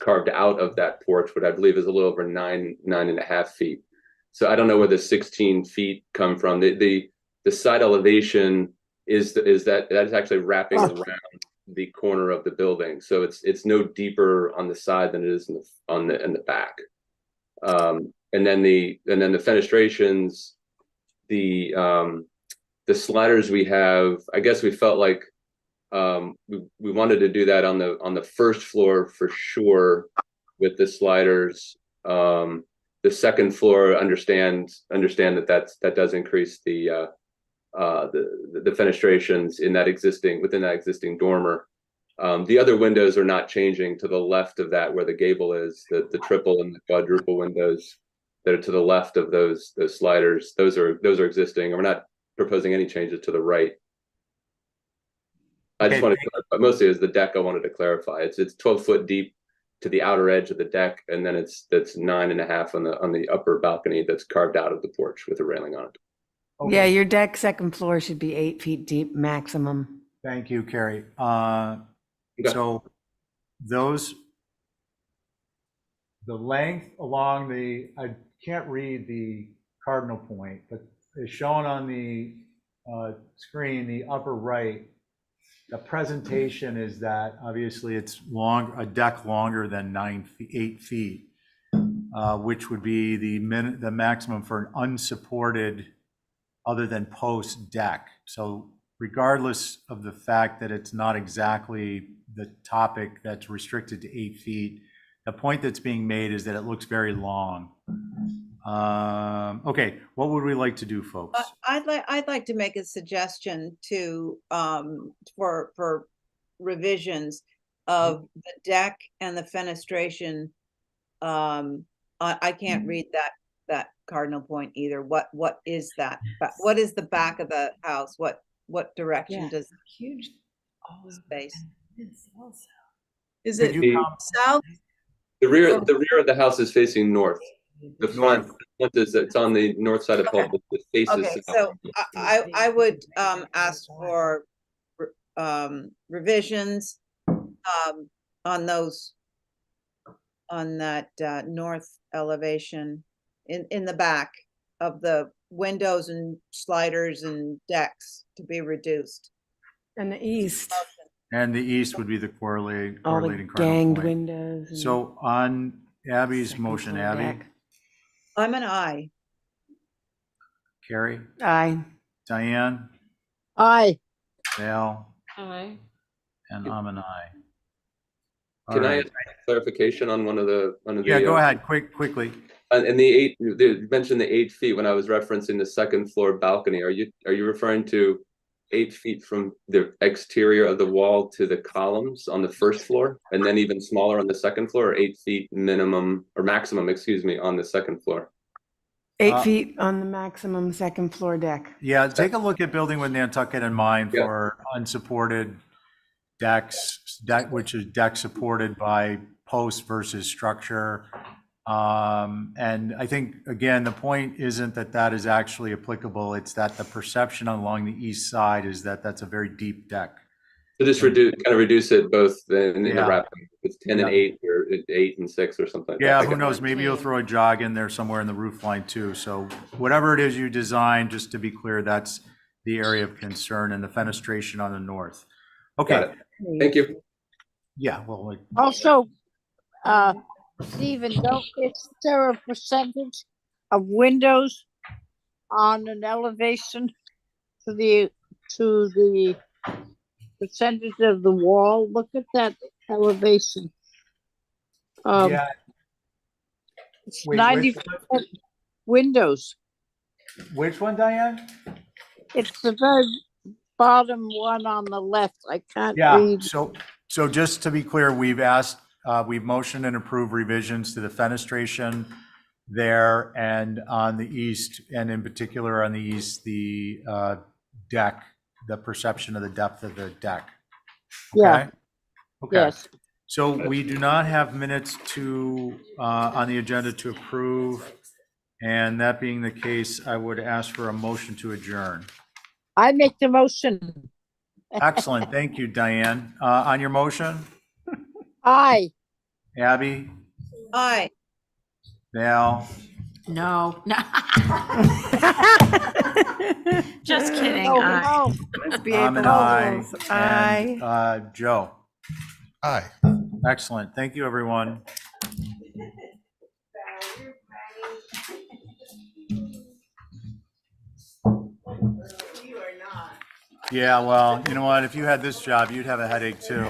Q: carved out of that porch, what I believe is a little over 9.5 feet. So I don't know where the 16 feet come from. The side elevation is that's actually wrapping around the corner of the building, so it's no deeper on the side than it is in the back. And then the fenestrations, the sliders we have, I guess we felt like we wanted to do that on the first floor for sure with the sliders. The second floor, understand that does increase the fenestrations within that existing dormer. The other windows are not changing to the left of that where the gable is, the triple and the quadruple windows that are to the left of those sliders. Those are existing, and we're not proposing any changes to the right. I just wanted to clarify, mostly as the deck I wanted to clarify. It's 12 foot deep to the outer edge of the deck, and then that's 9.5 on the upper balcony that's carved out of the porch with a railing on it.
L: Okay. Yeah, your deck second floor should be 8 feet deep maximum.
A: Thank you, Carrie. So the length along I can't read the cardinal point, but is shown on the screen, the upper right. The presentation is that obviously it's a deck longer than 8 feet, which would be the maximum for an unsupported other than post deck. So regardless of the fact that it's not exactly the topic that's restricted to 8 feet, the point that's being made is that it looks very long. Okay, what would we like to do, folks?
U: I'd like to make a suggestion to for revisions of the deck and the fenestration. I can't read that cardinal point either. What is that? What is the back of the house? What direction does
L: huge
U: space? Is
Q: Could
U: it
Q: you
U: south?
Q: The rear of the house is facing north. The front is it's on the north side of the home. The faces.
U: Okay, so I would ask for revisions on that north elevation in the back of the windows and sliders and decks to be reduced.
L: And the east.
A: And the east would be the
L: All the
A: correlating cardinal
L: ganged
A: point.
L: windows. and
A: So on Abby's
L: second
A: motion,
L: floor
A: Abby,
L: deck.
U: I'm an I.
A: Carrie,
L: Aye.
A: Diane,
G: Aye.
A: Val,
F: Aye.
A: and I'm an aye. All
Q: Can I
A: right.
Q: ask clarification on one of the?
A: Yeah, go ahead, quickly.
Q: And the you mentioned the 8 feet when I was referencing the second floor balcony. Are you referring to 8 feet from the exterior of the wall to the columns on the first floor, and then even smaller on the second floor, or 8 feet minimum or maximum, excuse me, on the second floor?
L: 8 feet on the maximum second floor deck.
A: Yeah, take a look at building with Nantucket in mind
Q: Yeah.
A: for unsupported decks, which is deck supported by post versus structure. And I think, again, the point isn't that that is actually applicable. It's that the perception along the east side is that that's a very deep deck.
Q: So just reduce it both in the
A: Yeah.
Q: wrapping. It's 10 and
A: Yeah.
Q: 8 or 8 and 6 or something like that.
A: Yeah,
Q: I
A: who
Q: got it.
A: knows? Maybe you'll throw a jog in there somewhere in the roof line too. So whatever it is you design, just to be clear, that's the area of concern and the fenestration on the north. Okay.
Q: Got it. Thank you.
A: Yeah, well,
G: Also, Stephen, is there a percentage of windows on an elevation to the percentage of the wall? Look at that elevation.
A: yeah.
G: It's
A: Wait,
G: 90% windows.
A: Which one, Diane?
G: It's the very bottom one on the left. I can't
A: Yeah,
G: read.
A: so just to be clear, we've motioned and approved revisions to the fenestration there and on the east, and in particular on the east, the deck, the perception of the depth of the deck.
G: Yeah.
A: Okay.
G: Yes.
A: So we do not have minutes on the agenda to approve. And that being the case, I would ask for a motion to adjourn.
G: I make the motion.
A: Excellent. Thank you, Diane. On your motion,
G: Aye.
A: Abby,
U: Aye.
A: Val,
F: No, no. Just kidding.
G: No,
F: Aye.
G: no.
L: Let's be
A: I'm an
L: April
A: aye,
L: Fools. Aye.
A: and Joe.
D: Aye.
A: Excellent. Thank you, everyone. Yeah, well, you know what? If you had this job, you'd have a headache too.